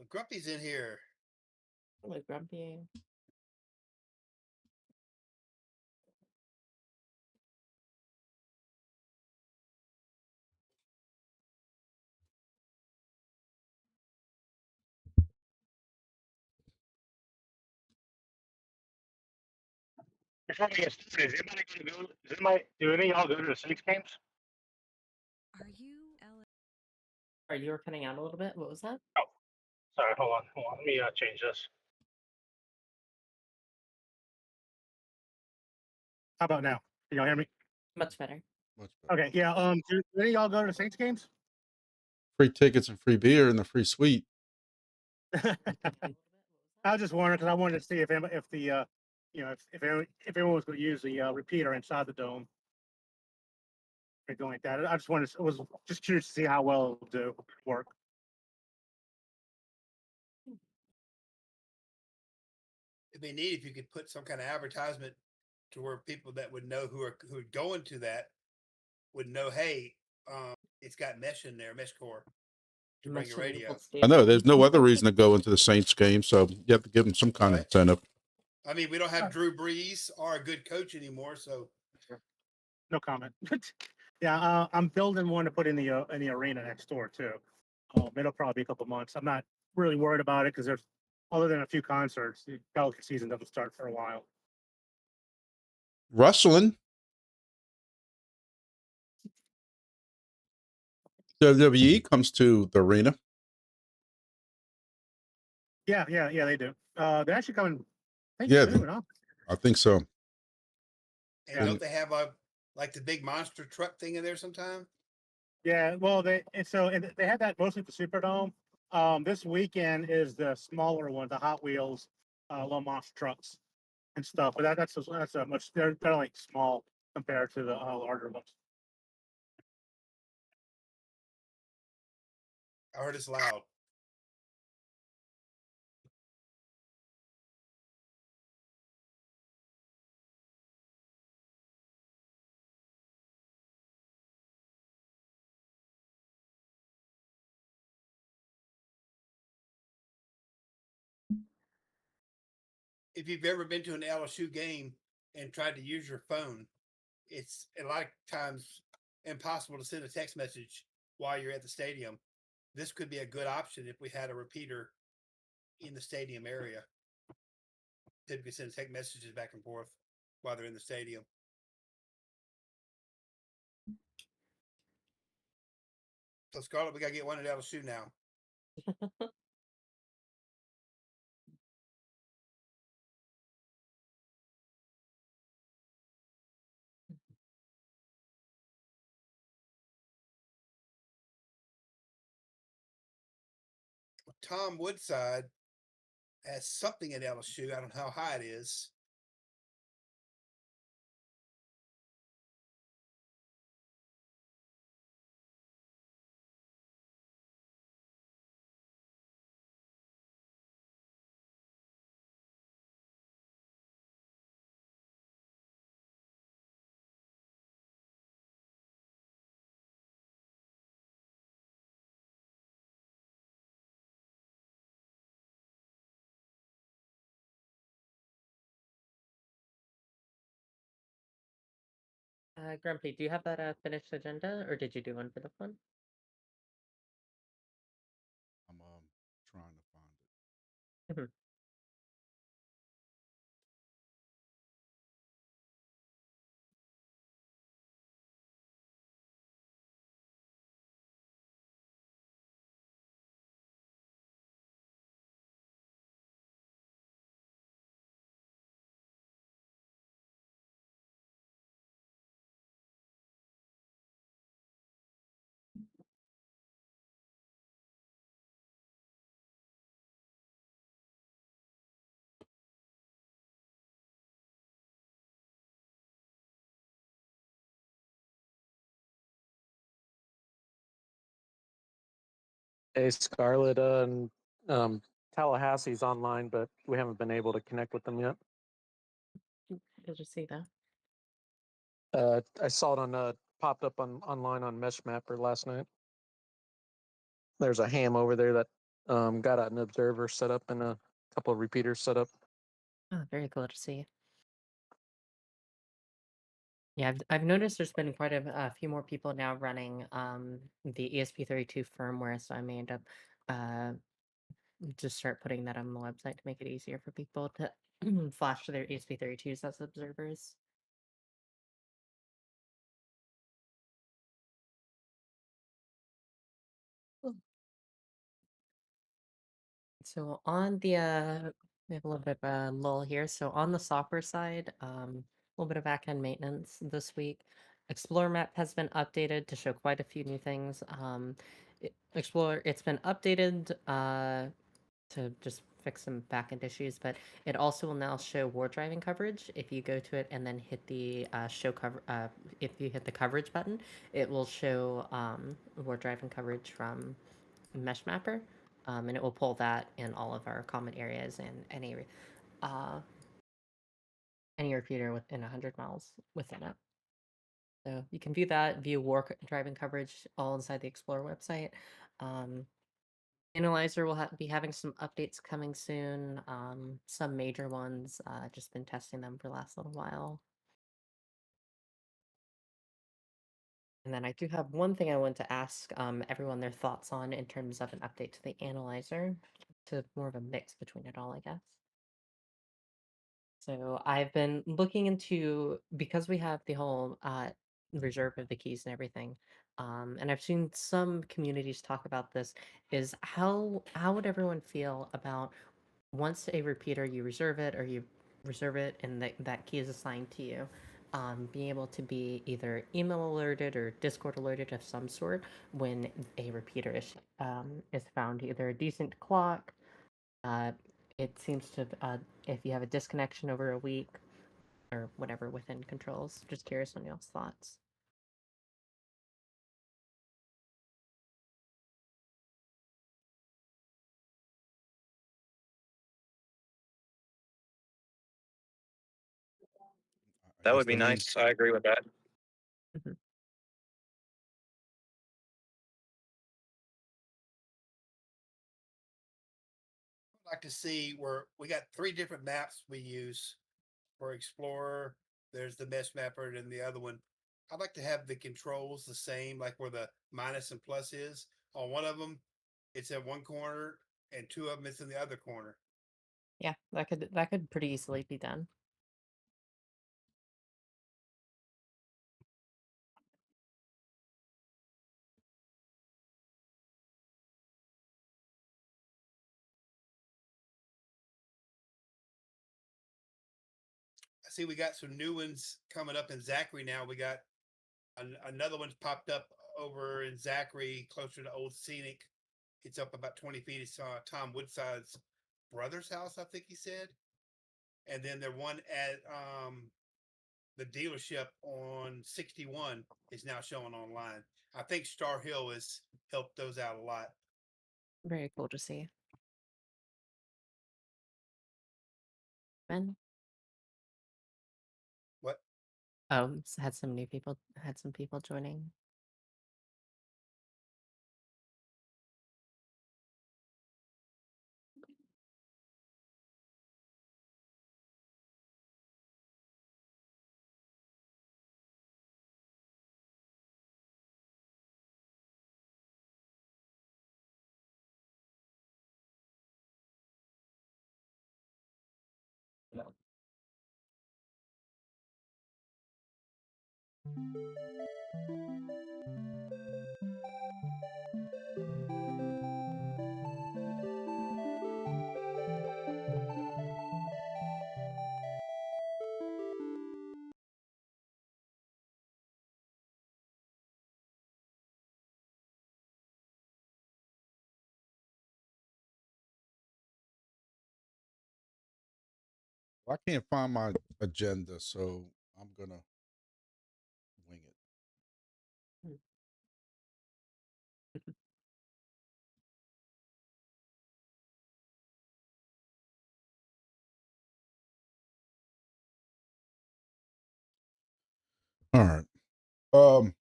Grumpy's in here. Hello, Grumpy. Before we get started, is anybody going to go? Do any of y'all go to the Saints games? Are you cutting out a little bit? What was that? Oh, sorry. Hold on. Let me change this. How about now? Can y'all hear me? Much better. Much better. Okay. Yeah. Do any of y'all go to the Saints games? Free tickets and free beer and the free suite. I was just wondering because I wanted to see if the if everyone was going to use the repeater inside the dome, anything like that. I just was just curious to see how well it'll work. It'd be neat if you could put some kind of advertisement to where people that would know who are going to that would know, hey, it's got mesh in there, MESHCORE to bring your radio. I know there's no other reason to go into the Saints game, so you have to give them some kind of incentive. I mean, we don't have Drew Brees or a good coach anymore, so no comment. Yeah, I'm building one to put in the arena next door too. It'll probably be a couple months. I'm not really worried about it because there's other than a few concerts, the Pelican season doesn't start for a while. Rustling. WWE comes to the arena. Yeah, they do. They're actually coming. I think so. And don't they have like the big monster truck thing in there sometime? Yeah, well, they had that mostly at the Superdome. This weekend is the smaller one, the Hot Wheels, little monster trucks and stuff. But that's a much they're like small compared to the larger ones. I heard it's loud. If you've ever been to an LSU game and tried to use your phone, it's a lot of times impossible to send a text message while you're at the stadium. This could be a good option if we had a repeater in the stadium area. Typically send text messages back and forth while they're in the stadium. So Scarlett, we gotta get one at LSU now. Tom Woodside has something at LSU. I don't know how high it is. Grumpy, do you have that finished agenda, or did you do one for the fun? I'm trying to find it. Hey, Scarlett, Tallahassee's online, but we haven't been able to connect with them yet. Did you see that? I saw it on popped up online on Mesh Mapper last night. There's a ham over there that Got an observer set up and a couple of repeaters set up. Oh, very cool to see. Yeah, I've noticed there's been quite a few more people now running the ESP32 firmware, so I may end up uh just start putting that on the website to make it easier for people to flash their ESP32s as observers. So on the we have a little bit of a lull here. So on the software side, a little bit of backend maintenance this week. Explorer map has been updated to show quite a few new things. Explorer, it's been updated to just fix some backend issues, but it also will now show war driving coverage. If you go to it and then hit the show cover, if you hit the coverage button, it will show war driving coverage from Mesh Mapper, and it will pull that in all of our common areas and uh, any repeater within 100 miles within it. So you can view that, view war driving coverage all inside the Explorer website. Analyzer will be having some updates coming soon. Some major ones. Just been testing them for the last little while. And then I do have one thing I want to ask everyone their thoughts on in terms of an update to the analyzer, to more of a mix between it all, I guess. So I've been looking into, because we have the whole reserve of the keys and everything, and I've seen some communities talk about this, is how would everyone feel about once a repeater you reserve it or you reserve it and that key is assigned to you, being able to be either email alerted or Discord alerted of some sort when a repeater is found, either a decent clock. It seems to, if you have a disconnection over a week or whatever within controls. Just curious on y'all's thoughts. That I would be guess, I mean, nice. I agree with that. Mhm. I'd like to see where we got 3 different maps we use for Explorer. There's the mesh mapper and then the other one. I'd like to have the controls the same, like where the minus and plus is. On one of them, it's in one corner, and 2 of them it's in the other corner. Yeah, that could pretty easily be done. I see we got some new ones coming up in Zachary now. We got another one's popped up over in Zachary, closer to Old Scenic. It's up about 20 feet. It's Tom Woodside's brother's house, I think he said. And then the one at the dealership on 61 is now showing online. I think Star Hill has helped those out a lot. Very cool to see. Ben? What? Oh, had some people joining. I can't find my agenda, so I'm gonna wing it. All right.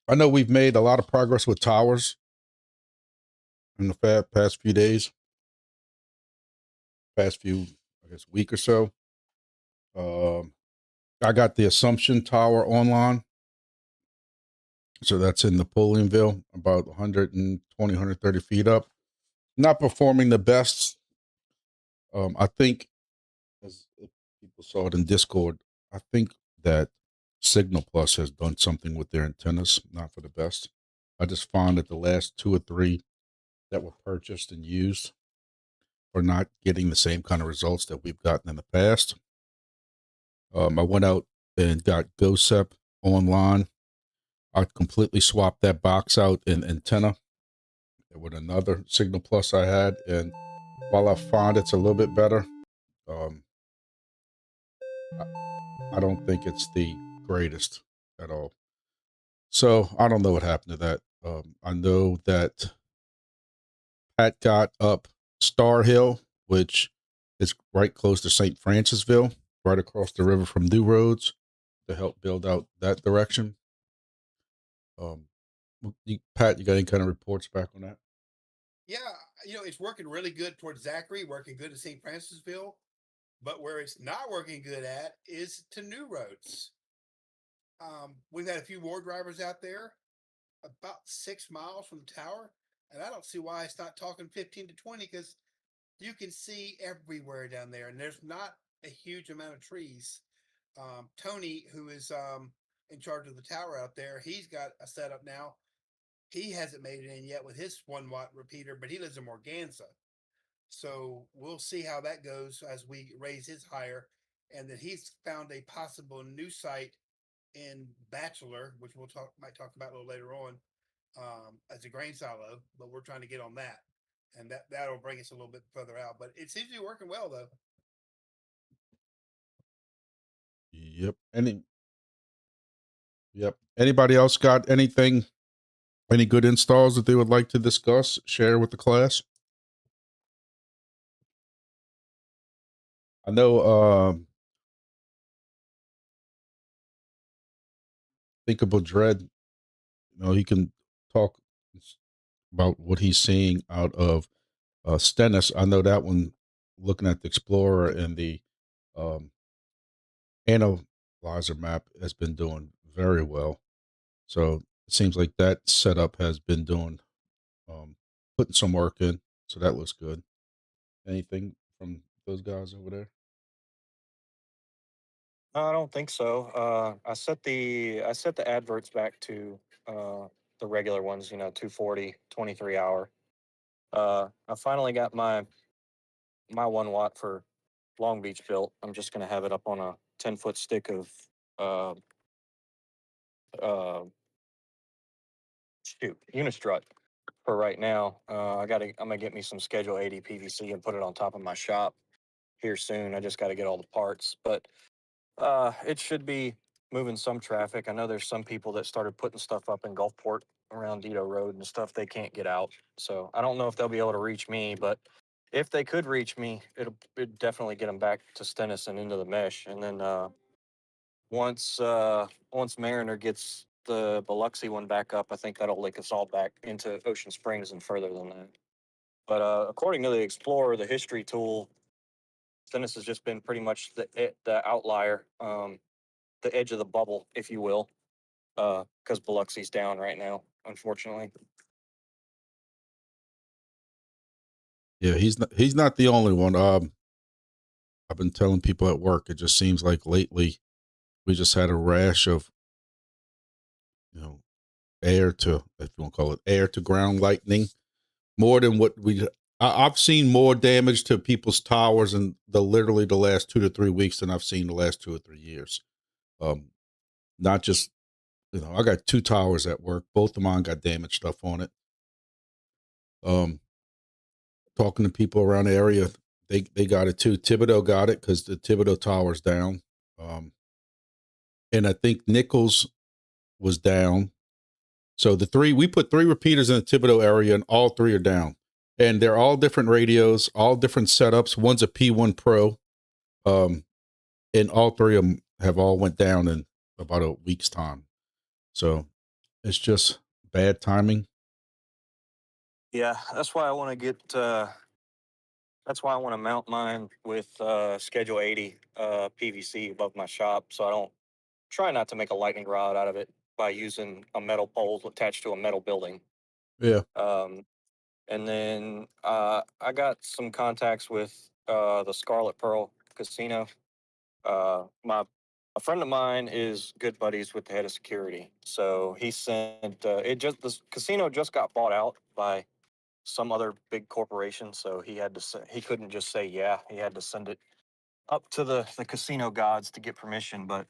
I know we've made a lot of progress with towers. in the past few days, past few, I guess, week or so. I got the Assumption Tower online. So that's in Napoleonville, about 120, 130 feet up. Not performing the best. I think, as people saw it in Discord, I think that Signal Plus has done something with their antennas, not for the best. I just found that the last 2 or 3 that were purchased and used are not getting the same kind of results that we've gotten in the past. I went out and got GoSep online. I completely swapped that box out in antenna with another Signal Plus I had, and while I find it's a little bit better, I don't think it's the greatest at all. So I don't know what happened to that. I know that Pat got up Star Hill, which is right close to St. Francisville, right across the river from New Roads, to help build out that direction. Pat, you got any kind of reports back on that? Yeah, it's working really good towards Zachary, working good at St. Francisville, but where it's not working good at is to New Roads. We've had a few more drivers out there, about 6 miles from the tower, and I don't see why it's not talking 15 to 20, because you can see everywhere down there, and there's not a huge amount of trees. Tony, who is in charge of the tower out there, he's got a setup now. He hasn't made it in yet with his 1 watt repeater, but he lives in Morganza. So we'll see how that goes as we raise his higher. And then he's found a possible new site in Bachelor, which might talk about a little later on, as a grain silo, but we're trying to get on that. And that'll bring us a little bit further out. But it seems to be working well, though. Yep. Yep. Anybody else got anything, any good installs that they would like to discuss, share with the class? I know Thinkable Dread, he can talk about what he's seeing out of Stennis. I know that one, looking at the Explorer and the analyzer map, has been doing very well. So it seems like that setup has been doing, putting some work in. So that looks good. Anything from those guys over there? I don't think so. I set the adverts back to the regular ones, 240, 23 hour. I finally got my 1 watt for Long Beach built. I'm just gonna have it up on a 10-foot stick of uh uh Unistrut for right now. I'm gonna get me some Schedule 80 PVC and put it on top of my shop here soon. I just got to get all the parts, but it should be moving some traffic. I know there's some people that started putting stuff up in Gulfport around Dito Road and stuff. They can't get out, so I don't know if they'll be able to reach me, but if they could reach me, it'd definitely get them back to Stennis and into the mesh. And then once Mariner gets the Biloxi one back up, I think that'll link us all back into Ocean Springs and further than that. But according to the Explorer, the history tool, Stennis has just been pretty much the outlier, the edge of the bubble, if you will, because Biloxi's down right now, unfortunately. Yeah, he's not the only one. I've been telling people at work, it just seems like lately we just had a rash of, air to, if you want to call it, air to ground lightning, more than what I've seen more damage to people's towers in literally the last 2 to 3 weeks than I've seen the last 2 or 3 years. Not just, I got 2 towers at work. Both of mine got damaged stuff on it. Talking to people around the area, they got it too. Thibodeau got it because the Thibodeau tower's down. And I think Nichols was down. So we put 3 repeaters in the Thibodeau area, and all 3 are down. And they're all different radios, all different setups. One's a P1 Pro. And all 3 of them have all went down in about a week's time. So it's just bad timing. Yeah, that's why I want to get. That's why I want to mount mine with Schedule 80 PVC above my shop, so I don't try not to make a lightning rod out of it by using a metal pole attached to a metal building. Yeah. And then I got some contacts with the Scarlet Pearl Casino. A friend of mine is good buddies with the head of security, so he sent the casino just got bought out by some other big corporation, so he couldn't just say yeah, he had to send it up to the casino gods to get permission. But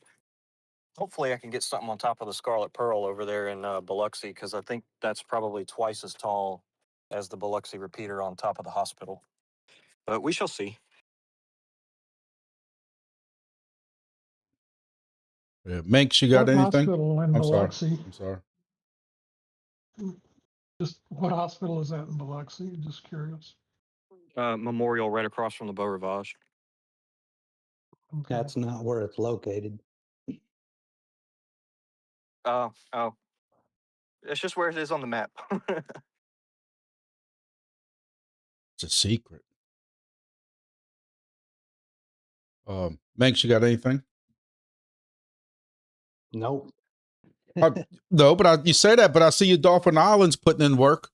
hopefully I can get something on top of the Scarlet Pearl over there in Biloxi, because I think that's probably twice as tall as the Biloxi repeater on top of the hospital. But we shall see. Yeah. Manx, you got What anything? hospital in I'm sorry. Biloxi? I'm sorry. Just what hospital is that in Biloxi? Just curious. Memorial right across from the Beau Rivage. Okay. That's not where it's located. Oh, it's just where it is on the map. It's a secret. Manx, you got anything? Nope. No, but you say that, but I see you Dolphin Islands putting in work.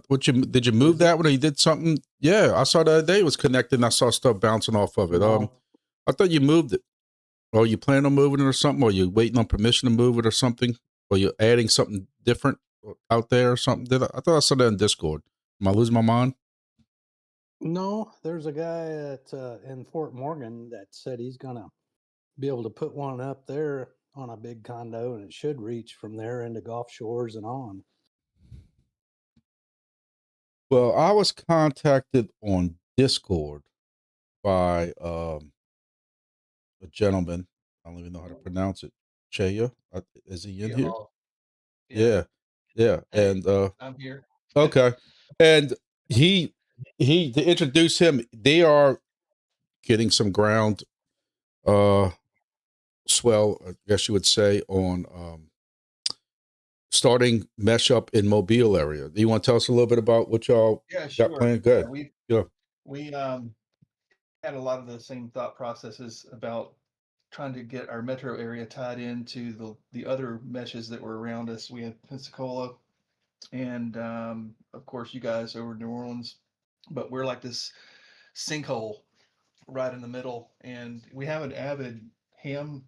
Did you move that one, or you did something? Yeah, I saw the other day it was connected and I saw stuff bouncing off of it. No. I thought you moved it. Or you plan on moving it or something, or you waiting on permission to move it or something, or you're adding something different out there or something. I thought I saw that in Discord. Am I losing my mind? No, there's a guy at in Fort Morgan that said he's gonna be able to put one up there on a big condo, and it should reach from there into Gulf Shores and on. Well, I was contacted on Discord by a gentleman. I don't even know how to pronounce it. Chaya, is he in here? Yeah, yeah, Hey, and I'm here. okay, and he to introduce him, they are getting some ground swell, I guess you would say, on starting mesh up in Mobile area. Do you want to tell us a little bit about what y'all Yeah, got sure. planned? Yeah, Good. Yeah. we had a lot of the same thought processes about trying to get our metro area tied into the other meshes that were around us. We had Pensacola and of course you guys over in New Orleans, but we're like this sinkhole right in the middle, and we have an avid ham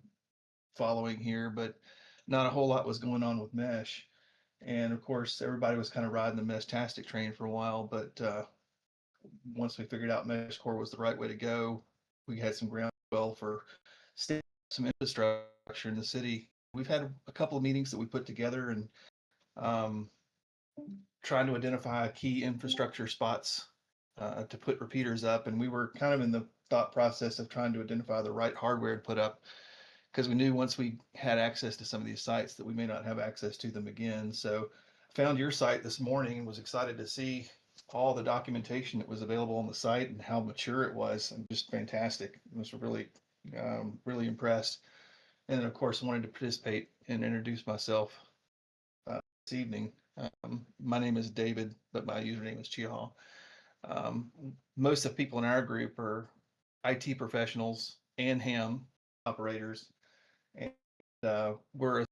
following here, but not a whole lot was going on with mesh. And of course, everybody was kind of riding the mesh-tastic train for a while, but once we figured out MESHCORE was the right way to go, we had some groundswell for some infrastructure in the city. We've had a couple of meetings that we put together and trying to identify key infrastructure spots to put repeaters up. And we were kind of in the thought process of trying to identify the right hardware to put up, because we knew once we had access to some of these sites that we may not have access to them again. So I found your site this morning and was excited to see all the documentation that was available on the site and how mature it was, and just fantastic. I was really, really impressed. And then of course, I wanted to participate and introduce myself this evening. My name is David, but my username is Chiha. Most of the people in our group are IT professionals and ham operators, and we're a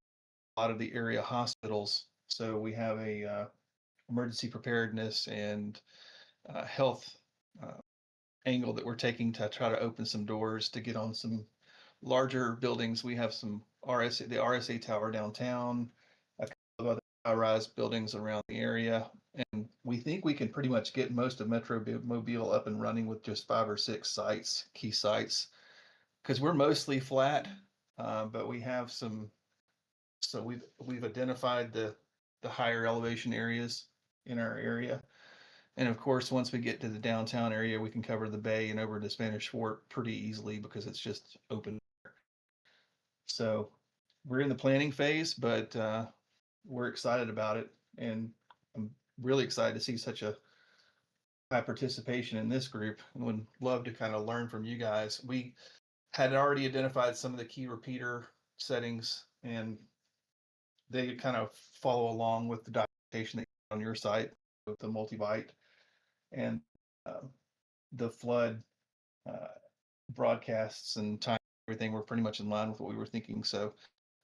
lot of the area hospitals. So we have a emergency preparedness and health angle that we're taking to try to open some doors to get on some larger buildings. We have some the RSA tower downtown, a couple of other high-rise buildings around the area, and we think we can pretty much get most of Metro Mobile up and running with just 5 or 6 sites, key sites, because we're mostly flat, but we have some. So we've identified the higher elevation areas in our area. And of course, once we get to the downtown area, we can cover the bay and over to Spanish Fort pretty easily because it's just open. So we're in the planning phase, but we're excited about it. And I'm really excited to see such a high participation in this group, and would love to kind of learn from you guys. We had already identified some of the key repeater settings, and they kind of follow along with the documentation that on your site with the multi-byte and the flood broadcasts and time, everything were pretty much in line with what we were thinking. So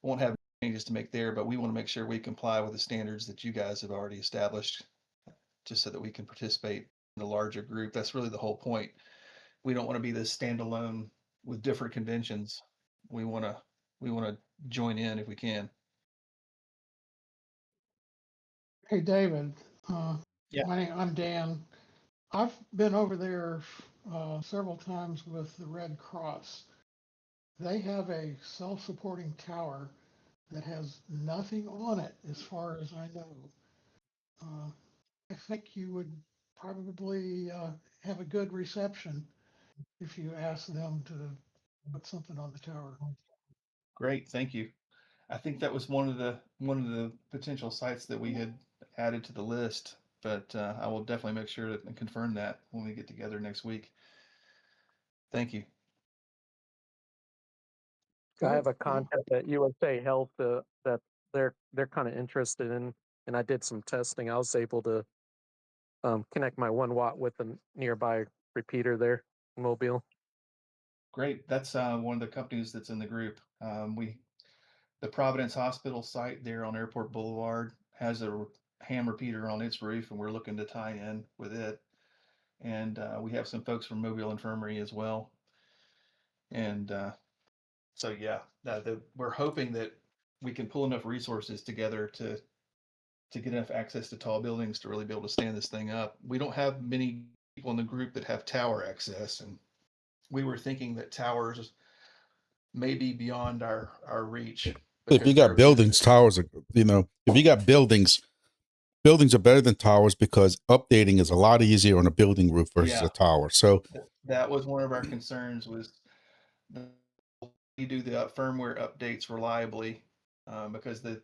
won't have changes to make there, but we want to make sure we comply with the standards that you guys have already established, just so that we can participate in the larger group. That's really the whole point. We don't want to be this standalone with different conventions. We want to join in if we can. Hey, David, Yeah. I'm Dan. I've been over there several times with the Red Cross. They have a self-supporting tower that has nothing on it, as far as I know. I think you would probably have a good reception if you asked them to put something on the tower. Great, thank you. I think that was one of the potential sites that we had added to the list, but I will definitely make sure to confirm that when we get together next week. Thank you. I have a Cool. contact at USA Health that they're kind of interested in, and I did some testing. I was able to connect my 1 watt with a nearby repeater there in Mobile. Great. That's one of the companies that's in the group. The Providence Hospital site there on Airport Boulevard has a ham repeater on its roof, and we're looking to tie in with it. And we have some folks from Mobile Infirmary as well. And so yeah, we're hoping that we can pull enough resources together to get enough access to tall buildings to really be able to stand this thing up. We don't have many people in the group that have tower access, and we were thinking that towers may be beyond our reach. If you got buildings, towers are, if you got buildings are better than towers because updating is a lot easier on a building roof versus a tower. So that was one of our concerns, was you do the firmware updates reliably, because the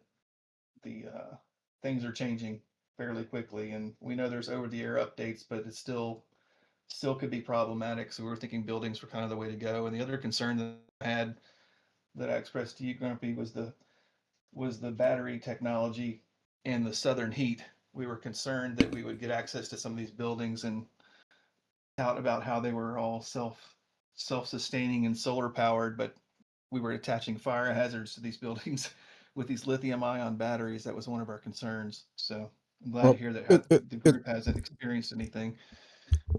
things are changing fairly quickly, and we know there's over-the-air updates, but it still could be problematic. So we were thinking buildings were kind of the way to go. And the other concern that I had, that I expressed to you, Grumpy, was the battery technology and the southern heat. We were concerned that we would get access to some of these buildings and out about how they were all self-sustaining and solar powered, but we were attaching fire hazards to these buildings with these lithium ion batteries. That was one of our concerns. So I'm glad to hear that the group hasn't experienced anything.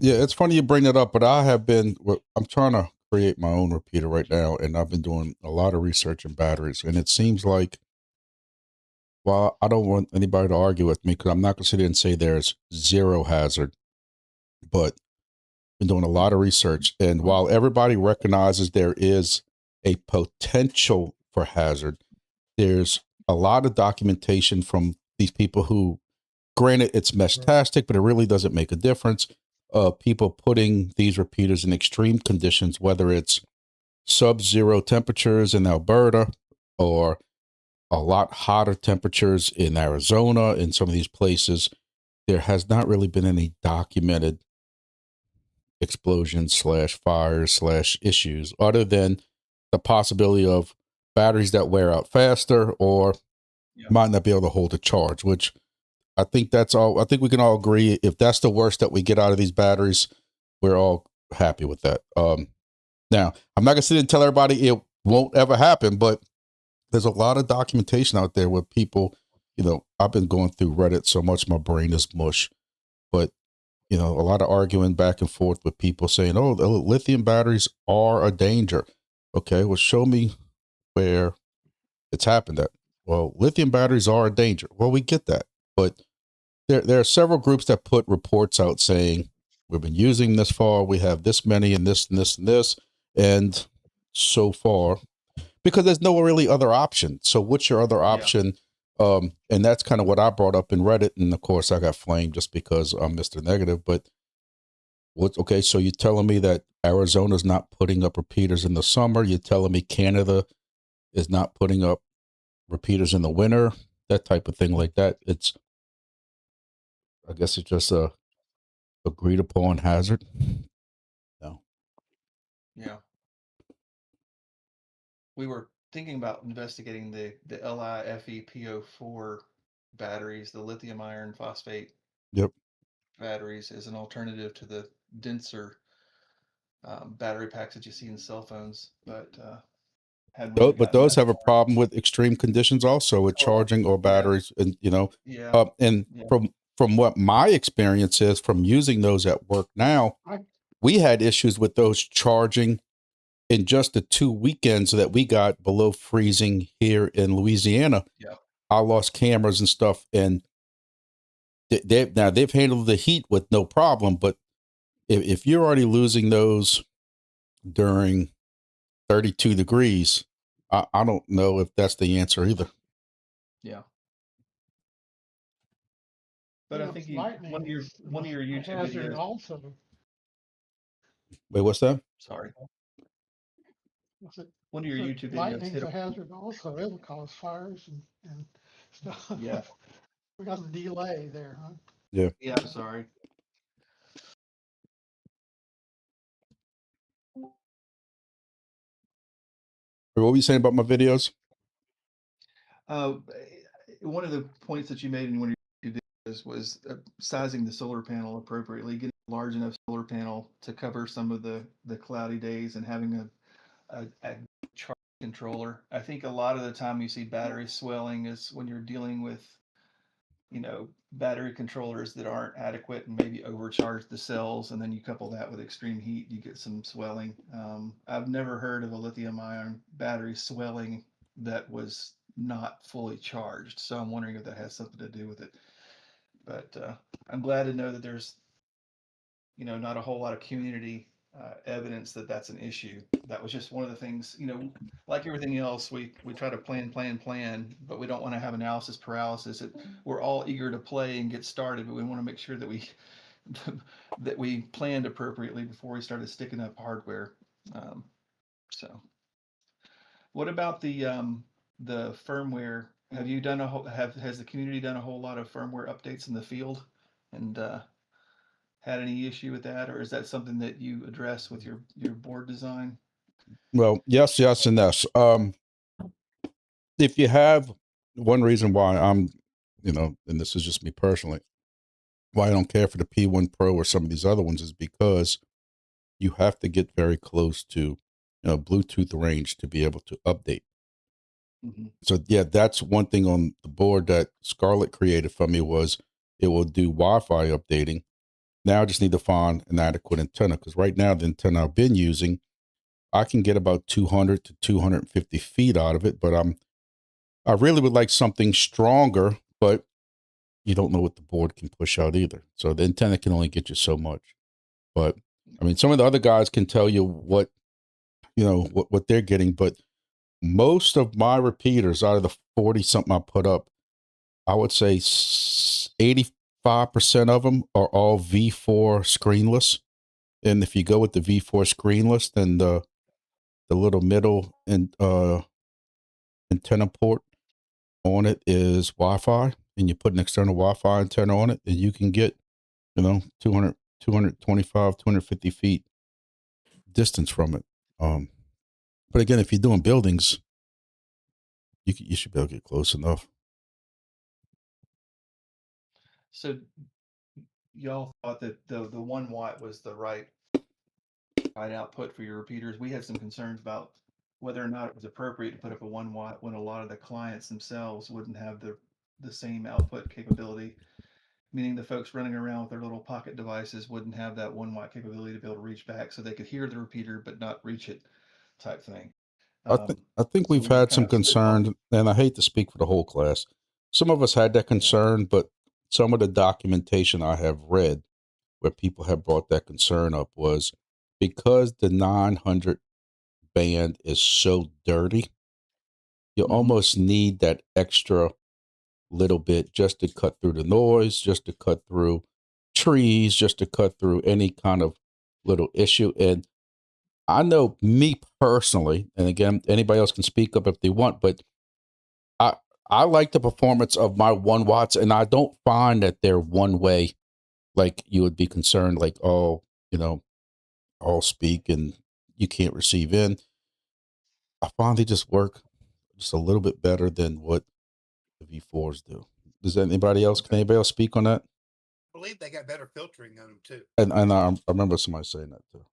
Yeah, it's funny you bring that up, but I'm trying to create my own repeater right now, and I've been doing a lot of research in batteries, and it seems like, well, I don't want anybody to argue with me because I'm not going to sit there and say there's zero hazard, but been doing a lot of research, and while everybody recognizes there is a potential for hazard, there's a lot of documentation from these people who, granted, it's mesh-tastic, but it really doesn't make a difference. People putting these repeaters in extreme conditions, whether it's sub-zero temperatures in Alberta or a lot hotter temperatures in Arizona, in some of these places, there has not really been any documented explosions / fires / issues, other than the possibility of batteries that wear out faster or might not be able to hold a charge, which I think that's all. I think we can all agree, if that's the worst that we get out of these batteries, we're all happy with that. Now, I'm not going to sit and tell everybody it won't ever happen, but there's a lot of documentation out there where people, I've been going through Reddit so much my brain is mush, but a lot of arguing back and forth with people saying, oh, the lithium batteries are a danger. Okay, well, show me where it's happened at. Well, lithium batteries are a danger. Well, we get that, but there are several groups that put reports out saying we've been using this far, we have this many and this and this and this, and so far, because there's no really other option. So what's your other option? And that's kind of what I brought up in Reddit, and of course I got flamed just because I'm Mr. Negative. But okay? So you're telling me that Arizona's not putting up repeaters in the summer? You're telling me Canada is not putting up repeaters in the winter? That type of thing like that. I guess it's just a agreed upon hazard. No. Yeah. We were thinking about investigating the LIFEPO4 batteries, the lithium iron phosphate Yep. batteries, is an alternative to the denser battery packs that you see in cell phones. But hadn't really But gotten those that have a far. problem with extreme conditions also with charging or Yeah. batteries, and Yeah. and Yeah. from what my experience is from using those at work now, we had issues with those charging in just the 2 weekends that we got below freezing here in Louisiana. Yeah. I lost cameras and stuff, and they've handled the heat with no problem. But if you're already losing those during 32 degrees, I don't know if that's the answer either. Yeah. But I think lightning one of your is YouTube a hazard videos. also. Wait, what's that? Sorry. What's it? One of your YouTube videos Lightning's hit a hazard also. It'll cause fires and stuff. Yeah. We got some delay there, huh? Yeah. Yeah, I'm sorry. What were you saying about my videos? One of the points that you made in one of your videos was sizing the solar panel appropriately, getting a large enough solar panel to cover some of the cloudy days, and having a charge controller. I think a lot of the time you see battery swelling is when you're dealing with, battery controllers that aren't adequate and maybe overcharge the cells, and then you couple that with extreme heat, you get some swelling. I've never heard of a lithium ion battery swelling that was not fully charged, so I'm wondering if that has something to do with it. But I'm glad to know that there's not a whole lot of community evidence that that's an issue. That was just one of the things, like everything else, we try to plan, but we don't want to have analysis paralysis. We're all eager to play and get started, but we want to make sure that we that we planned appropriately before we started sticking up hardware. So, what about the firmware? Have you done has the community done a whole lot of firmware updates in the field, and had any issue with that, or is that something that you address with your board design? Well, yes, and yes. If you have, one reason why I'm, and this is just me personally, why I don't care for the P1 Pro or some of these other ones is because you have to get very close to, Bluetooth range to be able to update. Mm-hmm. So yeah, that's one thing on the board that Scarlett created for me was it will do Wi-Fi updating. Now I just need to find an adequate antenna, because right now the antenna I've been using, I can get about 200 to 250 feet out of it, but I really would like something stronger, but you don't know what the board can push out either. So the antenna can only get you so much. But I mean, some of the other guys can tell you what, what they're getting, but most of my repeaters out of the 40 something I put up, I would say 85% of them are all V4 screenless. And if you go with the V4 screenless, then the little middle and antenna port on it is Wi-Fi, and you put an external Wi-Fi antenna on it, and you can get, 200, 225, 250 feet distance from it. But again, if you're doing buildings, you should be able to get close enough. So y'all thought that the 1 watt was the right output for your repeaters. We had some concerns about whether or not it was appropriate to put up a 1 watt when a lot of the clients themselves wouldn't have the same output capability, meaning the folks running around with their little pocket devices wouldn't have that 1 watt capability to be able to reach back, so they could hear the repeater but not reach it, type thing. I think So we've we had kind some of concern, and I hate to speak for the whole class. Some of us had that concern, but some of the documentation I have read where people have brought that concern up was because the 900 band is so dirty, you almost need that extra little bit just to cut through the noise, just to cut through trees, just to cut through any kind of little issue. And I know me personally, and again, anybody else can speak up if they want, but I like the performance of my 1 watts, and I don't find that they're one way, like you would be concerned, like, oh, all speak and you can't receive in. I find they just work just a little bit better than what the V4s do. Does anybody else? Can anybody else speak on that? I believe they got better filtering on them too. And I remember somebody saying that too.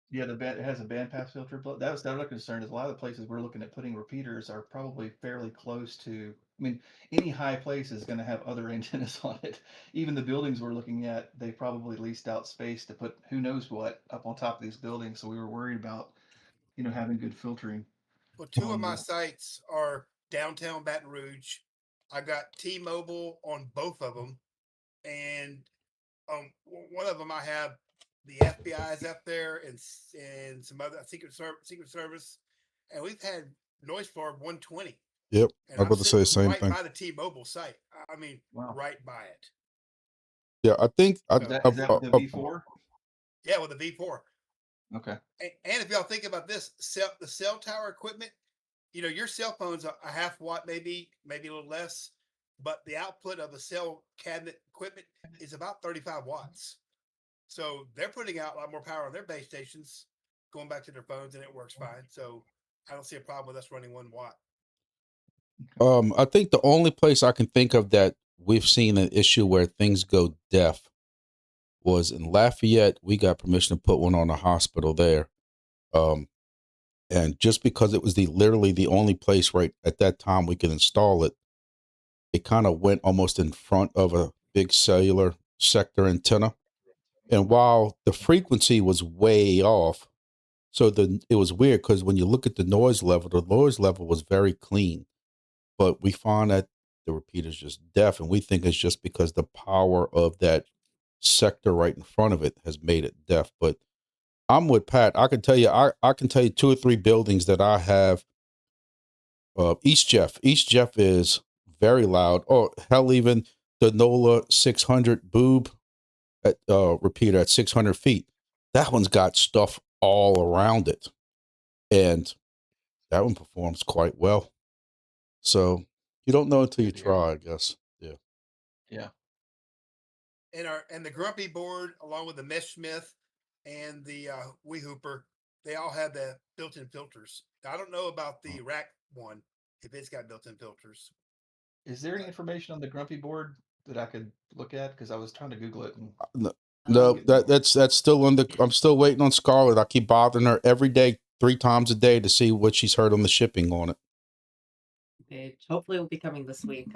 Yeah, it has a bandpass filter. But that was the other concern. Is a lot of the places we're looking at putting repeaters are probably fairly close to. I mean, any high place is going to have other antennas on it. Even the buildings we're looking at, they probably leased out space to put who knows what up on top of these buildings. So we were worried about, having good filtering. Well, two of on my the- sites are downtown Baton Rouge. I got T-Mobile on both of them, and one of them I have the FBI's up there and some other Secret Service, and we've had noise floor of 120. Yep, And I was about to say the sitting same right thing. by the T-Mobile site. I mean, Wow. right by it. Yeah, I think Is that with the V4? Yeah, with the V4. Okay. And if y'all think about this, the cell tower equipment, your cell phone's a half watt, maybe a little less, but the output of a cell cabinet equipment is about 35 watts. So they're putting out a lot more power on their base stations, going back to their phones, and it works fine. So I don't see a problem with us running 1 watt. I think the only place I can think of that we've seen an issue where things go deaf was in Lafayette. We got permission to put one on a hospital there. And just because it was literally the only place right at that time we could install it, it kind of went almost in front of a big cellular sector antenna. And while the frequency was way off, it was weird because when you look at the noise level was very clean. But we found that the repeater's just deaf, and we think it's just because the power of that sector right in front of it has made it deaf. But I'm with Pat. I can tell you 2 or 3 buildings that I have. East Jeff is very loud. Oh, hell, even the NOLA 600 boob at repeater at 600 feet. That one's got stuff all around it, and that one performs quite well. So you don't know until you try, I guess. Yeah. Yeah. And the Grumpy board, along with the Mesh Smith and the Wee Hooper, they all have the built-in filters. I don't know about the rack one, if it's got built-in filters. Is there any information on the Grumpy board that I could look at? Because I was trying to Google it. And No, that's still I'm still waiting on Scarlett. I keep bothering her every day, 3 times a day to see what she's heard on the shipping on it. Okay, hopefully it'll be coming this week.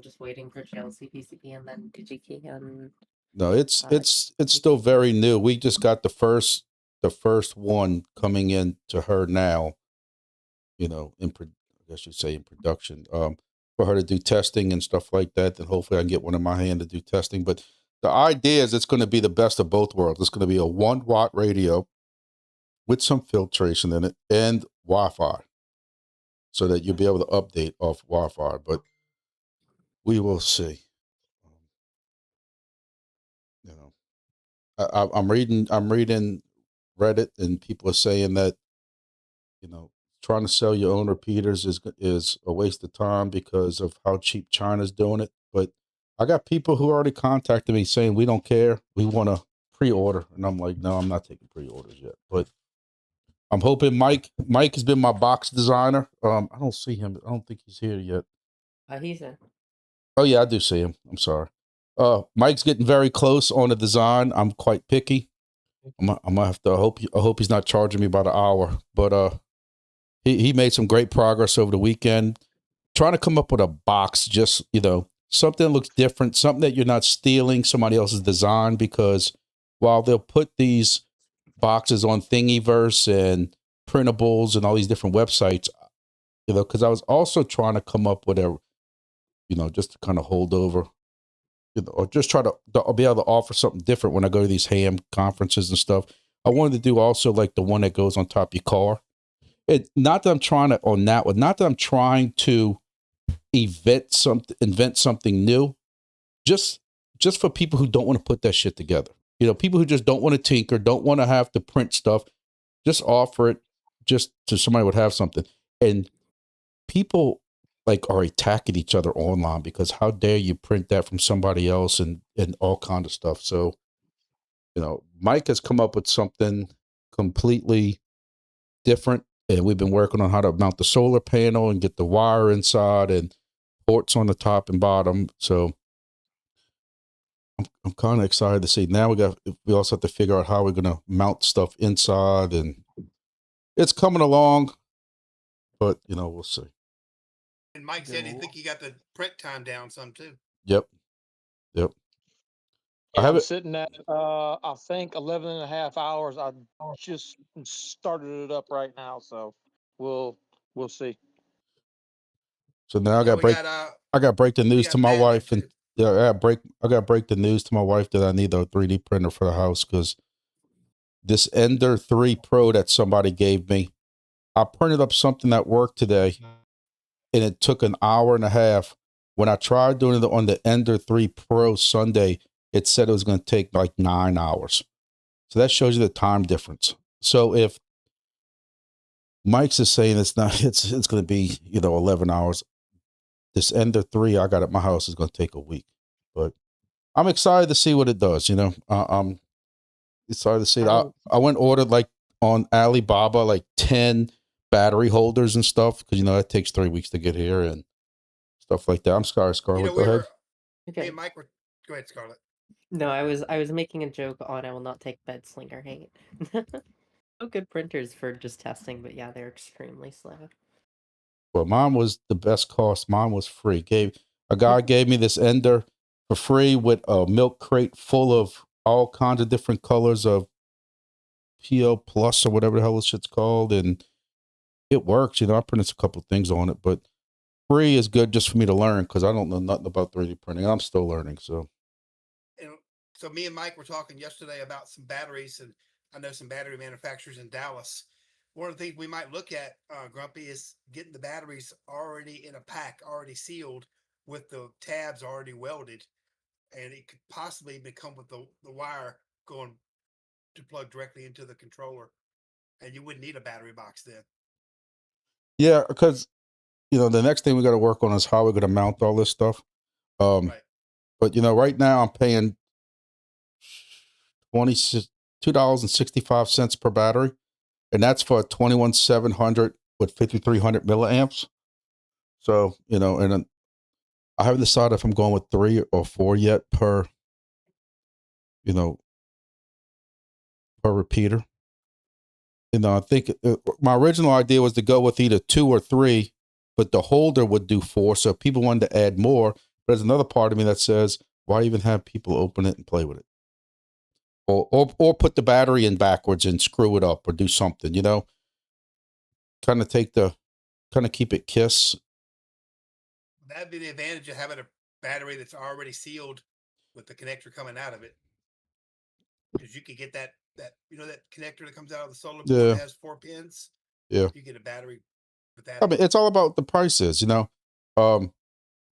Just waiting for JLC, PCP, and then DigiKey. And No, it's still very new. We just got the first one coming in to her now. I guess you'd say in production. For her to do testing and stuff like that. Then hopefully I can get one in my hand to do testing. But the idea is it's going to be the best of both worlds. It's going to be a 1 watt radio with some filtration in it and Wi-Fi, so that you'll be able to update off Wi-Fi. But we will see. I'm reading Reddit, and people are saying that trying to sell your own repeaters is a waste of time because of how cheap China's doing it. But I got people who already contacted me saying we don't care, we want to pre-order, and I'm like, no, I'm not taking pre-orders yet. But I'm hoping Mike has been my box designer. I don't see him. I don't think he's here yet. he's in. Oh yeah, I do see him. I'm sorry. Mike's getting very close on the design. I'm quite picky. I'm gonna have to. I hope he's not charging me by the hour. But he made some great progress over the weekend, trying to come up with a box. Just something that looks different, something that you're not stealing somebody else's design. Because while they'll put these boxes on Thingiverse and printables and all these different websites, because I was also trying to come up with just to kind of hold over. Or just try to be able to offer something different when I go to these ham conferences and stuff. I wanted to do also like the one that goes on top of your car. Not that I'm trying to invent something new. Just for people who don't want to put that shit together. People who just don't want to tinker, don't want to have to print stuff. Just offer it just to somebody would have something. And people are attacking each other online because how dare you print that from somebody else and all kind of stuff. So, Mike has come up with something completely different, and we've been working on how to mount the solar panel and get the wire inside, and ports on the top and bottom. So I'm kind of excited to see. Now we also have to figure out how we're going to mount stuff inside, and it's coming along, but we'll see. And Mike said he think he got the print time down some too. Yep. I Yeah, have I'm it. sitting at, I think 11 and a half hours. I just started it up right now. So we'll see. So now I got to break the news to my wife, and I got to break the news to my wife that I need a 3D printer for the house, because this Ender 3 Pro that somebody gave me, I printed up something at work today, and it took an hour and a half. When I tried doing it on the Ender 3 Pro Sunday, it said it was going to take like 9 hours. So that shows you the time difference. So if Mike's is saying it's going to be 11 hours, this Ender 3 I got at my house is going to take a week. But I'm excited to see what it does. I'm excited to see it. I went and ordered like on Alibaba like 10 battery holders and stuff, because that takes 3 weeks to get here and stuff like that. I'm sorry, Scarlett. Go ahead. Me and Mike were. Go ahead, Scarlett. No, I was making a joke on I will not take bed slinger hate. So good printers for just testing, but yeah, they're extremely slow. Well, mine was the best cost. Mine was free. A guy gave me this Ender for free with a milk crate full of all kinds of different colors of PL Plus or whatever the hell this shit's called, and it works. I printed a couple of things on it, but free is good just for me to learn, because I don't know nothing about 3D printing. I'm still learning. So me and Mike were talking yesterday about some batteries, and I know some battery manufacturers in Dallas. One of the things we might look at, Grumpy, is getting the batteries already in a pack, already sealed, with the tabs already welded, and it could possibly even come with the wire going to plug directly into the controller, and you wouldn't need a battery box then. Yeah, because the next thing we got to work on is how we're going to mount all this stuff. Right. But right now I'm paying $22.65 per battery, and that's for a 21700 with 5300 milliamps. So and I haven't decided if I'm going with 3 or 4 yet per repeater. I think my original idea was to go with either 2 or 3, but the holder would do 4. So if people wanted to add more, but there's another part of me that says, why even have people open it and play with it? Or put the battery in backwards and screw it up, or do something, kind of keep it KISS. That'd be the advantage of having a battery that's already sealed with the connector coming out of it, because you could get that that connector that comes out of the solar board that has 4 pins. Yeah, you get a battery with that. I mean, it's all about the prices. The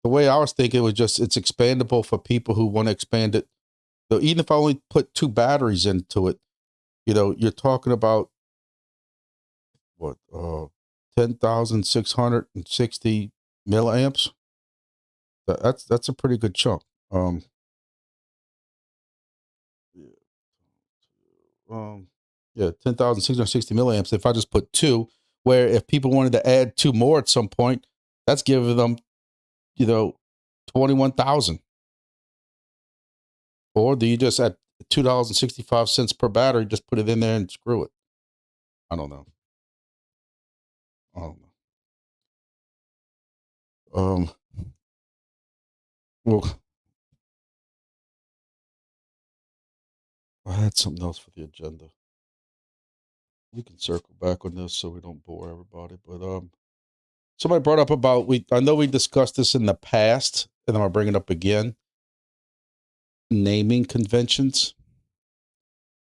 way I was thinking was just it's expandable for people who want to expand it. So even if I only put 2 batteries into it, you're talking about what 10,660 milliamps. That's a pretty good chunk. Yeah, 10,660 milliamps. If I just put 2, where if people wanted to add 2 more at some point, that's giving them 21,000. Or do you just at $2.65 per battery, just put it in there and screw it? I don't know. Well, I had something else for the agenda. We can circle back on this so we don't bore everybody. But somebody brought up about I know we discussed this in the past, and I'm gonna bring it up again. Naming conventions.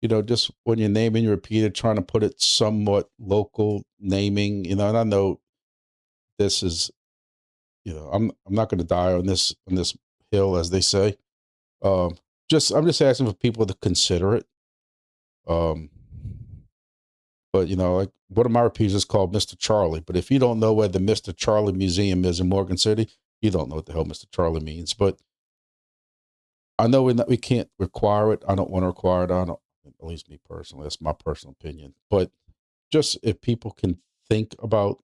Just when you're naming your repeater, trying to put it somewhat local naming. And I know this is, I'm not going to die on this hill, as they say. I'm just asking for people to consider it. But like one of my repeaters is called Mr. Charlie. But if you don't know where the Mr. Charlie Museum is in Morgan City, you don't know what the hell Mr. Charlie means. But I know we can't require it. I don't want to require it. At least me personally. That's my personal opinion. But just if people can think about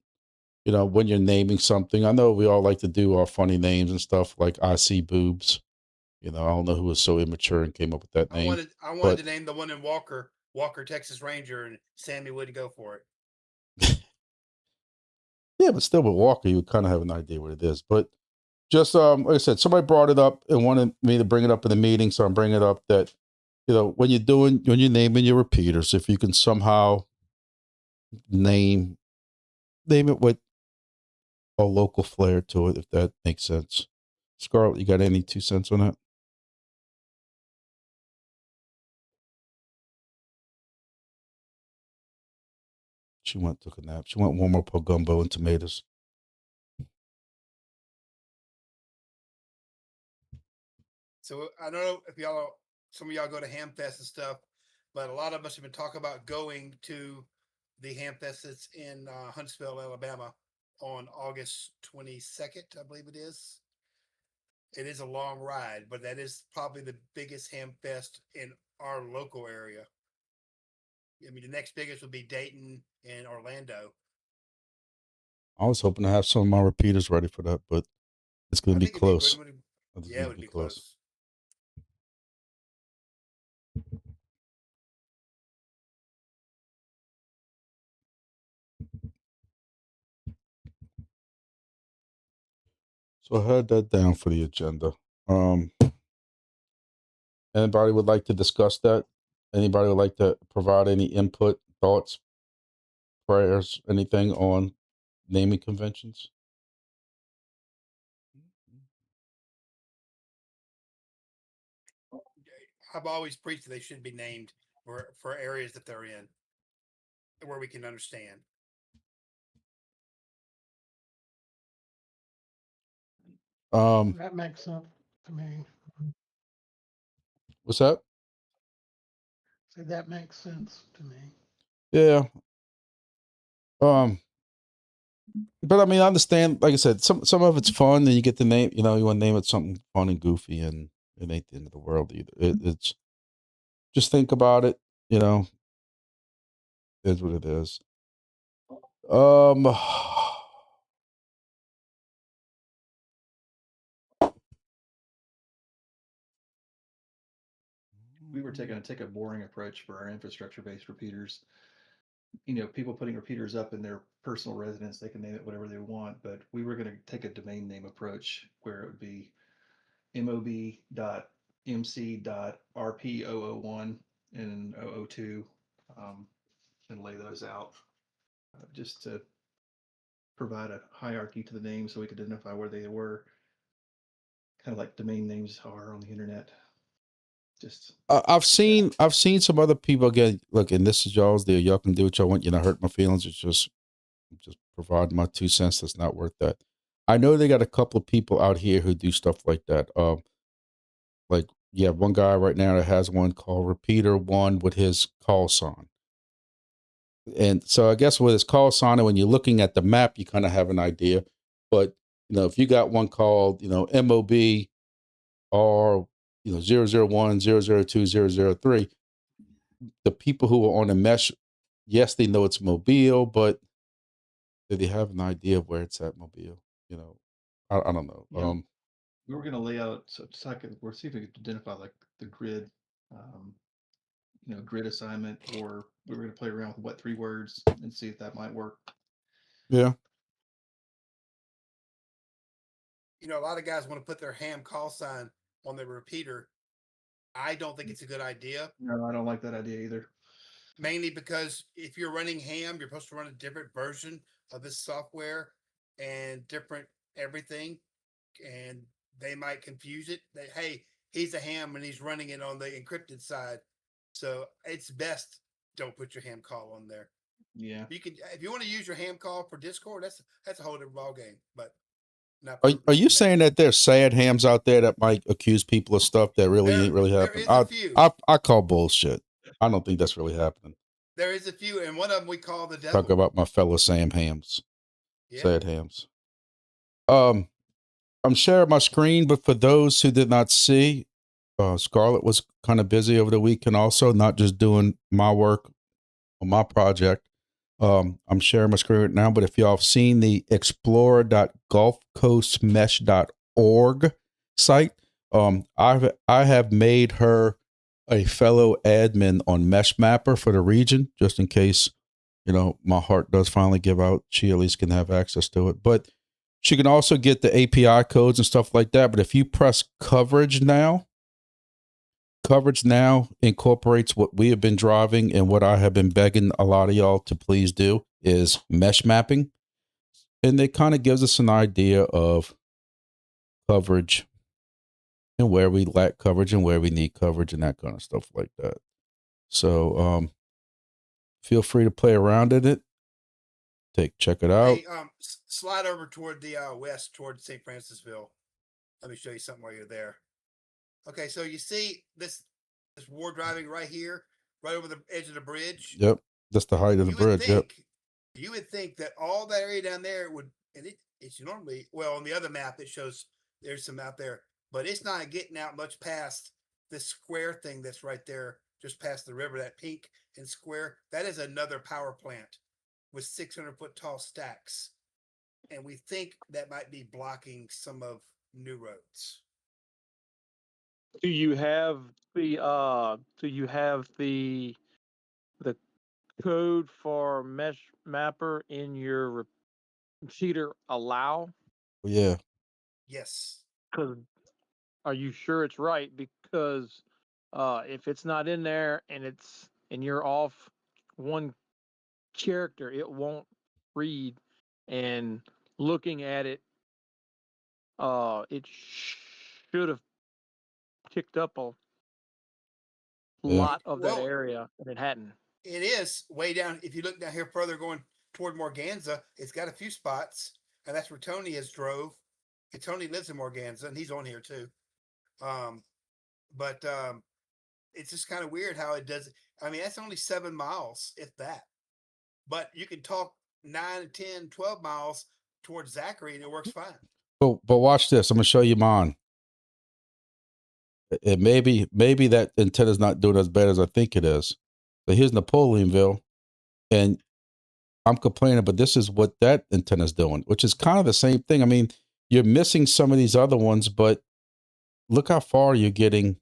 you know, when you're naming something. I know we all like to do our funny names and stuff like I see boobs. You know, I don't know who was so immature and came up with that I name. wanted but to name the one in Walker, Texas Ranger, and Sammy wouldn't go for it. yeah, but still with Walker, you would kind of have an idea what it is. But just like I said, somebody brought it up and wanted me to bring it up in the meeting, so I'm bringing it up that, you know, when you're naming your repeaters, if you can somehow name it with a local flair to it, if that makes sense. Scarlett, you got any 2 cents on that? She took a nap. She went warm up her gumbo and tomatoes. So I don't know if some of y'all go to Hamfest and stuff, but a lot of us have been talking about going to the Hamfest that's in Huntsville, Alabama on August 22nd, I believe it is. It is a long ride, but that is probably the biggest Hamfest in our local area. I mean, the next biggest would be Dayton and Orlando. I was hoping to have some of my repeaters ready for that, but it's going to be close. Yeah, it would be close. So I had that down for the agenda. Anybody would like to discuss that? Anybody would like to provide any input, thoughts, prayers, anything on naming conventions? I've always preached that they should be named for areas that they're in, where we can understand. That makes sense to me. What's that? So that makes sense to me. Yeah. But I mean, I understand. Like I said, some of it's fun, and you get to name. You know, you want to name it something fun and goofy, and it ain't the end of the world either. It's just think about it. You know, it is what it is. We were take a boring approach for our infrastructure-based repeaters. You know, people putting repeaters up in their personal residence, they can name it whatever they want, but we were going to take a domain name approach where it would be mob.mc.rp001 and 002, and lay those out just to provide a hierarchy to the name so we could identify where they were, kind of like domain names are on the internet. Just I've seen some other people again. Look, and this is y'all's deal. Y'all can do what y'all want. You know, hurt my feelings. It's just provide my 2 cents. That's not worth that. I know they got a couple of people out here who do stuff like that. Like you have one guy right now that has one called Repeater One with his call sign. And so I guess with his call sign, and when you're looking at the map, you kind of have an idea. But you know, if you got one called, you know, MOB or 001, 002, 003, the people who are on the mesh, yes, they know it's Mobile, but do they have an idea of where it's at Mobile? You know, I don't know. Yeah. We were going to lay out we're see if we could identify like the grid, grid assignment, or we were going to play around with what 3 words and see if that might work. Yeah. You know, a lot of guys want to put their ham call sign on their repeater. I don't think it's a good idea. No, I don't like that idea either. Mainly because if you're running ham, you're supposed to run a different version of this software and different everything, and they might confuse it. That hey, he's a ham and he's running it on the encrypted side. So it's best don't put your ham call on there. Yeah. You can if you want to use your ham call for Discord, that's a whole different ball game. But not Are you saying that there's sad hams out there that might accuse people of stuff that really ain't really happening? There is a few. I call bullshit. I don't think that's really happening. There is a few, and one of them we call the devil. Talk about my fellow Sam hams. Yeah. Sad hams. I'm sharing my screen, but for those who did not see, Scarlett was kind of busy over the weekend also, not just doing my work on my project. I'm sharing my screen right now, but if y'all have seen the explorer.gulfcoastmesh.org site, I have made her a fellow admin on Mesh Mapper for the region, just in case, you know, my heart does finally give out. She at least can have access to it. But she can also get the API codes and stuff like that. But if you press coverage now incorporates what we have been driving, and what I have been begging a lot of y'all to please do is mesh mapping. And it kind of gives us an idea of coverage and where we lack coverage and where we need coverage and that kind of stuff like that. So feel free to play around in it. Check it out. Hey, slide over toward the west, toward St. Francisville. Let me show you something while you're there. Okay, so you see this war driving right here, right over the edge of the bridge. Yep, that's the height of the bridge. You would think that all that area down there would, and it's normally, well, on the other map it shows there's some out there, but it's not getting out much past this square thing that's right there, just past the river. That pink and square, that is another power plant with 600-foot tall stacks, and we think that might be blocking some of new roads. Do you have the code for Mesh Mapper in your repeater allow? Yeah. Yes. Because are you sure it's right? Because if it's not in there and you're off one character, it won't read. And looking at it, it should have picked up a lot of that area, and it hadn't. It is way down. If you look down here further, going toward Morganza, it's got a few spots, and that's where Tony has drove. And Tony lives in Morganza, and he's on here too. But it's just kind of weird how it does. I mean, that's only 7 miles, if that. But you can talk 9, 10, 12 miles towards Zachary, and it works fine. But watch this. I'm gonna show you mine. And maybe that antenna's not doing as bad as I think it is. But here's Napoleonville, and I'm complaining, but this is what that antenna's doing, which is kind of the same thing. I mean, you're missing some of these other ones, but look how far you're getting.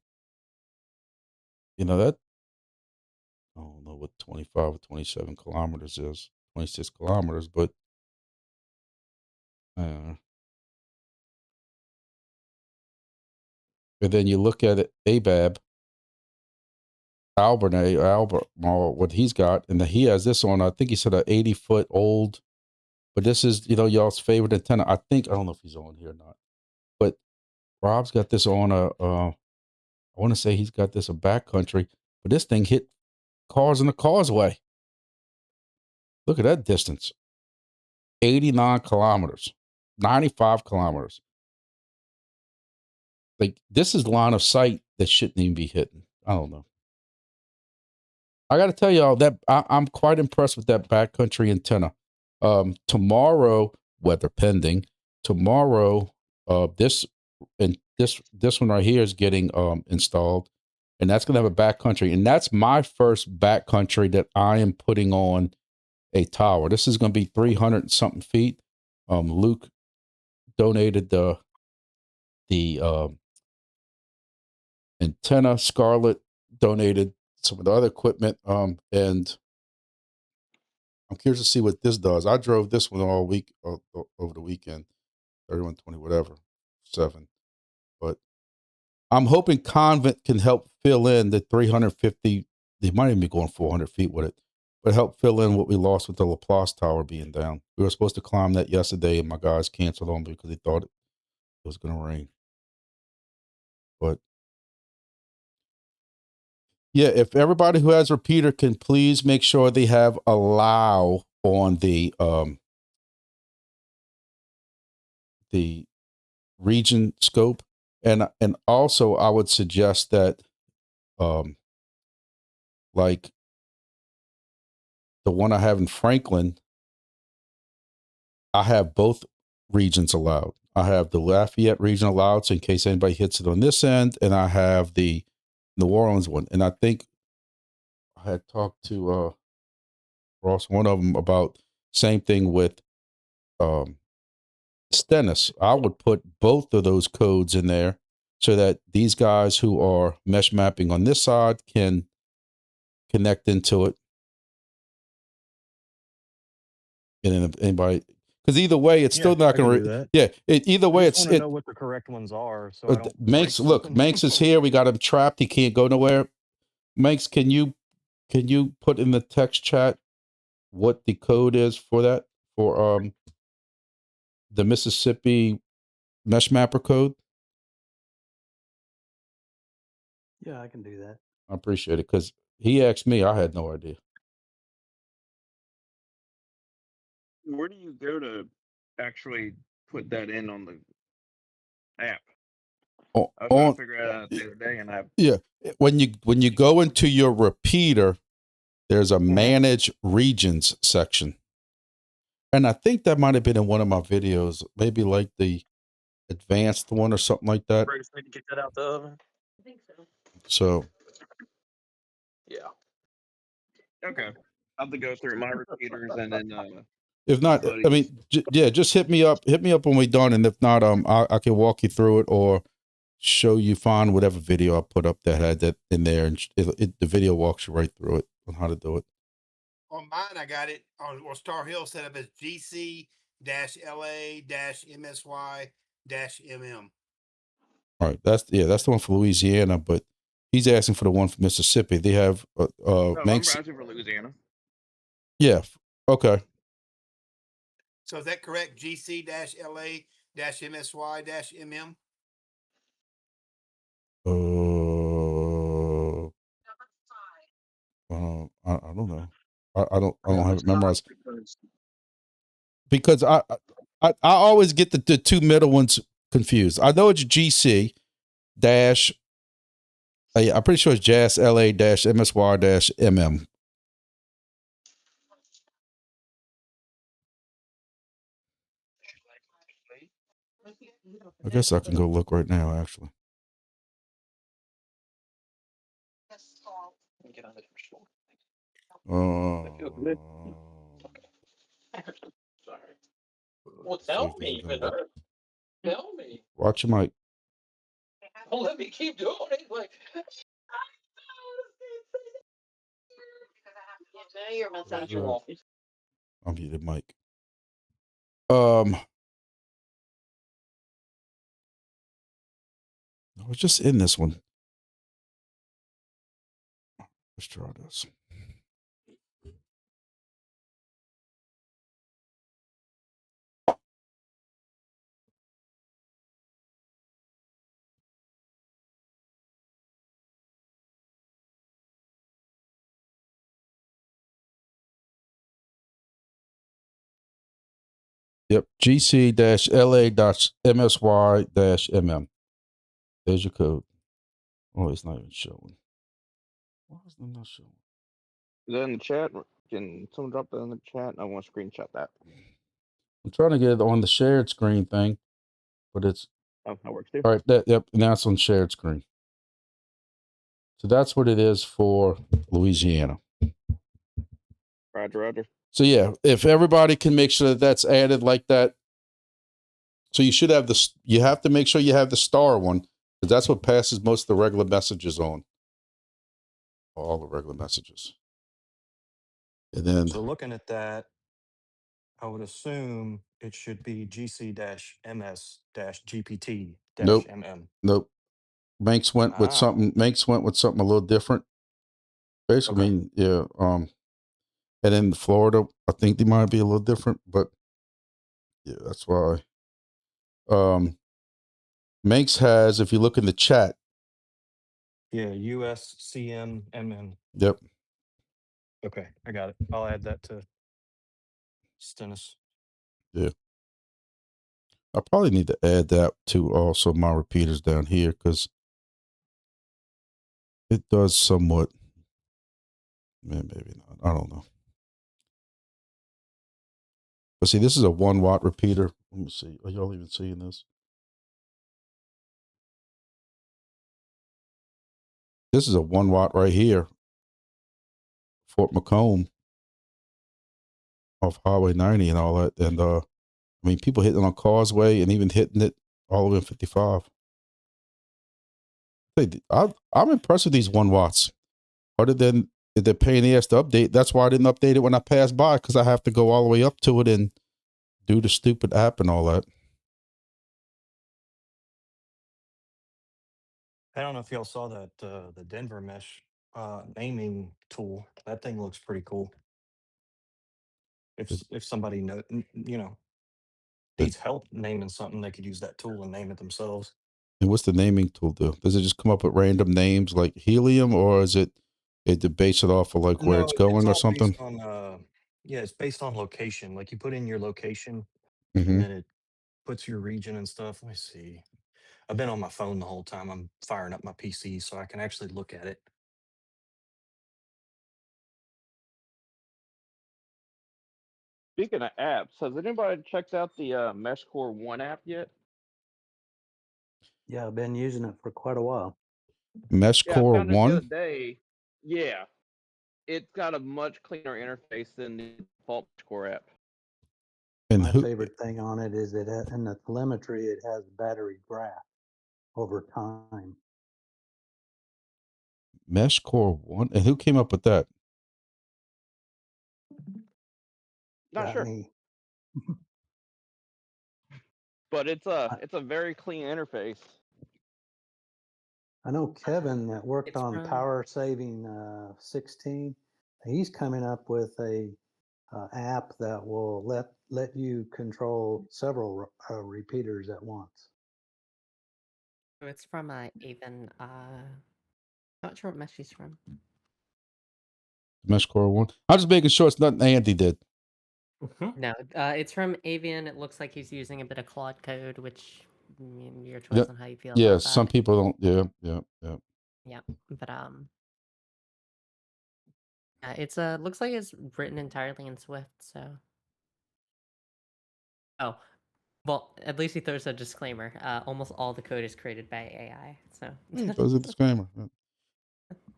You know that. I don't know what 25 or 27 kilometers is. 26 kilometers, but and then you look at it, Albert, what he's got, and he has this on, I think he said, a 80-foot old, but this is, you know, y'all's favorite antenna. I don't know if he's on here or not, but Rob's got this on I want to say he's got this a backcountry, but this thing hit cars in the causeway. Look at that distance. 89 kilometers, 95 kilometers. Like, this is line of sight that shouldn't even be hitting. I don't know. I got to tell y'all that I'm quite impressed with that backcountry antenna. Tomorrow, weather pending, tomorrow, this one right here is getting installed, and that's going to have a backcountry, and that's my first backcountry that I am putting on a tower. This is going to be 300 and something feet. Luke donated the antenna. Scarlett donated some of the other equipment, and I'm curious to see what this does. I drove this one all week over the weekend, 3120 whatever 7, but I'm hoping Convent can help fill in the 350. They might even be going 400 feet with it, but help fill in what we lost with the Laplace Tower being down. We were supposed to climb that yesterday, and my guys canceled on me because they thought it was going to rain. But yeah, if everybody who has repeater can please make sure they have allow on the region scope, and also I would suggest that like the one I have in Franklin, I have both regions allowed. I have the Lafayette region allowed, so in case anybody hits it on this end, and I have the New Orleans one. And I think I had talked to Ross, one of them about same thing with Stennis. I would put both of those codes in there so that these guys who are mesh mapping on this side can connect into it. And then if anybody, because either way, it's still not going to. Yeah, either way, I just want to know what the correct ones are, so I don't. Manx, break look, something. Manx is here. We got him trapped. He can't go nowhere. Manx, can you put in the text chat what the code is for that, for the Mississippi mesh mapper code? Yeah, I can do that. I appreciate it, because he asked me. I had no idea. Where do you go to actually put that in on the app? I was trying to figure it out the other day, and when you go into your repeater, there's a manage regions section, and I think that might have been in one of my videos, maybe like the advanced one or something like that. Bruce, need to get that out the oven. I think so. So Yeah. Okay. I'll have to go through my repeaters and then. if not, I mean, just hit me up. Hit me up when we're done, and if not, I can walk you through it or show you, find whatever video I put up that had that in there, and the video walks you right through it on how to do it. On mine, I got it on Star Hill set up as GC-LA-MSY-MM. All right, that's the one for Louisiana, but he's asking for the one for Mississippi. They have I'm Manx. browsing for Louisiana. Yeah. Okay. So is that correct? GC-LA-MSY-MM? I don't know. I don't have it memorized because I always get the two middle ones confused. I know it's GC dash. I'm pretty sure it's JAS LA dash MSY dash MM. I guess I can go look right now, actually. Sorry. Well, tell me, tell me. Watch your mic. Well, let me keep doing it. Like, I'll mute the mic. I was just in this one. Let's try this. Yep, GC-LA-MSY-MM. There's your code. Oh, it's not even showing. Why is it not showing? Is that in the chat? Can someone drop that in the chat? I want to screenshot that. I'm trying to get it on the shared screen thing, but it's... Oh, that works too. All right, yep, now it's on shared screen. So that's what it is for Louisiana. Roger. So yeah, if everybody can make sure that that's added like that. So you should have you have to make sure you have the star one, because that's what passes most of the regular messages on. All the regular messages. And then, So looking at that, I would assume it should be GC-MS-GPT-MM. Nope. Manx went with something. Manx went with something a little different. Basically, Okay. I mean, yeah. And in Florida, I think they might be a little different, but yeah, that's why. Manx has, if you look in the chat. Yeah, USCMMN. Yep. Okay, I got it. I'll add that to Stennis. Yeah. I probably need to add that to also my repeaters down here, because it does somewhat. Man, maybe not. I don't know. But see, this is a 1 watt repeater. Let me see. Are y'all even seeing this? This is a 1 watt right here. Fort McComb. off Highway 90 and all that. And I mean, people hitting on Causeway and even hitting it all the way in 55. I'm impressed with these 1 watts. Other than the pain in the ass to update, that's why I didn't update it when I passed by, because I have to go all the way up to it and do the stupid app and all that. I don't know if y'all saw that the Denver Mesh naming tool. That thing looks pretty cool. If somebody needs help naming something, they could use that tool and name it themselves. And what's the naming tool do? Does it just come up with random names like helium, or is it to base it off of like where it's going or all something? based on it's based on location. Like you put in your location, Mm-hmm. and then it puts your region and stuff. Let me see. I've been on my phone the whole time. I'm firing up my PC so I can actually look at it. Speaking of apps, has anybody checked out the MESHCORE One app yet? Yeah, I've been using it for quite a while. Yeah, I MESHCORE found it the other 1? day. Yeah, it's got a much cleaner interface than the default MESHCORE app. And My who? favorite thing on it is in the telemetry, it has battery graph over time. MESHCORE 1? And who came up with that? Not Got sure, me. but it's a very clean interface. I know Kevin that worked It's on from power saving 16. He's coming up with a app that will let you control several repeaters at once. it's from Avon. Not sure what mesh she's from. MESHCORE 1? I'm just making sure it's nothing Andy did. No, it's from Avian. It looks like he's using a bit of Claude code, which your choice Yeah, on how you feel yeah. about Some that. people don't. Yeah. Yeah, but it's looks like it's written entirely in Swift. So, oh, well, at least he throws a disclaimer. Almost all the code is created by AI. So, There's a disclaimer. Yeah.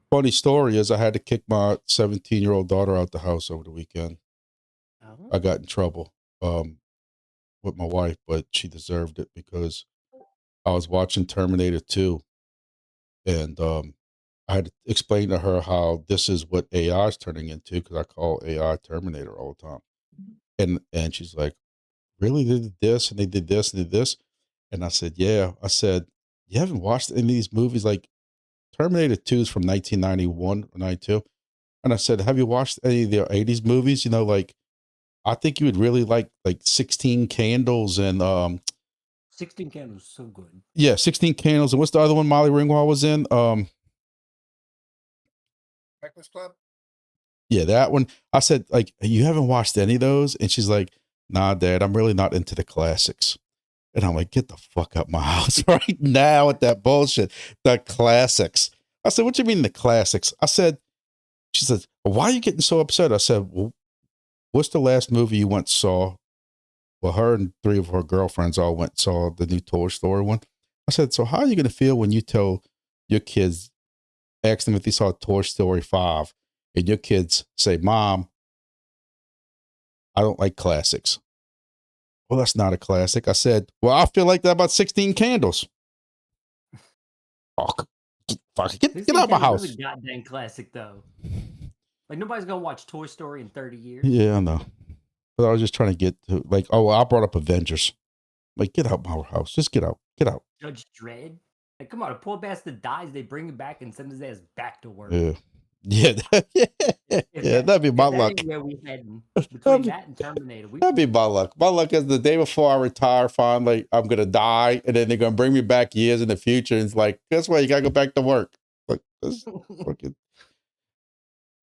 Funny story is I had to kick my 17-year-old daughter out the house over the weekend. oh, I got in trouble with my wife, but she deserved it because I was watching Terminator 2, and I had to explain to her how this is what AI is turning into, because I call AI Terminator all the time. And she's like, really? They did this and they did this and did this? And I said, yeah. I said, you haven't watched any of these movies? Like Terminator 2 is from 1991 or 92. And I said, have you watched any of the 80s movies? You know, like, I think you would really like 16 Candles and 16 Candles, so good. yeah, 16 Candles. And what's the other one Molly Ringwald was in? Breakfast Club. Yeah, that one. I said, like, you haven't watched any of those? And she's like, nah, Dad, I'm really not into the classics. And I'm like, get the fuck out my house right now with that bullshit. The classics. I said, what do you mean the classics? I said, she says, well, why are you getting so upset? I said, well, what's the last movie you went and saw? Well, her and 3 of her girlfriends all went and saw the new Toy Story one. I said, so how are you going to feel when you tell your kids, ask them if they saw Toy Story 5, and your kids say, Mom, I don't like classics. Well, that's not a classic. I said, well, I feel like that about 16 Candles. Oh, fuck, get out of my house. Is a goddamn classic, though. Like, nobody's gonna watch Toy Story in 30 years. Yeah, I know. But I was just trying to get to, like, oh, I brought up Avengers. Like, get out my house. Just get out. Get out. Judge Dredd. Like, come on, a poor bastard dies, they bring him back and send his ass back to work. Yeah. Yeah. That'd be my luck. Where we heading between that and Terminator. That'd be my luck. My luck is the day before I retire, finally, I'm going to die, and then they're going to bring me back years in the future. And it's like, guess what? You got to go back to work. Like, this fucking.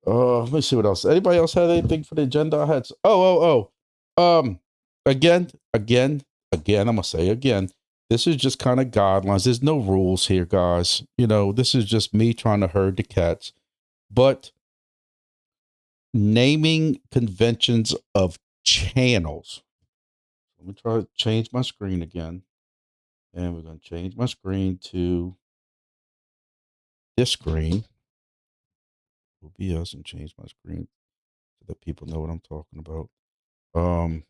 Let me see what else. Anybody else have anything for the agenda? I had. Again, I'm going to say again, this is just kind of guidelines. There's no rules here, guys. You know, this is just me trying to herd the cats. But naming conventions of channels. Let me try to change my screen again. And we're going to change my screen to this screen. OBS and change my screen so that people know what I'm talking about. What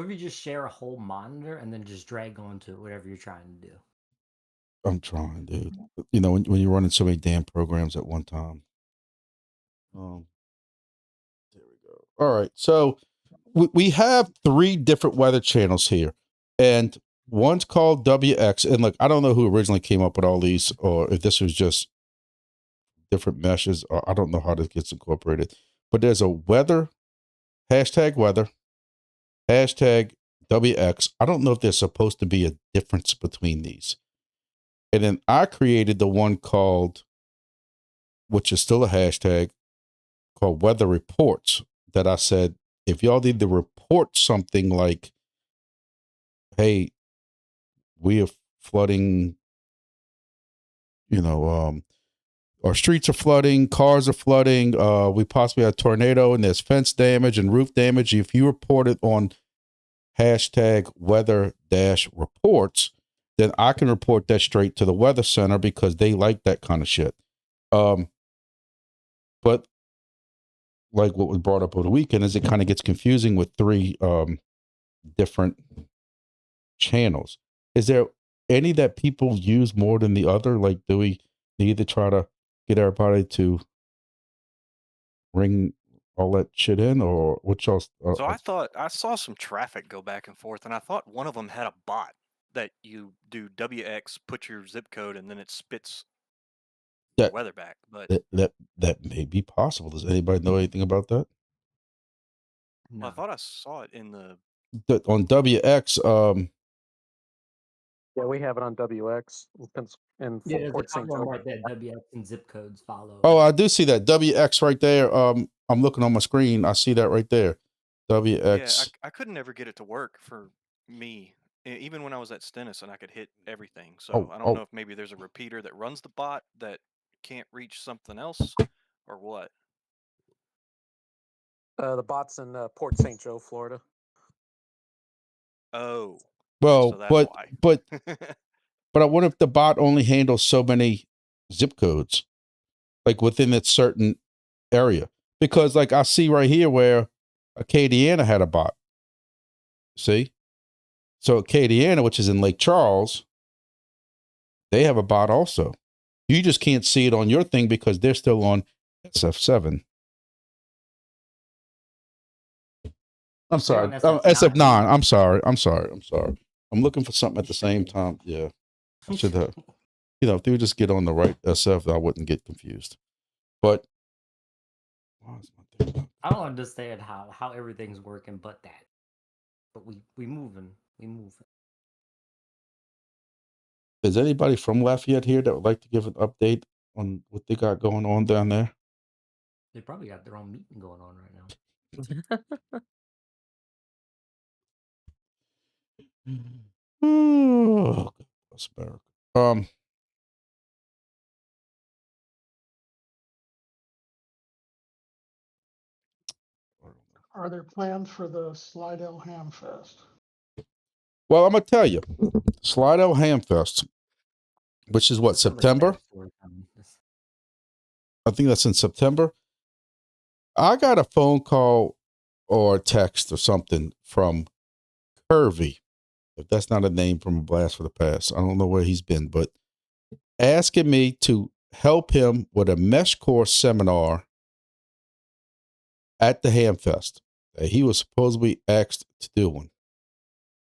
if you just share a whole monitor and then just drag onto whatever you're trying to do? I'm trying, dude. You know, when you're running so many damn programs at one time. There we go. All right. So we have 3 different weather channels here, and one's called WX. And look, I don't know who originally came up with all these, or if this was just different meshes, or I don't know how this gets incorporated. But there's a weather, #weather, #WX. I don't know if there's supposed to be a difference between these. And then I created the one called, which is still a hashtag, called weather reports, that I said, if y'all need to report something like, hey, we are flooding, you know, our streets are flooding, cars are flooding, we possibly had a tornado and there's fence damage and roof damage. If you report it on #weather-reports, then I can report that straight to the weather center because they like that kind of shit. But like what was brought up over the weekend is it kind of gets confusing with 3 different channels. Is there any that people use more than the other? Like, do we need to try to get everybody to ring all that shit in, or what y'all? So I thought I saw some traffic go back and forth, and I thought one of them had a bot that you do WX, put your zip code, and then it spits the that weather back. But that may be possible. Does anybody know anything about that? well, I thought I saw it in the. On WX, Yeah, we have it on WX and Yeah, there's a Fort St. couple of them Joe. right there. WX and zip codes follow. oh, I do see that WX right there. I'm looking on my screen. I see that right there. WX. Yeah, I couldn't ever get it to work for me, even when I was at Stennis, and I could hit everything. So I don't know if maybe there's a repeater that runs the bot that can't reach something else, or what. The bot's in Port St. Joe, Florida. Oh, Well, so that's why. but I wonder if the bot only handles so many zip codes, like within its certain area. Because like I see right here where Acadiana had a bot. See? So Acadiana, which is in Lake Charles, they have a bot also. You just can't see it on your thing because they're still on SF7. I'm sorry. SF9. I'm sorry. I'm looking for something at the same time. Yeah. I should have. You know, if they would just get on the right SF, I wouldn't get confused. But I don't understand how everything's working but that. But we moving. Is anybody from Lafayette here that would like to give an update on what they got going on down there? They probably got their own meeting going on right now. Oh, bless America. Are there plans for the Slidell Ham Fest? Well, I'm gonna tell you, Slidell Ham Fest, which is what, September? I think that's in September. I got a phone call or a text or something from Curvy. If that's not a name from a blast for the past, I don't know where he's been, but asking me to help him with a MESHCORE seminar at the Hamfest that he was supposedly asked to do one.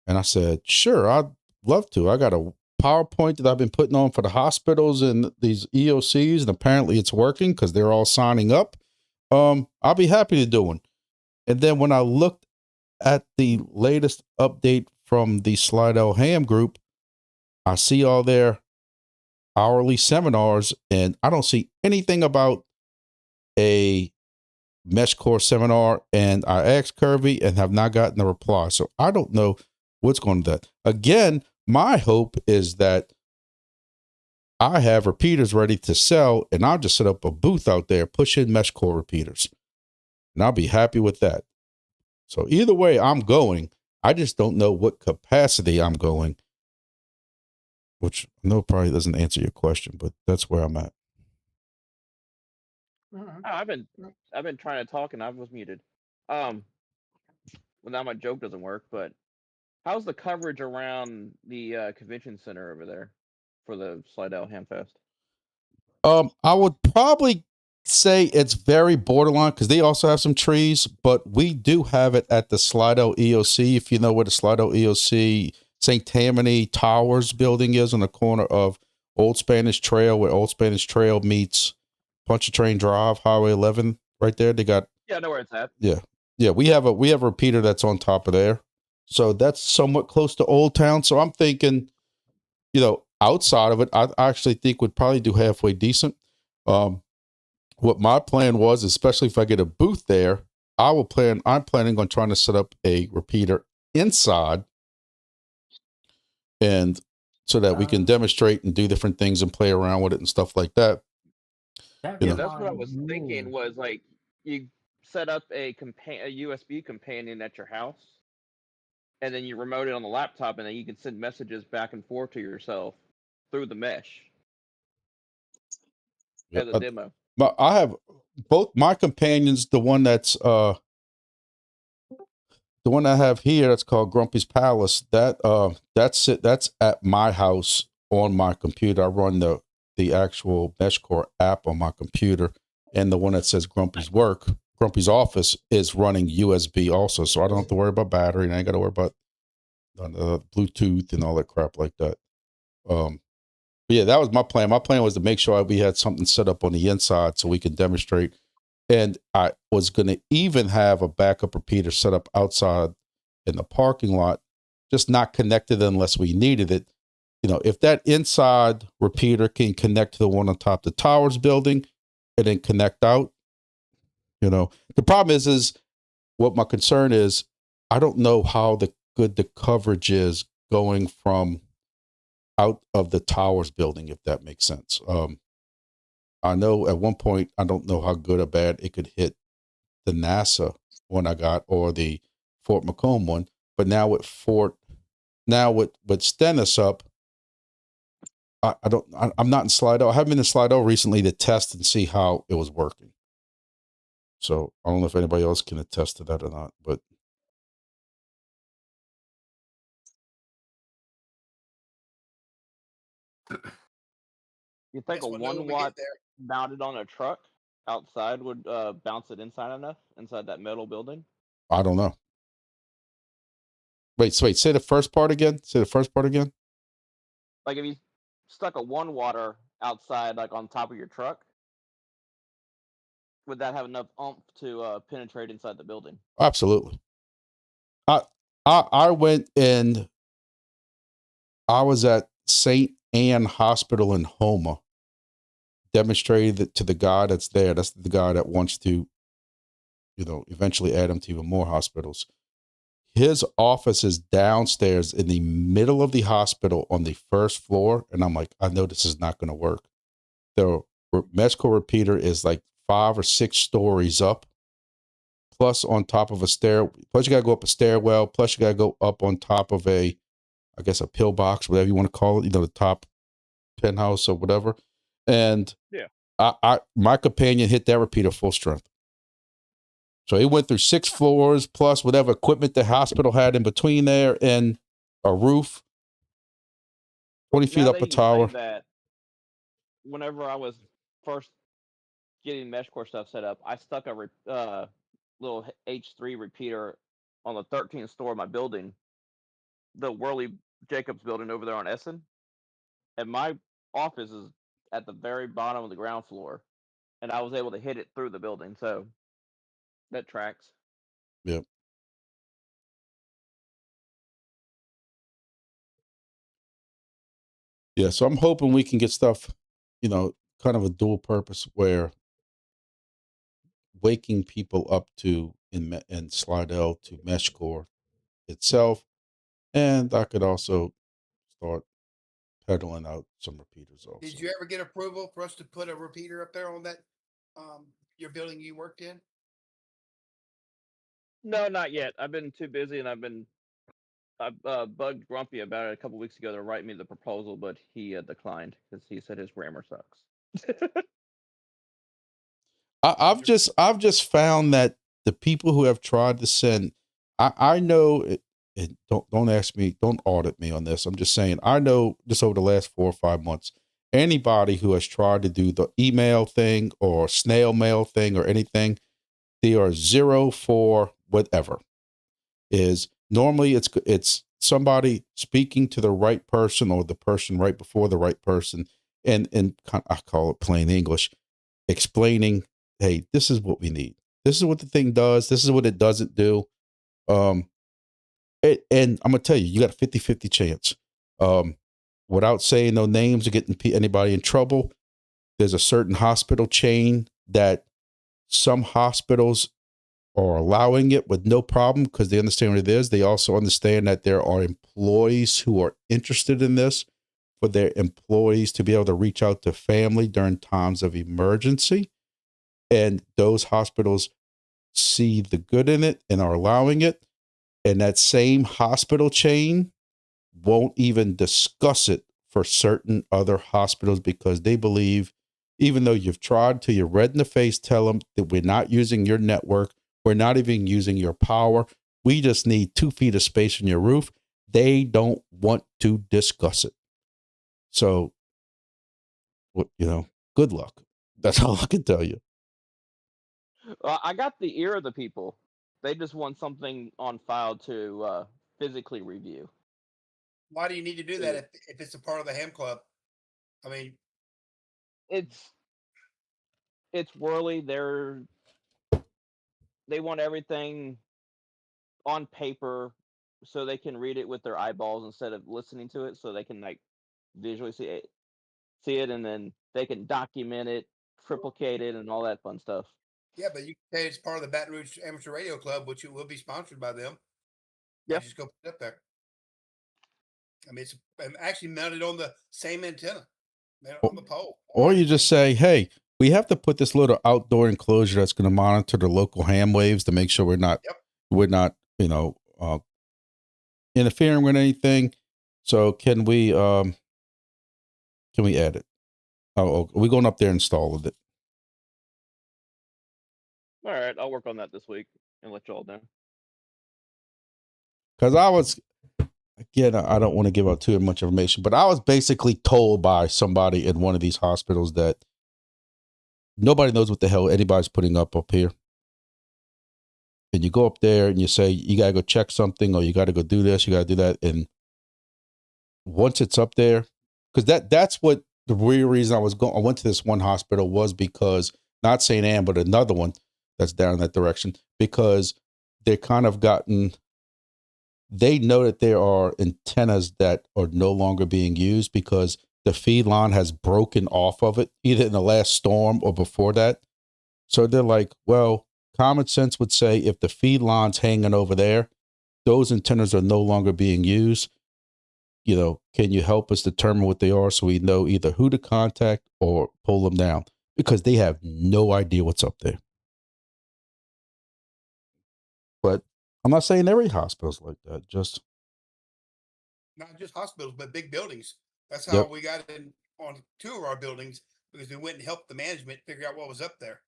And I said, sure, I'd love to. I got a PowerPoint that I've been putting on for the hospitals and these EOCs, and apparently it's working because they're all signing up. I'll be happy to do one. And then when I looked at the latest update from the Slidell Ham group, I see all their hourly seminars, and I don't see anything about a MESHCORE seminar. And I asked Kirby and have not gotten a reply. So I don't know what's going to that. Again, my hope is that I have repeaters ready to sell, and I'll just set up a booth out there, push in MESHCORE repeaters, and I'll be happy with that. So either way, I'm going. I just don't know what capacity I'm going, which I know probably doesn't answer your question, but that's where I'm at. I've been trying to talk and I was muted. well, now my joke doesn't work, but how's the coverage around the convention center over there for the Slidell Hamfest? I would probably say it's very borderline because they also have some trees, but we do have it at the Slidell EOC. If you know where the Slidell EOC St. Tammany Towers building is on the corner of Old Spanish Trail, where Old Spanish Trail meets Pontchartrain Drive, Highway 11, right there. They got Yeah, I know where it's at. yeah. We have a repeater that's on top of there, so that's somewhat close to Old Town. So I'm thinking, outside of it, I actually think would probably do halfway decent. What my plan was, especially if I get a booth there, I'm planning on trying to set up a repeater inside, and so that we can demonstrate and do different things and play around with it and stuff like that. Yeah, that's what I was thinking. Was like you set up a USB companion at your house, and then you remote it on the laptop, and then you can send messages back and forth to yourself through the mesh as a demo. But I have both my companions. The one that's the one I have here, that's called Grumpy's Palace. That's it. That's at my house on my computer. I run the actual MESHCORE app on my computer, and the one that says Grumpy's Office is running USB also. So I don't have to worry about battery, and I ain't got to worry about Bluetooth and all that crap like that. But yeah, that was my plan. My plan was to make sure we had something set up on the inside so we could demonstrate. And I was going to even have a backup repeater set up outside in the parking lot, just not connected unless we needed it. If that inside repeater can connect to the one on top of the Towers building and then connect out, the problem is what my concern is, I don't know how good the coverage is going from out of the Towers building, if that makes sense. I know at one point, I don't know how good or bad it could hit the NASA one I got or the Fort Macomb one, but now with Stennis up, I'm not in Slidell. I haven't been in Slidell recently to test and see how it was working. So I don't know if anybody else can attest to that or not, but. You think a 1 watt mounted on a truck outside would bounce it inside that metal building? I don't know. Wait, say the first part again. Like if you stuck a 1 watter outside, like on top of your truck, would that have enough oomph to penetrate inside the building? Absolutely. I went and I was at St. Anne Hospital in Houma, demonstrated it to the guy that's there. That's the guy that wants to, eventually add him to even more hospitals. His office is downstairs in the middle of the hospital on the first floor. And I'm like, I know this is not going to work. The MESHCORE repeater is like 5 or 6 stories up, plus on top of a stair. Plus you got to go up a stairwell. Plus you got to go up on top of a pillbox, whatever you want to call it, the top penthouse or whatever. And yeah, my companion hit that repeater full strength. So it went through 6 floors plus whatever equipment the hospital had in between there and a roof, 20 feet up a tower. That whenever I was first getting MESHCORE stuff set up, I stuck a little H3 repeater on the 13th floor of my building, the Worley Jacobs building over there on Essen. And my office is at the very bottom of the ground floor. And I was able to hit it through the building. So that tracks. Yep. Yeah, so I'm hoping we can get stuff, kind of a dual purpose where waking people up to in Slidell to MESHCORE itself, and I could also start peddling out some repeaters also. Did you ever get approval for us to put a repeater up there on that your building you worked in? No, not yet. I've been too busy, and I bugged Grumpy about it a couple weeks ago to write me the proposal, but he declined because he said his grammar sucks. I've just found that the people who have tried to send, I know it, don't ask me, don't audit me on this. I'm just saying, I know just over the last 4 or 5 months, anybody who has tried to do the email thing or snail mail thing or anything, they are 0 for whatever. Is normally it's somebody speaking to the right person or the person right before the right person, and I call it plain English, explaining, hey, this is what we need. This is what the thing does. This is what it doesn't do. And I'm gonna tell you, you got a 50-50 chance. Without saying no names or getting anybody in trouble, there's a certain hospital chain that some hospitals are allowing it with no problem because they understand what it is. They also understand that there are employees who are interested in this, for their employees to be able to reach out to family during times of emergency. And those hospitals see the good in it and are allowing it. And that same hospital chain won't even discuss it for certain other hospitals because they believe, even though you've tried till you're red in the face, tell them that we're not using your network. We're not even using your power. We just need 2 feet of space in your roof. They don't want to discuss it. So, good luck. That's all I can tell you. I got the ear of the people. They just want something on file to physically review. Why do you need to do that if it's a part of the ham club? I mean, it's Whirly. They want everything on paper so they can read it with their eyeballs instead of listening to it, so they can like visually see it, and then they can document it, triplicate it, and all that fun stuff. yeah, but you can say it's part of the Baton Rouge Amateur Radio Club, which it will be sponsored by them. Yeah, just go put it up there. I mean, it's actually mounted on the same antenna, on the pole. Or you just say, hey, we have to put this little outdoor enclosure that's going to monitor the local ham waves to make sure we're not interfering with anything. So can we add it? Oh, are we going up there and installing it? All right, I'll work on that this week and let you all know. Because I don't want to give out too much information, but I was basically told by somebody in one of these hospitals that nobody knows what the hell anybody's putting up here. And you go up there and you say, you got to go check something, or you got to go do this, you got to do that. And once it's up there, because that's what the real reason I went to this one hospital was because, not St. Anne, but another one that's down in that direction, because they kind of they know that there are antennas that are no longer being used because the feed line has broken off of it, either in the last storm or before that. So they're like, well, common sense would say if the feed line's hanging over there, those antennas are no longer being used. Can you help us determine what they are so we know either who to contact or pull them down? Because they have no idea what's up there. But I'm not saying every hospital's like that. Just not just hospitals, but big buildings. That's how we got in on 2 of our buildings, because we went and helped the management figure out what was up there,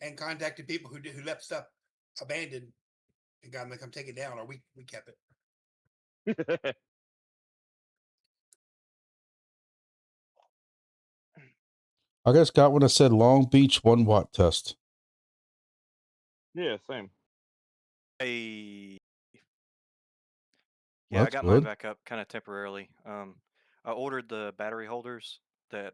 and contacted people who left stuff abandoned and got them to come take it down, or we kept it. I guess got one that said Long Beach 1 watt test. Yeah, same. Yeah, I That's got good. mine back up kind of temporarily. I ordered the battery holders that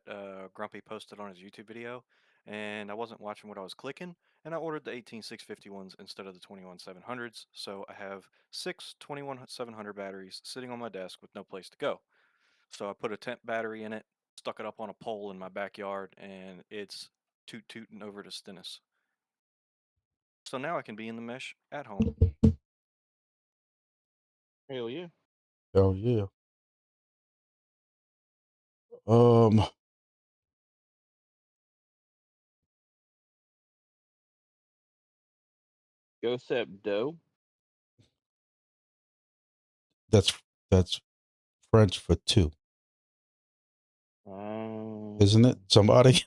Grumpy posted on his YouTube video, and I wasn't watching what I was clicking, and I ordered the 18650s instead of the 21700s. So I have 6 21700 batteries sitting on my desk with no place to go. So I put a temp battery in it, stuck it up on a pole in my backyard, and it's tooting over to Stennis. So now I can be in the mesh at home. Hell yeah. Hell yeah. Go Sep Doe. That's French for 2. Isn't it? Somebody?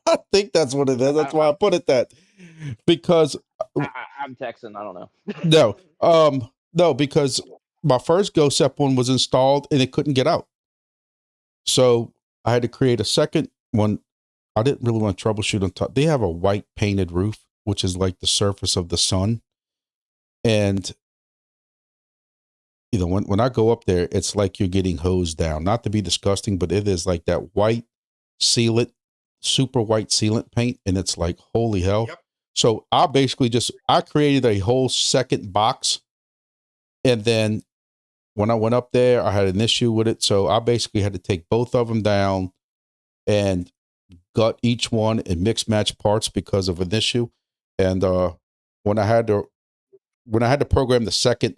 I think that's what it is. That's why I put it that. Because I'm texting. I don't know. No, because my first GoSep one was installed and it couldn't get out. So I had to create a second one. I didn't really want to troubleshoot on top. They have a white painted roof, which is like the surface of the sun. And you know, when I go up there, it's like you're getting hosed down. Not to be disgusting, but it is like that white sealant, super white sealant paint, and it's like, holy hell. Yep. So I basically I created a whole second box, and then when I went up there, I had an issue with it. So I basically had to take both of them down and gut each one and mix match parts because of an issue. And when I had to program the second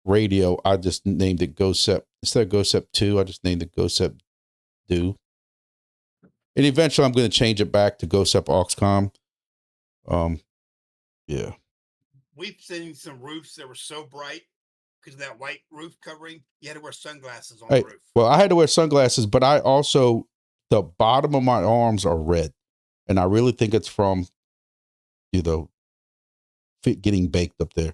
radio, I just named it GoSep. Instead of GoSep 2, I just named it GoSep Do. And eventually I'm going to change it back to GoSep Auxcom. Yeah. We've seen some roofs that were so bright because of that white roof covering, you had to wear sunglasses on the roof. Well, I had to wear sunglasses, but I also, the bottom of my arms are red. And I really think it's from, you know, getting baked up there.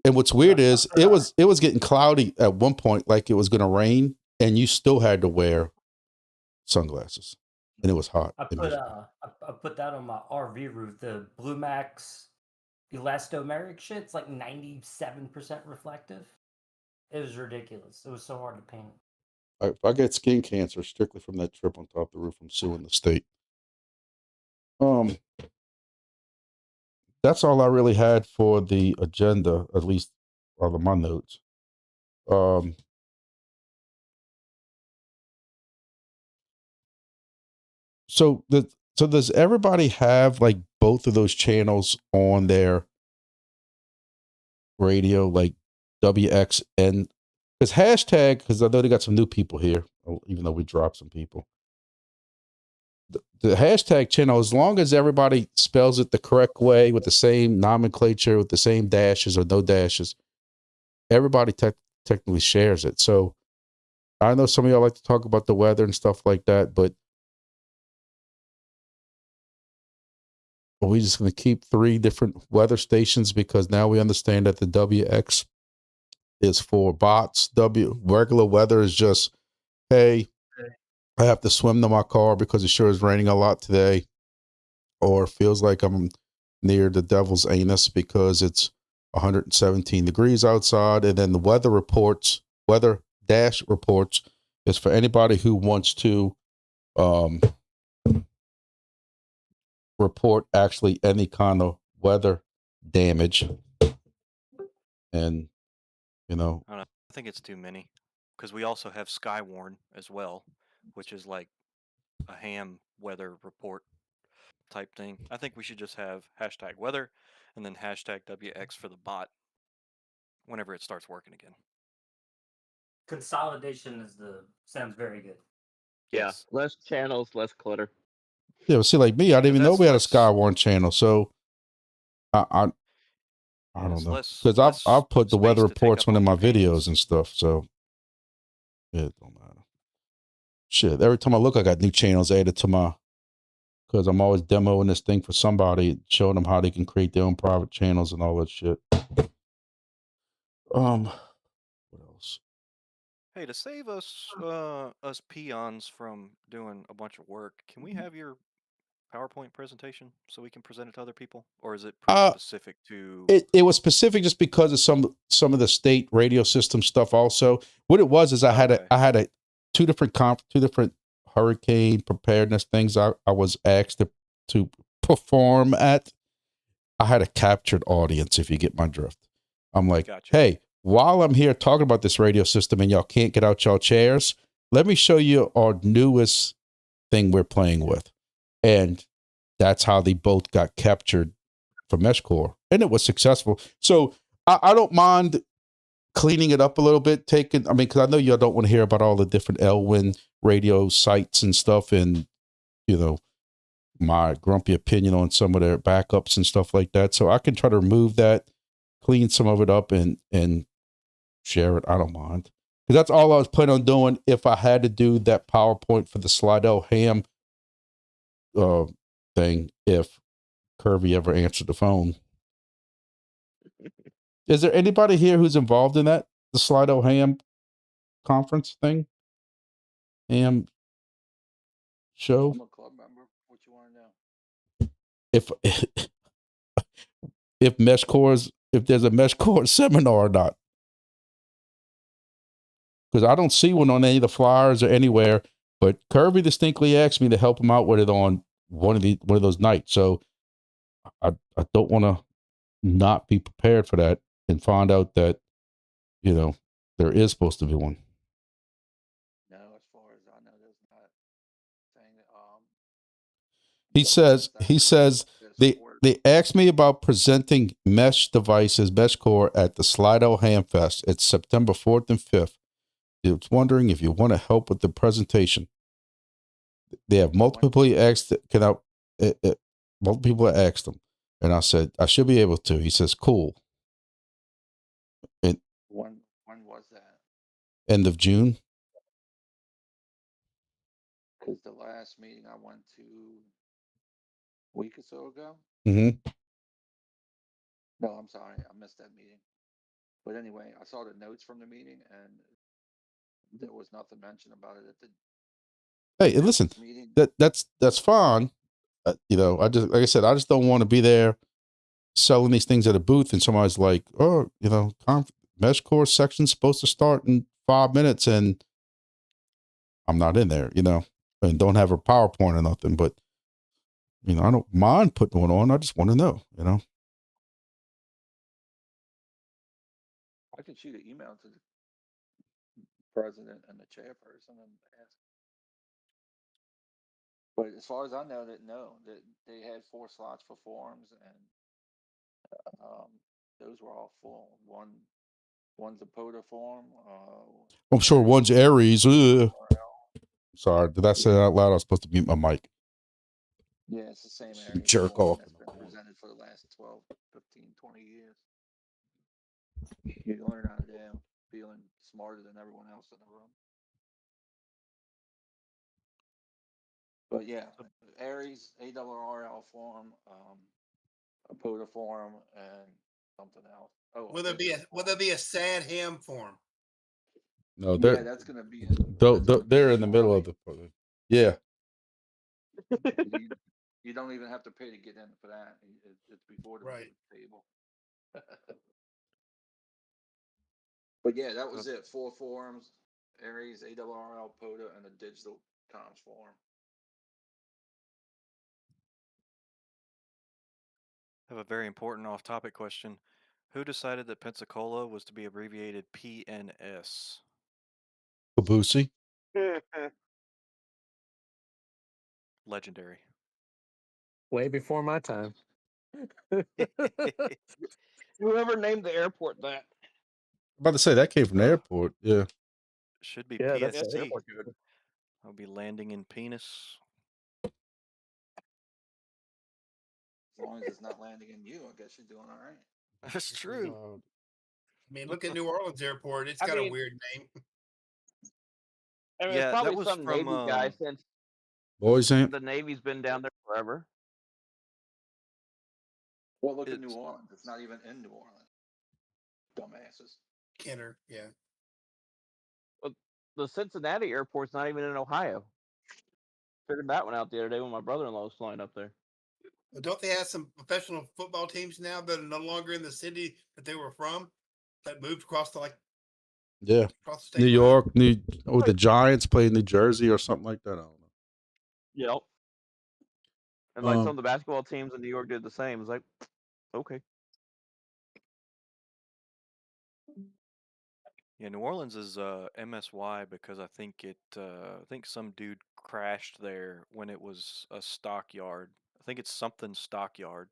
And what's weird is it was getting cloudy at one point, like it was going to rain, and you still had to wear sunglasses, and it was hot. I put that on my RV roof. The Blue Max elastomeric shit. It's like 97% reflective. It was ridiculous. It was so hard to paint. If I get skin cancer strictly from that trip on top of the roof, I'm suing the state. That's all I really had for the agenda, at least all of my notes. So does everybody have like both of those channels on their radio, like WXN? Because hashtag, because I know they got some new people here, even though we dropped some people. The hashtag channel, as long as everybody spells it the correct way with the same nomenclature, with the same dashes or no dashes, everybody technically shares it. So I know some of y'all like to talk about the weather and stuff like that, but are we just going to keep 3 different weather stations because now we understand that the WX is for bots. Regular weather is just, hey, I have to swim to my car because it sure is raining a lot today, or feels like I'm near the devil's anus because it's 117 degrees outside. And then the weather dash reports is for anybody who wants to report actually any kind of weather damage. And, you know, I don't know. I think it's too many because we also have Skywarn as well, which is like a ham weather report type thing. I think we should just have hashtag weather and then hashtag WX for the bot whenever it starts working again. Consolidation sounds very good. Yeah, Yes. less channels, less clutter. yeah, well, see, like me, I didn't even know we had a Skywarn channel. So I don't know, because I've put the weather reports on in my videos and stuff. So it don't matter. Shit, every time I look, I got new channels added to my, because I'm always demoing this thing for somebody, showing them how they can create their own private channels and all that shit. What else? Hey, to save us peons from doing a bunch of work, can we have your PowerPoint presentation so we can present it to other people, or is it pretty specific to? It was specific just because of some of the state radio system stuff. Also, what it was is I had two different hurricane preparedness things I was asked to perform at. I had a captured audience, if you get my drift. I'm like, hey, while I'm here talking about this radio system and y'all can't get out y'all chairs, let me show you our newest thing we're playing with. And that's how they both got captured for MESHCORE. And it was successful. So I don't mind cleaning it up a little bit, because I know y'all don't want to hear about all the different Elwyn radio sites and stuff, and, you know, my grumpy opinion on some of their backups and stuff like that. So I can try to remove that, clean some of it up, and share it. I don't mind. Because that's all I was planning on doing if I had to do that PowerPoint for the Slidell ham thing, if Kirby ever answered the phone. Is there anybody here who's involved in that? The Slido Ham conference thing? Ham show? I'm a club member. What you want to know? If if there's a MESHCORE seminar or not. Because I don't see one on any of the flyers or anywhere, but Kirby distinctly asked me to help him out with it on one of those nights. So I don't want to not be prepared for that and find out that, you know, there is supposed to be one. No, as far as I know, there's not saying that. He says they asked me about presenting mesh devices, MESHCORE at the Slido Ham Fest. It's September 4th and 5th. It's wondering if you want to help with the presentation. They have multiple people asked, multiple people asked them. And I said, I should be able to. He says, cool. And when was that? end of June. Because the last meeting I went to a week or so ago. Mm-hmm. No, I'm sorry, I missed that meeting. But anyway, I saw the notes from the meeting, and there was nothing mentioned about it at the. Hey, listen, that's fine. You know, like I said, I just don't want to be there selling these things at a booth, and somebody's like, "Oh, you know, MESHCORE section's supposed to start in 5 minutes," and I'm not in there, you know, and don't have a PowerPoint or nothing. But you know, I don't mind putting one on. I just want to know, you know. I could shoot an email to the president and the chairperson and ask. But as far as I know, that they had 4 slots for forums, and those were all full. One's a POTA forum. I'm sure one's Aries. Sorry, did I say that out loud? I was supposed to mute my mic. Yeah, it's the same area. Jerk off. That's been presented for the last 12, 15, 20 years. You learn out of them feeling smarter than everyone else in the room. But yeah, Aries, ARRL forum, a POTA forum, and something else. Oh, will there be a sad ham form? No, yeah, that's gonna be. They're in the middle of the. Yeah. You don't even have to pay to get in for that. It's before the table. But yeah, that was it. 4 forums: Aries, ARRL, POTA, and a digital comms forum. I have a very important off-topic question. Who decided that Pensacola was to be abbreviated PNS? Caboose. Legendary. Way before my time. Whoever named the airport that. I'm about to say that came from the airport. Yeah. Should be Yeah, that's PST. the airport code. I'll be landing in penis. As long as it's not landing in you, I guess you're doing all right. That's true. I mean, look at New Orleans Airport. It's got a weird name. I mean, Yeah, it's probably that was some from, Navy guy since Boisant. the Navy's been down there forever. Well, look at New Orleans. It's not even in New Orleans. Dumbasses. Kenner, yeah. Well, the Cincinnati airport's not even in Ohio. Figured that one out the other day when my brother-in-law was flying up there. But don't they have some professional football teams now that are no longer in the city that they were from, that moved across to Yeah. across the state New line? York, the Giants play in New Jersey or something like that. I don't know. Yep. And like some of the basketball teams in New York did the same. It's like, okay. Yeah, New Orleans is MSY because I think some dude crashed there when it was a stockyard. I think it's something stockyard.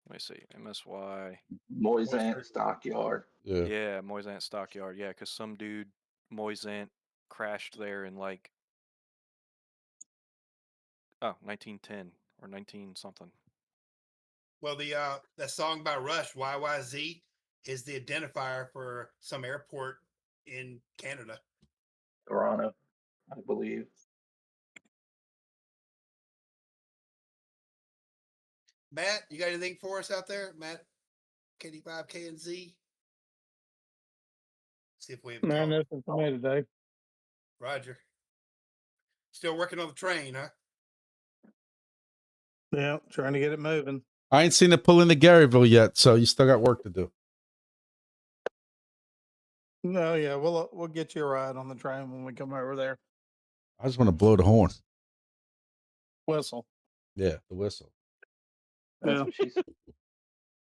Let me see. MSY. Moisant Stockyard. Yeah, Moisant Stockyard. Yeah, because some dude Moisant crashed there in 1910 or 19 something. Well, that song by Rush, YYZ, is the identifier for some airport in Canada. Toronto, I believe. Matt, you got anything for us out there, Matt? KD5, K and Z. See if we have Man, talked. nothing for me today. Roger. Still working on the train, huh? Yeah, trying to get it moving. I ain't seen it pull into Garyville yet, so you still got work to do. No, yeah, we'll get you a ride on the train when we come over there. I just want to blow the horn. Whistle. Yeah, the whistle. That's Yeah. what she said.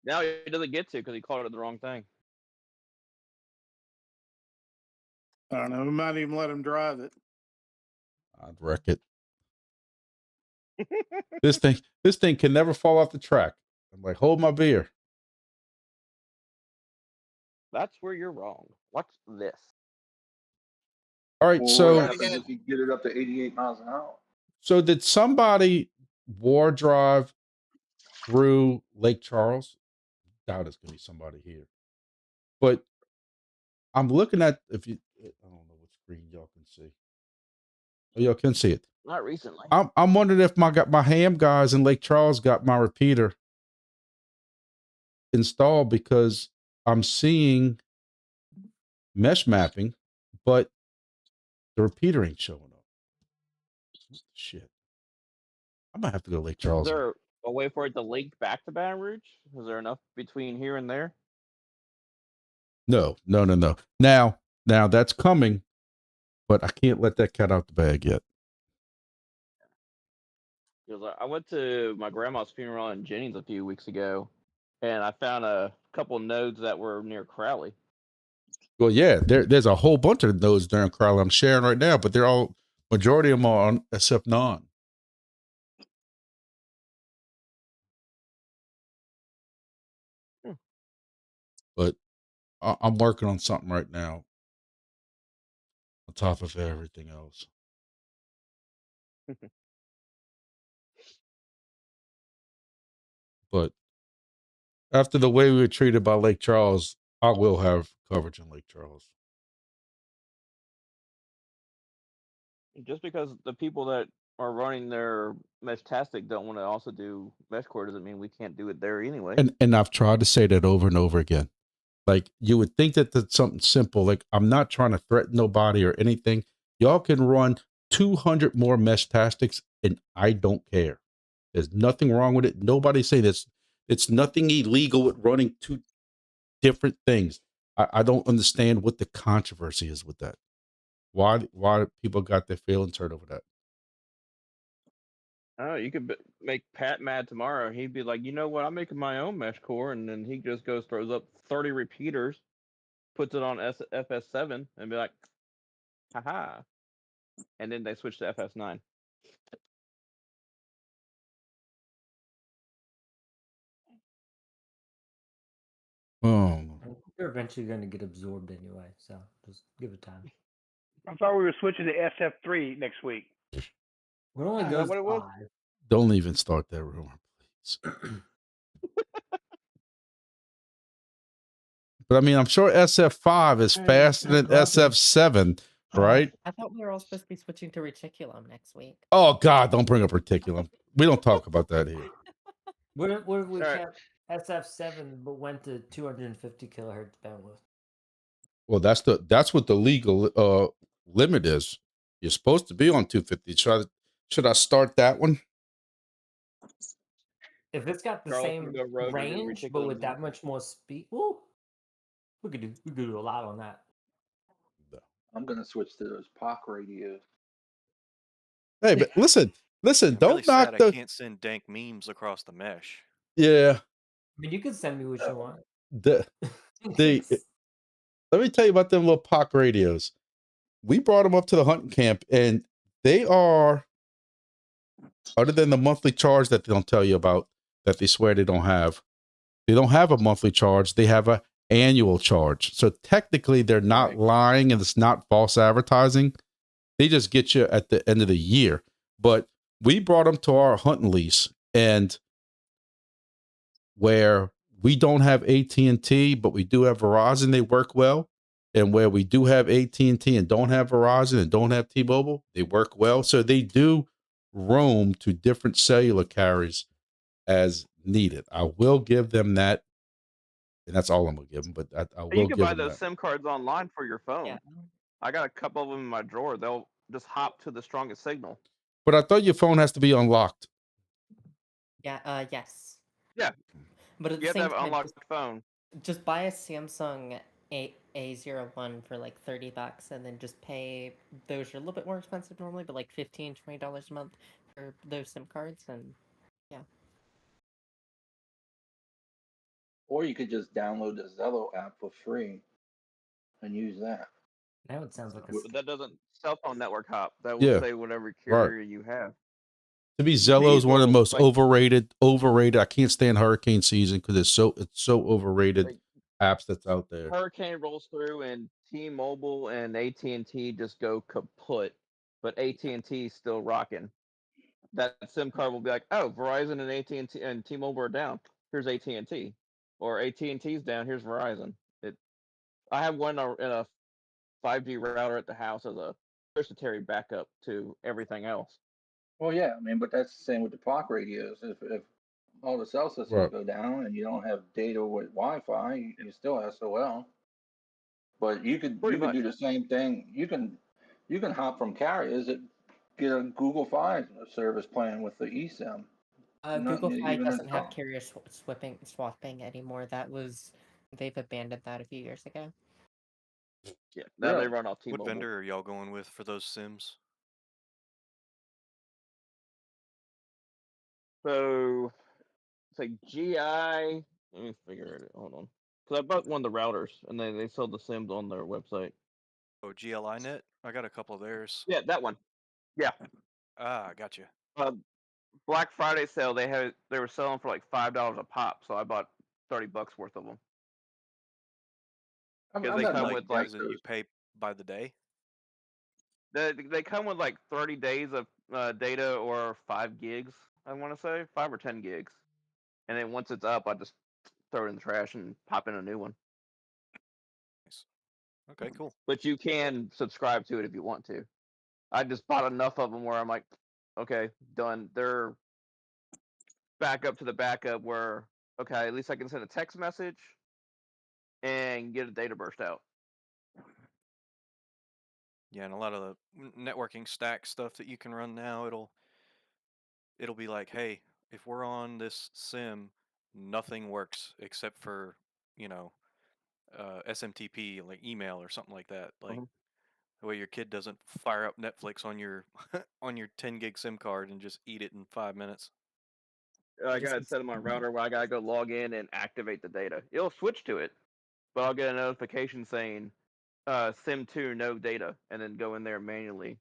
Now he doesn't get to because he called it the wrong thing. I don't know. We might even let him drive it. I'd wreck it. This thing can never fall off the track. I'm like, hold my beer. That's where you're wrong. What's this? All right, Well, so what happens if you get it up to 88 miles an hour? so did somebody war drive through Lake Charles? Doubt it's gonna be somebody here. But I'm looking at I don't know what screen y'all can see. Oh, y'all can see it. Not recently. I'm wondering if my ham guys in Lake Charles got my repeater installed, because I'm seeing mesh mapping, but the repeater ain't showing up. Shit. I might have to go to Lake Is Charles. there a way for it to link back to Baton Rouge? Is there enough between here and there? No. Now that's coming, but I can't let that cat out the bag yet. Because I went to my grandma's funeral in Jennings a few weeks ago, and I found a couple nodes that were near Crowley. Well, yeah, there's a whole bunch of those during Crowley I'm sharing right now, but majority of them are on SF9. But I'm working on something right now on top of everything else. But after the way we were treated by Lake Charles, I will have coverage in Lake Charles. Just because the people that are running their Meshtastic don't want to also do MESHCORE doesn't mean we can't do it there anyway. And I've tried to say that over and over again. Like, you would think that that's something simple. Like, I'm not trying to threaten nobody or anything. Y'all can run 200 more Meshtastics, and I don't care. There's nothing wrong with it. Nobody's saying this. It's nothing illegal with running two different things. I don't understand what the controversy is with that. Why people got their feelings hurt over that? Oh, you could make Pat mad tomorrow. He'd be like, you know what? I'm making my own MESHCORE, and then he just throws up 30 repeaters, puts it on FS7, and be like, haha. And then they switch to FS9. Oh, They're eventually going to get absorbed anyway, so just give it time. I thought we were switching to SF3 next week. It only Is that goes what it was? 5. don't even start that rumor, please. But I mean, I'm sure SF5 is faster than SF7, right? I thought we were all supposed to be switching to reticulum next week. Oh God, don't bring up reticulum. We don't talk about that here. What if we All right. kept SF7 but went to 250 kilohertz bandwidth? Well, that's what the legal limit is. You're supposed to be on 250. Should I start that one? If it's got the Charles same can go rogue and do range, but reticulums with and- that much more speed, woo, we could do a lot on that. I'm going to switch to those POC radios. Hey, but listen, I'm don't really knock sad I can't send dank memes across the mesh. Yeah. I mean, you can send me what you want. Let me tell you about them little POC radios. We brought them up to the hunting camp, and they are, other than the monthly charge that they don't tell you about, that they swear they don't have a monthly charge. They have a annual charge. So technically they're not lying, and it's not false advertising. They just get you at the end of the year. But we brought them to our hunting lease, and where we don't have AT&T, but we do have Verizon, they work well. And where we do have AT&T and don't have Verizon and don't have T-Mobile, they work well. So they do roam to different cellular carriers as needed. I will give them that. and that's all I'm gonna give them. But I You will can give buy them those that. SIM cards online for your phone. Yeah. I got a couple of them in my drawer. They'll just hop to the strongest signal. But I thought your phone has to be unlocked. Yeah. Yes. Yeah, But at the you have to same have an time, unlocked phone. just buy a Samsung A01 for like $30, and then just pay. Those are a little bit more expensive normally, but like $15-20 a month for those SIM cards, and yeah. Or you could just download the Zello app for free and use that. Now it sounds like a But that doesn't cell phone network hop. That will Yeah, say whatever right. carrier you have. To me, Zello is one of the These most little, like, overrated. I can't stand hurricane season because it's so overrated like apps that's out there. Hurricane rolls through and T-Mobile and AT&T just go kaput, but AT&T is still rocking. That SIM card will be like, oh, Verizon and AT&T and T-Mobile are down. Here's AT&T, or AT&T's down. Here's Verizon. I have one in a 5G router at the house as a tertiary backup to everything else. Well, yeah, I mean, but that's the same with the POC radios. If all the cell systems Right. go down and you don't have data with Wi-Fi, you still SOL. But you could Pretty much. do the same thing. You can hop from carriers that get a Google Fi service plan with the eSIM. Google Fi even doesn't have install. carrier swapping anymore. They've abandoned that a few years ago. Yeah, now they Really? run off What T-Mobile. vendor are y'all going with for those Sims? So it's like GI. Let me figure it. Hold on, because I bought one of the routers, and they sell the Sims on their website. Oh, GLI Net? I got a couple of theirs. Yeah, that one. Yeah. Ah, gotcha. Black Friday sale. They were selling for like $5 a pop, so I bought $30 worth of them. Because they come with like Is it you pay by the day? they come with like 30 days of data or 5 gigs. I want to say 5 or 10 gigs, and then once it's up, I just throw it in the trash and pop in a new one. Nice. Okay, cool. But you can subscribe to it if you want to. I just bought enough of them where I'm like, okay, done. They're back up to the backup where, okay, at least I can send a text message and get a data burst out. Yeah, and a lot of the networking stack stuff that you can run now, it'll be like, hey, if we're on this sim, nothing works except for, you know, SMTP, like email or something like that. Like the way your kid doesn't fire up Netflix on your on your 10 gig SIM card and just eat it in 5 minutes. I got it set on my router where I gotta go log in and activate the data. It'll switch to it, but I'll get a notification saying SIM2 no data, and then go in there and manually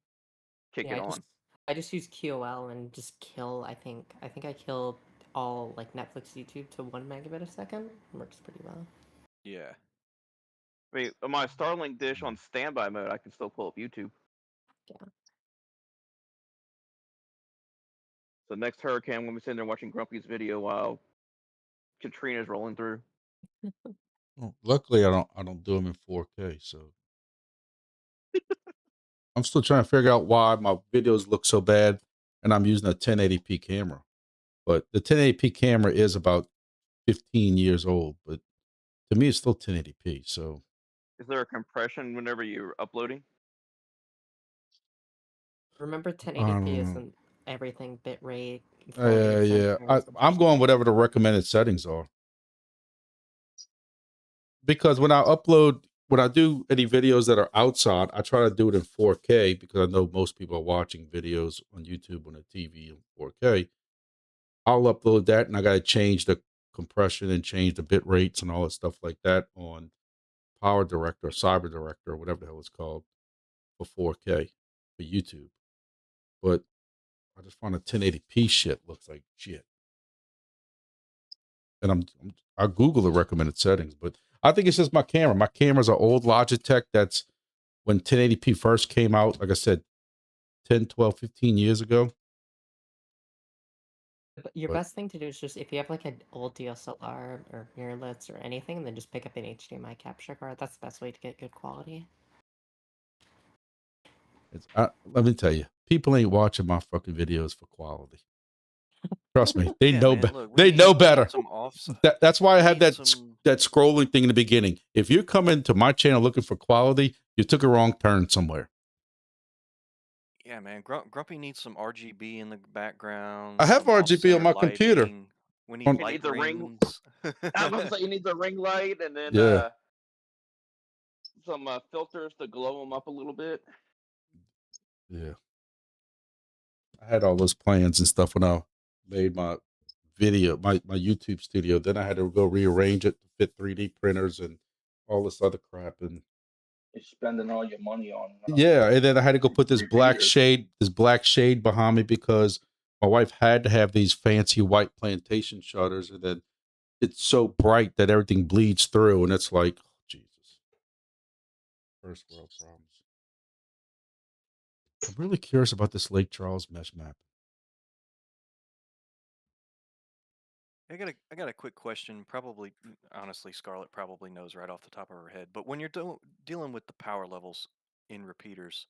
kick Yeah, it on. I just use QoL and just kill. I think I killed all like Netflix, YouTube to 1 megabit a second. It works pretty well. Yeah. I mean, on my Starlink dish on standby mode, I can still pull up YouTube. Yeah. So next hurricane, I'm gonna be sitting there watching Grumpy's video while Katrina's rolling through. Well, luckily, I don't do them in 4K, so I'm still trying to figure out why my videos look so bad, and I'm using a 1080p camera. But the 1080p camera is about 15 years old, but to me, it's still 1080p. So Is there a compression whenever you're uploading? Remember, I don't 1080p know. isn't everything. Bitrate, quality Yeah, sensors. I'm going whatever the recommended settings are. Because when I do any videos that are outside, I try to do it in 4K because I know most people are watching videos on YouTube on a TV in 4K. I'll upload that, and I got to change the compression and change the bit rates and all that stuff like that on Power Director, or Cyber Director, or whatever the hell it's called, for 4K for YouTube. But I just find the 1080p shit looks like shit. And I Google the recommended settings, but I think it's just my camera. My camera's an old Logitech that's when 1080p first came out, like I said, 10, 12, 15 years ago. Your But best thing to do is just if you have like an old DSLR or mirrorless or anything, then just pick up an HDMI capture card. That's the best way to get good quality. let me tell you, people ain't watching my fucking videos for quality. Trust me, they Yeah, know. man, look, we They need know better. some off. That's why I we had need that some. that scrolling thing in the beginning. If you come into my channel looking for quality, you took a wrong turn somewhere. Yeah, man, Grumpy needs some RGB in the background. I have some RGB on off-center my computer. lighting. We need On- He light needs a ring. rings. I was gonna say he needs a ring light and then Yeah. some filters to glow him up a little bit. Yeah. I had all those plans and stuff when I made my video, my YouTube studio. Then I had to go rearrange it to fit 3D printers and all this other crap. And You're spending all your money on. yeah, and then I had to go put this black repeaters. shade behind me because my wife had to have these fancy white plantation shutters, and then it's so bright that everything bleeds through, and it's like, oh, Jesus, first world problems. I'm really curious about this Lake Charles mesh map. I got a quick question. Probably, honestly, Scarlett probably knows right off the top of her head. But when you're dealing with the power levels in repeaters,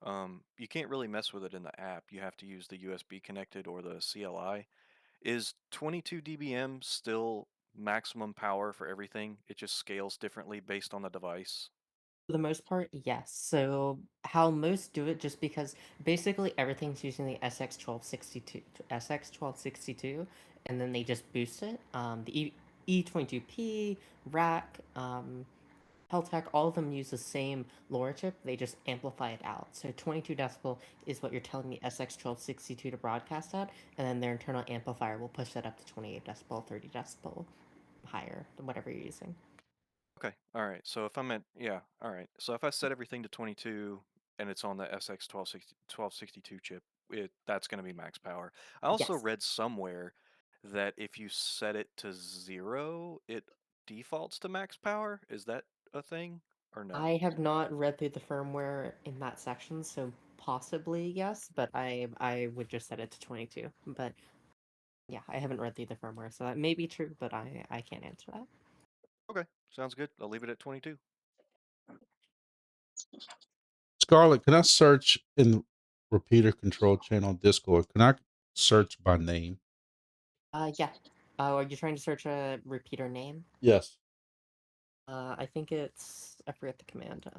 you can't really mess with it in the app. You have to use the USB connected or the CLI. Is 22 dBm still maximum power for everything? It just scales differently based on the device. For the most part, yes. So how most do it, just because basically everything's using the SX1262, and then they just boost it. The E22P, rack, Heltec, all of them use the same LoRa chip. They just amplify it out. So 22 decibel is what you're telling the SX1262 to broadcast at, and then their internal amplifier will push that up to 28 decibel, 30 decibel higher than whatever you're using. Okay, all right. So if I'm at, yeah, all right. So if I set everything to 22 and it's on the SX1262 chip, that's going to be max power. I also Yes. read somewhere that if you set it to 0, it defaults to max power. Is that a thing or no? I have not read through the firmware in that section, so possibly yes, but I would just set it to 22. But yeah, I haven't read through the firmware, so that may be true, but I can't answer that. Okay, sounds good. I'll leave it at 22. Scarlett, can I search in the repeater control channel Discord? Can I search by name? Yeah. Are you trying to search a repeater name? Yes. I think it's, I forget the command.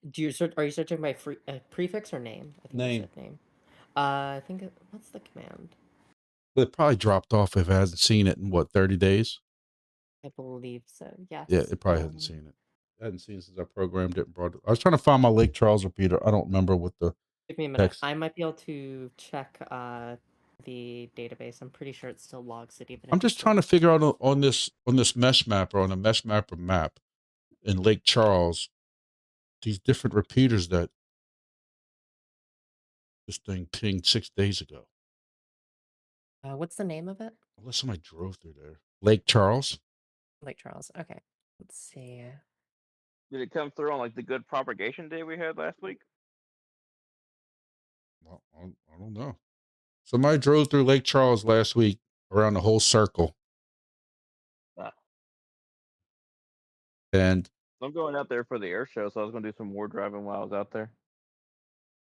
Do you search? Are you searching by prefix or name? I think Name. you said name. I think what's the command? But it probably dropped off if it hasn't seen it in what, 30 days? I believe so. Yes. Yeah, it probably hasn't seen it. I hadn't seen it since I programmed it and brought it. I was trying to find my Lake Charles repeater. I don't remember what the Give me a minute. text. I might be able to check the database. I'm pretty sure it still logs it even. I'm just trying to figure out on this mesh map or on a mesh mapper map in Lake Charles, these different repeaters that this thing pinged 6 days ago. What's the name of it? Unless somebody drove through there. Lake Charles. Lake Charles. Okay. Let's see. Did it come through on like the good propagation day we had last week? Well, I don't know. Somebody drove through Lake Charles last week around the whole circle. And I'm going out there for the air show, so I was going to do some war driving while I was out there.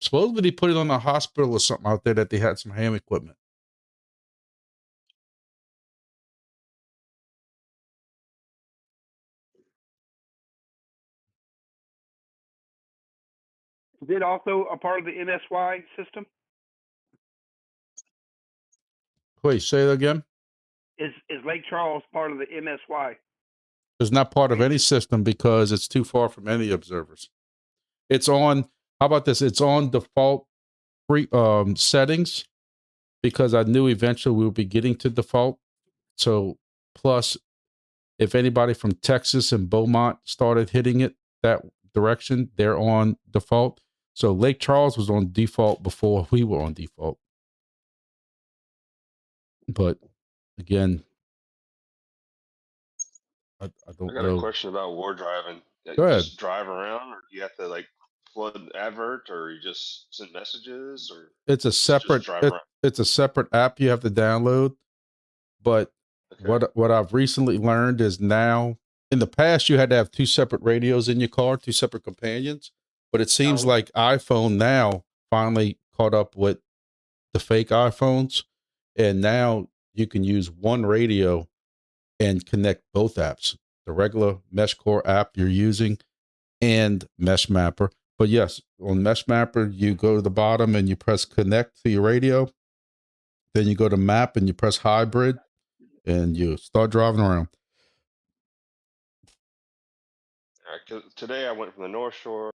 supposedly they put it on a hospital or something out there that they had some ham equipment. Is it also a part of the MSY system? Wait, say that again? Is Lake Charles part of the MSY? It's not part of any system because it's too far from any observers. It's on, how about this? It's on default settings because I knew eventually we would be getting to default. So plus, if anybody from Texas and Beaumont started hitting it that direction, they're on default. So Lake Charles was on default before we were on default. But again, I don't got know. a question about war driving. Go ahead. Just drive around, or do you have to like flood an advert, or you just send messages, or It's a separate drive around? it's a separate app you have to download. But what I've recently learned is now, in the past you had to have two separate radios in your car, two separate companions. But it seems like iPhone now finally caught up with the fake iPhones, and now you can use one radio and connect both apps, the regular MESHCORE app you're using and Mesh Mapper. But yes, on Mesh Mapper, you go to the bottom and you press connect to your radio. Then you go to map and you press hybrid and you start driving around. All right, 'cause today I went from the North Shore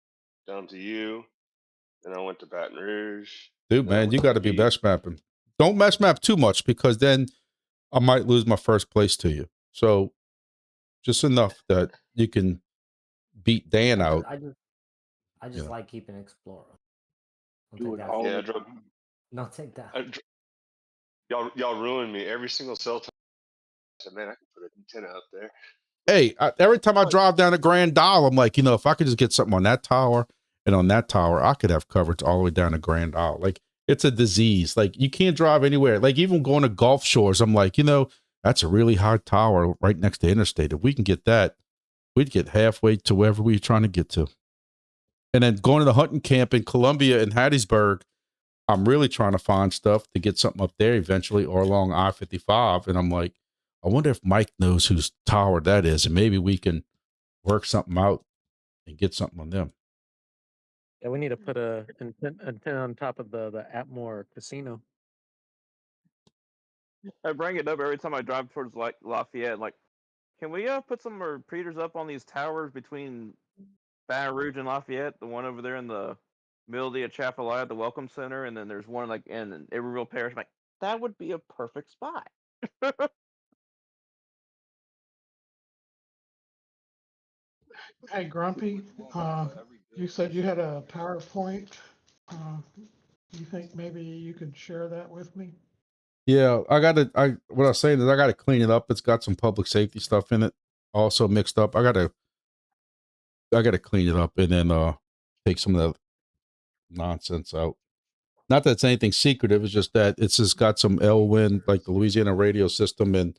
down to you, then I went to Baton Rouge. Dude, then I man, went you got to be east. mesh mapping. Don't mesh map too much because then I might lose my first place to you. So just enough that you can beat Dan out. I just Yeah. like keeping Explorer. Don't Do take it that. all Yeah, I the drove. time. Don't take that. Y'all ruined me every single cell tower. I said, man, I can put an antenna up there. Hey, every time I drive down to Grand Isle, I'm like, if I could just get something on that tower and on that tower, I could have coverage all the way down to Grand Isle. Like, it's a disease. Like, you can't drive anywhere. Like, even going to Gulf Shores, I'm like, that's a really high tower right next to interstate. If we can get that, we'd get halfway to wherever we're trying to get to. And then going to the hunting camp in Columbia and Hattiesburg, I'm really trying to find stuff to get something up there eventually or along I-55. And I'm like, I wonder if Mike knows whose tower that is, and maybe we can work something out and get something on them. Yeah, we need to put a antenna on top of the Atmore casino. I bring it up every time I drive towards like Lafayette. Like, can we put some repeaters up on these towers between Baton Rouge and Lafayette? The one over there in the middle of the Atchafalaya, the Welcome Center, and then there's one like in Iberville Parish. I'm like, that would be a perfect spot. Hey, Grumpy, you said you had a PowerPoint. You think maybe you could share that with me? Yeah, what I was saying is I gotta clean it up. It's got some public safety stuff in it, also mixed up. I gotta clean it up and then take some of the nonsense out. Not that it's anything secretive, it's just that it's just got some L-Wind, like the Louisiana radio system and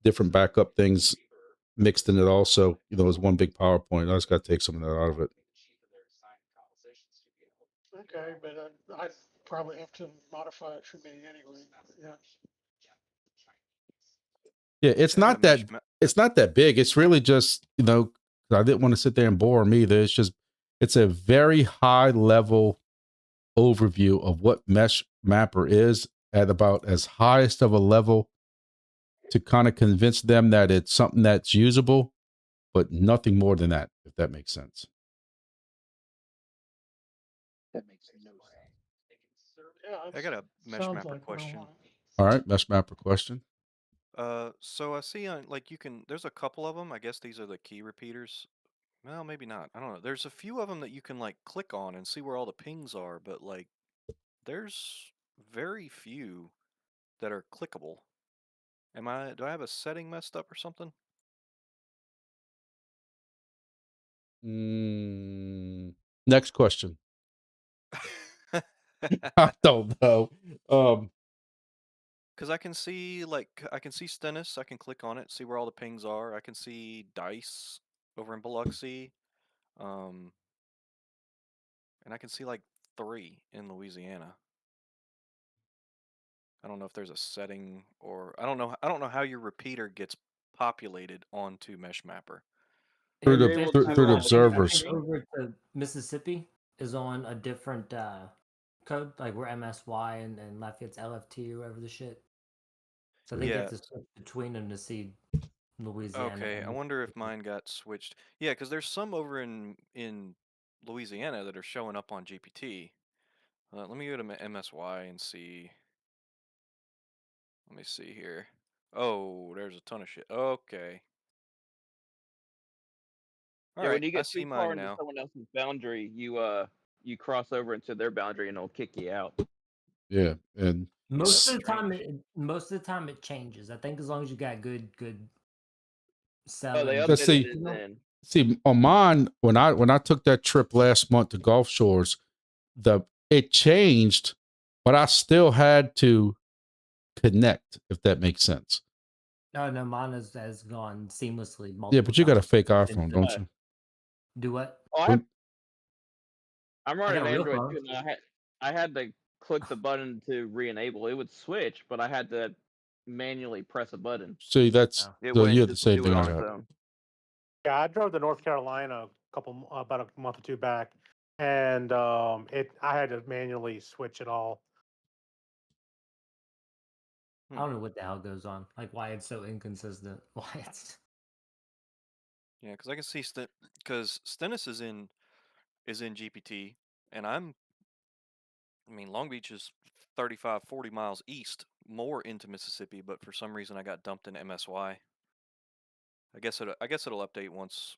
different backup things mixed in it also. It's one big PowerPoint. I just gotta take some of that out of it. Okay, but I'd probably have to modify it for me anyway. Yeah. Yeah, it's not that big. It's really just, I didn't want to sit there and bore them either. It's a very high level overview of what Mesh Mapper is at about as highest of a level to kind of convince them that it's something that's usable, but nothing more than that, if that makes sense. That makes no sense. Yeah, I got a Mesh sounds Mapper like question. All right, Mesh Mapper question. So I see on there's a couple of them. I guess these are the key repeaters. Well, maybe not. I don't know. There's a few of them that you can like click on and see where all the pings are, but like there's very few that are clickable. Do I have a setting messed up or something? Next question. I don't know. Because I can see Stennis. I can click on it, see where all the pings are. I can see Dice over in Biloxi, and I can see like 3 in Louisiana. I don't know if there's a setting or I don't know how your repeater gets populated onto Mesh Mapper. Through You're the able through, to, through the I observers. think over to Mississippi is on a different code, like we're MSY and Lafayette's LFT or whatever the shit. So I think you Yeah. have to switch between them to see Louisiana. Okay, and I wonder if Mississippi. mine got switched. Yeah, because there's some over in Louisiana that are showing up on GPT. Let me go to my MSY and see. Let me see here. Oh, there's a ton of shit. Okay. All yeah, right, when you I get see too far mine into now. someone else's boundary, you cross over into their boundary and it'll kick you out. Yeah, and Most of the time it changes. I think as long as you got good Oh, they selling. Let's see. updated it then. See, on mine, when I took that trip last month to Gulf Shores, it changed, but I still had to connect, if that makes sense. No, mine has gone seamlessly. Yeah, but you got a fake iPhone, don't you? Do what? Oh, I'm I running got a real Android phone. too. And I had to click the button to re-enable. It would switch, but I had to manually press a button. See, that's It so you wouldn't had the just same do thing it I on its got. own. Yeah, I drove to North Carolina about a month or two back, and I had to manually switch it all. I don't know what the hell goes on. Like why it's so inconsistent. Why it's Yeah, because I can see because Stennis is in GPT, and I mean Long Beach is 35, 40 miles east, more into Mississippi, but for some reason I got dumped in MSY. I guess it'll update once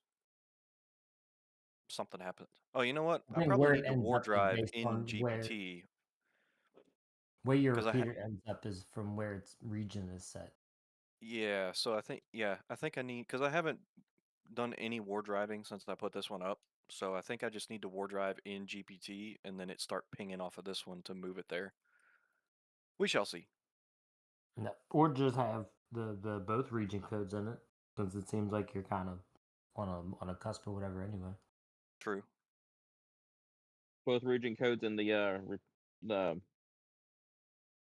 something happens. Oh, you know what? I I think probably where it need to ends war up is drive based in on GPT where your because repeater ends up is from where its region is set. yeah. So I think I need because I haven't done any war driving since I put this one up. So I think I just need to war drive in GPT and then it start pinging off of this one to move it there. We shall see. No. Or just have the both region codes in it, since it seems like you're kind of on a cusp or whatever anyway. True. Both region codes in the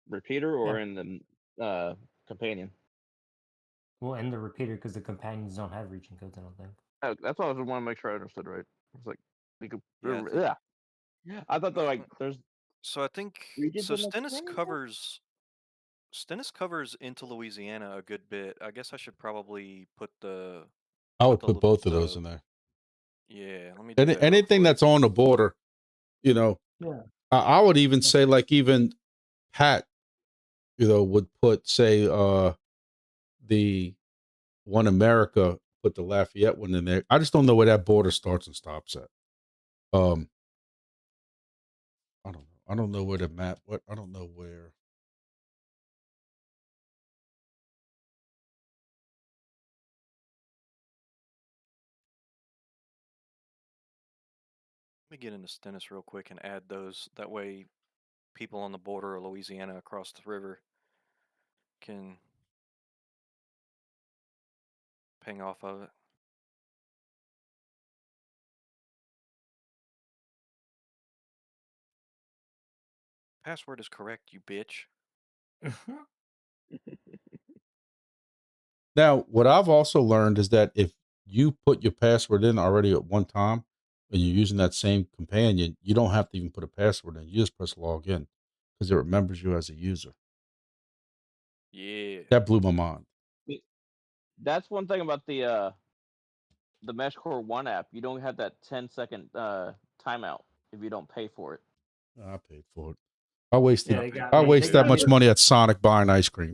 repeater or Yeah. in the companion. Well, and the repeater because the companions don't have region codes, I don't think. Oh, that's what I want to make sure I understood right. It's like you could, Yeah, yeah. I thought there's So I think regions so. in the companion. Stennis covers into Louisiana a good bit. I guess I should probably put I would put both of those in there. Yeah, let me do that real Anything quick. that's on the border, you know. Yeah. I would even say like even Pat, would put say the One America, put the Lafayette one in there. I just don't know where that border starts and stops at. I don't know. I don't know where the map. I don't know where. Let me get into Stennis real quick and add those. That way, people on the border of Louisiana across the river can ping off of it. Password is correct, you bitch. Now, what I've also learned is that if you put your password in already at one time and you're using that same companion, you don't have to even put a password in. You just press log in because it remembers you as a user. Yeah. That blew my mind. That's one thing about the MESHCORE One app. You don't have that 10-second timeout if you don't pay for it. I paid for it. I wasted. Yeah, I waste that much money at Sonic buying ice cream.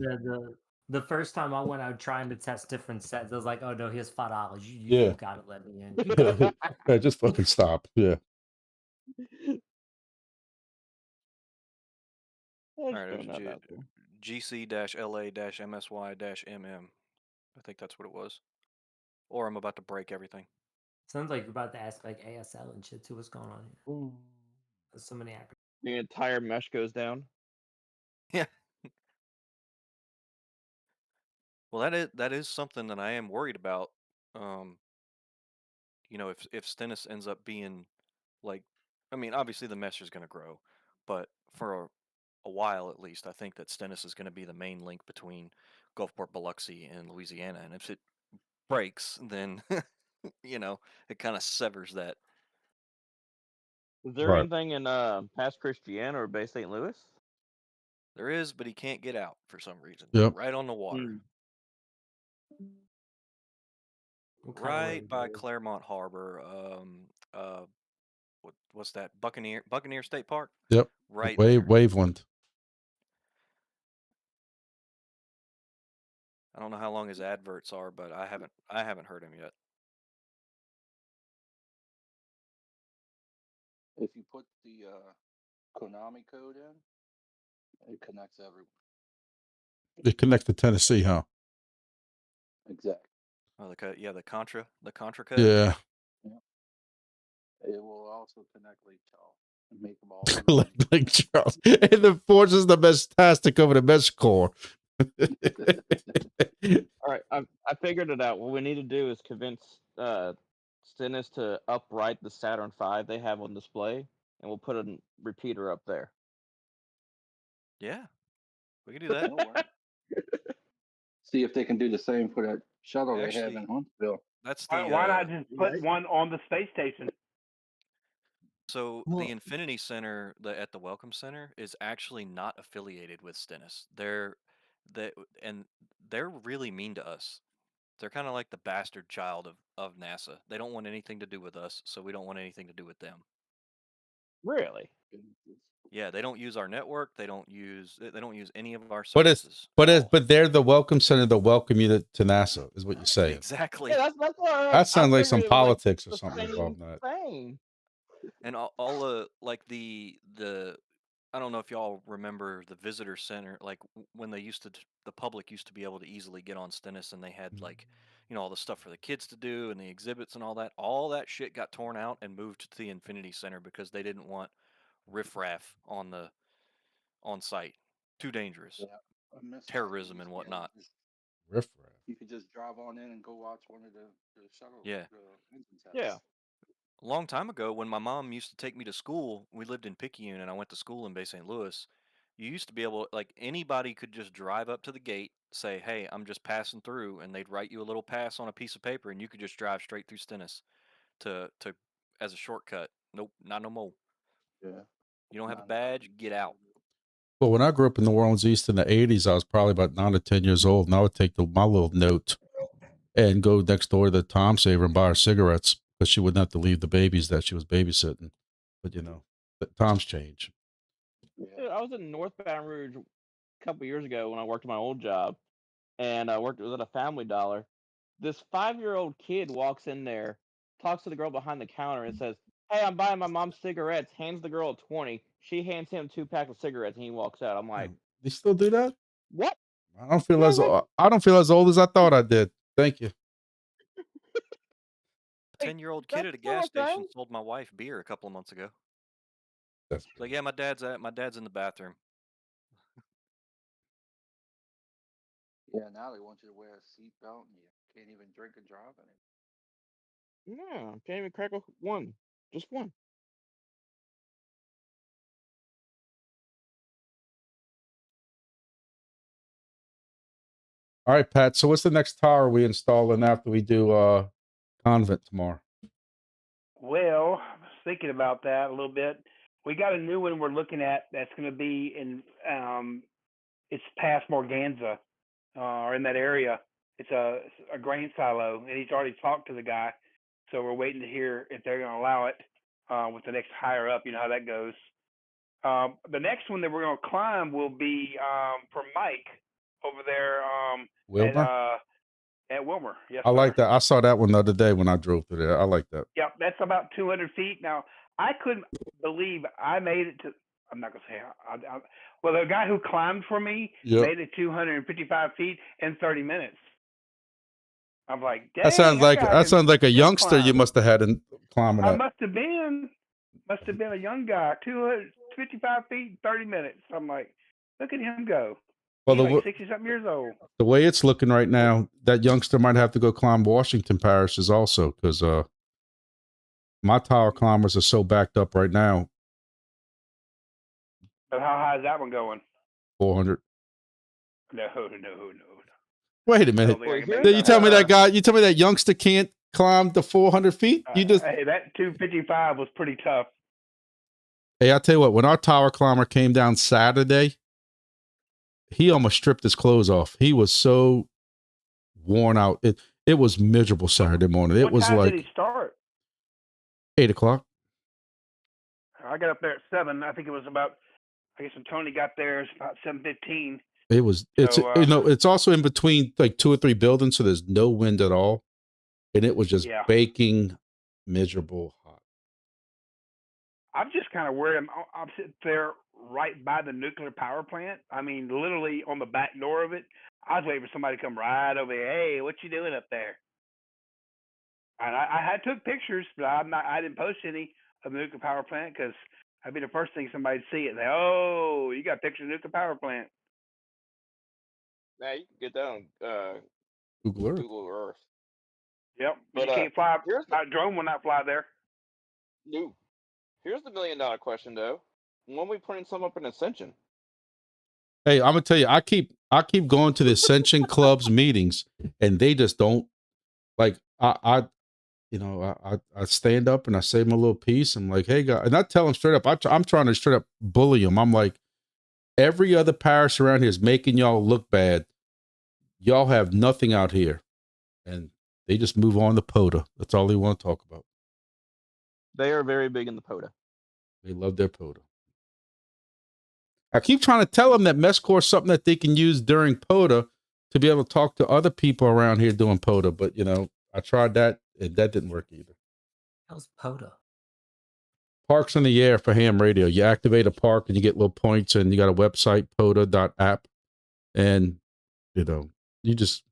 The first time I went out trying to test different sets, I was like, "Oh no, here's $5. You Yeah. gotta let me in." Yeah, just fucking stop. Yeah. All right, it was GC-LA-MSY-MM. I think that's what it was. Or I'm about to break everything. Sounds like you're about to ask like ASL and shit too. What's going on here? There's so many acronyms. The entire mesh goes down. Yeah. Well, that is something that I am worried about. If Stennis ends up being like, I mean, obviously the mesh is going to grow, but for a while at least, I think that Stennis is going to be the main link between Gulfport, Biloxi, and Louisiana. And if it breaks, then it kind of severs that. Is there anything in Pass Christian or Bay St. Louis? There is, but he can't get out for some reason. Yep. Right on the water. Right by Claremont Harbor. What's that? Buccaneer State Park? Yep. Right there. Waveland. I don't know how long his adverts are, but I haven't heard him yet. If you put the Konami code in, it connects everyone. It connects to Tennessee, huh? Exactly. Oh, the Contra code. Yeah. It will also connect Lake Charles and make them all. Lake Charles. And the forces the best tastic over the MESHCORE. All right, I figured it out. What we need to do is convince Stennis to upright the Saturn V they have on display and we'll put a repeater up there. Yeah, we can do that. Oh, wow. See if they can do the same for that shuttle they have Actually, in Huntsville. that's the Why not just put Right. one on the space station? so Well- the Infinity Center at the Welcome Center is actually not affiliated with Stennis. They're really mean to us. They're kind of like the bastard child of NASA. They don't want anything to do with us, so we don't want anything to do with them. Really? Yeah, they don't use our network. They don't use any of our But services. at all. but they're the welcome center to welcome you to NASA, is what you're saying. Exactly. Yeah, that's what That sounds like some figured it was, politics or the something same involved in that. thing. And all like the I don't know if y'all remember the visitor center, like when they used to the public used to be able to easily get on Stennis, and they had like all the stuff for the kids to do and the exhibits and all that. All that shit got torn out and moved to the Infinity Center because they didn't want riffraff on site. Too dangerous. Yeah, I miss that. Terrorism Used and to be able to whatnot. just- Riffraff. You could just drive on in and go watch one of the shuttle. Yeah. The engine tests. Yeah. A long time ago, when my mom used to take me to school, we lived in Picayune, and I went to school in Bay St. Louis. You used to be able, like, anybody could just drive up to the gate, say, "Hey, I'm just passing through," and they'd write you a little pass on a piece of paper, and you could just drive straight through Stennis to as a shortcut. Nope, not no more. Yeah. You don't have a badge, get out. Well, when I grew up in New Orleans East in the 80s, I was probably about 9 or 10 years old, and I would take my little note and go next door to the Tom Saver and buy her cigarettes because she wouldn't have to leave the babies that she was babysitting. But, times change. Dude, I was in North Baton Rouge a couple years ago when I worked at my old job, and I was at a Family Dollar. This 5-year-old kid walks in there, talks to the girl behind the counter, and says, "Hey, I'm buying my mom cigarettes." Hands the girl a 20. She hands him 2 packs of cigarettes, and he walks out. I'm like, They still do that? what? I don't feel Yeah, I don't feel as old as I thought I did. Thank you. A 10-year-old kid at a gas station sold my wife beer a couple of months ago. That's Like, yeah, my dad's in the bathroom. Yeah, now they want you to wear a seatbelt and you can't even drink and drive anymore. Yeah, can't even crack one. Just one. All right, Pat. So what's the next tower we installing after we do Convent tomorrow? Well, I was thinking about that a little bit. We got a new one we're looking at that's going to be in, it's past Morganza, or in that area. It's a grain silo, and he's already talked to the guy. So we're waiting to hear if they're going to allow it with the next higher up. You know how that goes. The next one that we're going to climb will be for Mike over there Wilmer? at Wilmer. Yes, I like sir. that. I saw that one the other day when I drove through there. I like that. Yep, that's about 200 feet. Now, I couldn't believe I made it to. I'm not gonna say how. Well, the guy who climbed for me Yep. made it 255 feet in 30 minutes. I'm like, dang, That sounds like a hill youngster you climb. must have had in climbing I that. must have been a young guy. 255 feet in 30 minutes. I'm like, look at him go. Well, He's the like 60 something years old. the way it's looking right now, that youngster might have to go climb Washington parishes also, because my tower climbers are so backed up right now. But how high is that one going? 400. No. Wait a I minute. don't think I can make You that tell me high. that guy. You tell me that youngster can't climb the 400 feet. You just. Hey, that 255 was pretty tough. Hey, I'll tell you what. When our tower climber came down Saturday, he almost stripped his clothes off. He was so worn out. It was miserable Saturday morning. It What was time like did he start? 8 o'clock. I got up there at 7. I think it was about. I guess when Tony got there, it's about 7:15. It was. It's So, it's also in between like 2 or 3 buildings, so there's no wind at all, and it was just Yeah. baking, miserable hot. I'm just kind of worried. I'm sitting there right by the nuclear power plant. I mean, literally on the back door of it. I was waiting for somebody to come right over here. Hey, what you doing up there? And I took pictures, but I didn't post any of the nuclear power plant because that'd be the first thing somebody'd see it. Say, oh, you got pictures of the nuclear power plant. Now you can get that on Google Earth. Google Earth. Yep, but But you can't fly. here's My drone will not fly there. No. Here's the $1 million question though. When we putting some up in Ascension? Hey, I'm gonna tell you, I keep going to the Ascension Club's meetings, and they just don't like. I stand up and I say my little piece. I'm like, hey, guys, and I tell them straight up. I'm trying to straight up bully them. I'm like, every other parish around here is making y'all look bad. Y'all have nothing out here, and they just move on to POTA. That's all they want to talk about. They are very big in the POTA. They love their POTA. I keep trying to tell them that MESHCORE is something that they can use during POTA to be able to talk to other people around here doing POTA. But, I tried that, and that didn't work either. How's POTA? Parks in the Air for ham radio. You activate a park, and you get little points, and you got a website, POTA.app. And, you just,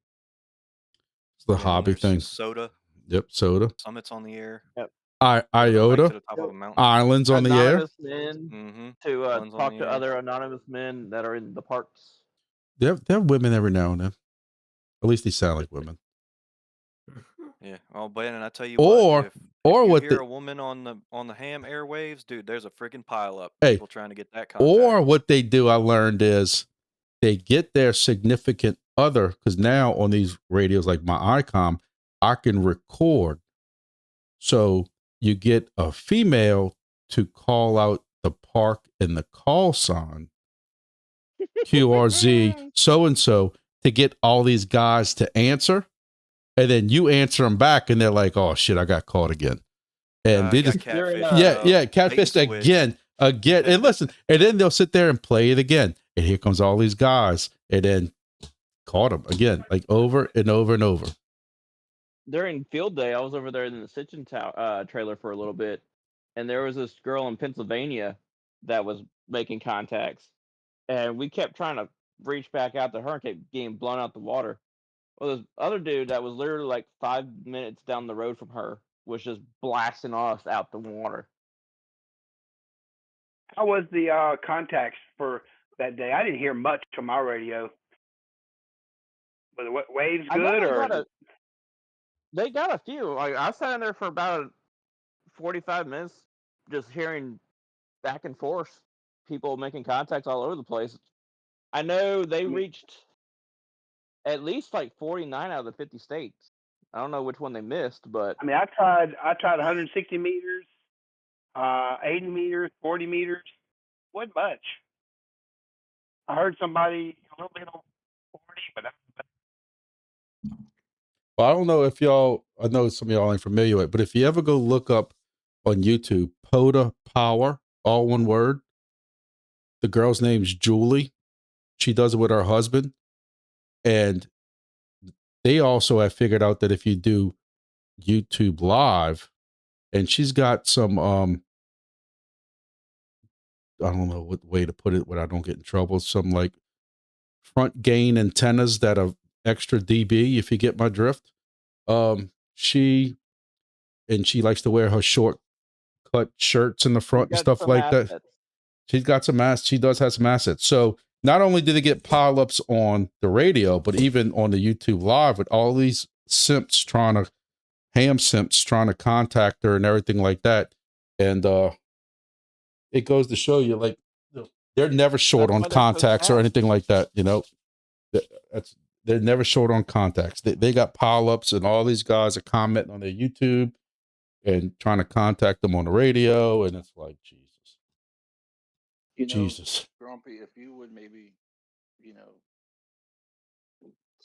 it's the hobby thing. Soda. Yep, soda. Summits on the air. Yep. IOTA. To the top of a mountain. Islands on the air. Anonymous men to Islands on talk the to air. other anonymous men that are in the parks. They have women every now and then. At least they sound like women. Yeah. Oh, but and I tell you Or- what, if or you what hear the- a woman on the ham airwaves, dude, there's a freaking pile up. Hey, People trying to get that contact. Or what they do, I learned, is they get their significant other, because now on these radios like my ICOM, I can record. So you get a female to call out the park and the call sign, QRZ, so-and-so, to get all these guys to answer. And then you answer them back, and they're like, oh, shit, I got caught again. And they got just, catfish, catfished bait and switch. again. And listen, and then they'll sit there and play it again. And here comes all these guys, and then caught them again, like over and over and over. During field day, I was over there in the Ascension trailer for a little bit, and there was this girl in Pennsylvania that was making contacts, and we kept trying to reach back out to her and kept getting blown out the water. Well, this other dude that was literally like 5 minutes down the road from her was just blasting us out the water. How was the contacts for that day? I didn't hear much on my radio. Was the waves I know good they or? got they got a few. Like I sat in there for about 45 minutes, just hearing back and forth, people making contacts all over the place. I know they reached at least like 49 out of the 50 states. I don't know which one they missed, but I mean, I tried 160 meters, 80 meters, 40 meters. Wasn't much. I heard somebody a little bit on 40, but Well, I don't know if y'all, I know some of y'all ain't familiar with it, but if you ever go look up on YouTube, POTA Power, all one word, the girl's name's Julie. She does it with her husband. And they also have figured out that if you do YouTube Live, and she's got some, I don't know what way to put it where I don't get in trouble, some like front gain antennas that are extra dB, if you get my drift. She likes to wear her short cut shirts in the front and stuff like that. She's got some she does have some assets. So not only did they get pileups on the radio, but even on the YouTube Live with all these ham simps trying to contact her and everything like that. And it goes to show you, like, they're never short on contacts or anything like that. They're never short on contacts. They got pileups, and all these guys are commenting on their YouTube and trying to contact them on the radio, and it's like, Jesus. Jesus. Grumpy, if you would maybe,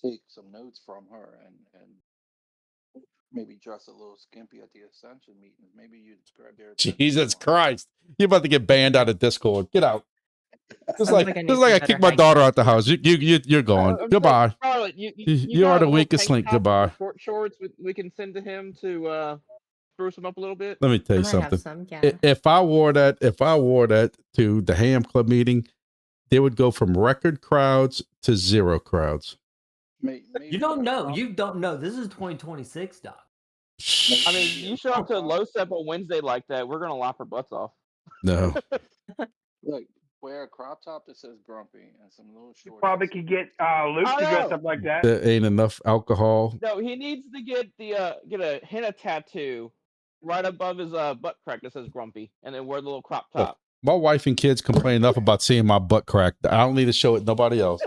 take some notes from her and maybe dress a little skimpy at the Ascension meetings, maybe you'd grab their attention. Jesus Christ. You're about to get banned out of Discord. Get out. Just like like I just need like some I better kicked my high daughter heels. out the house. You're gone. Goodbye. Charlotte, You are the weakest link. Goodbye. Short shorts we can send to him to spruce him up a little bit. Let me tell I you might have something. some, yeah. If I wore that to the ham club meeting, they would go from record crowds to zero crowds. You don't know. You don't know. This is 2026, Doc. I mean, you show up to Low Step on Wednesday like that, we're gonna lop our butts off. No. Look, wear a crop top that says Grumpy and some little shorts. probably could get Luke to dress up like that. There ain't enough alcohol. No, he needs to get a henna tattoo right above his butt crack that says Grumpy, and then wear the little crop Oh, top. my wife and kids complain enough about seeing my butt crack. I don't need to show it to nobody else.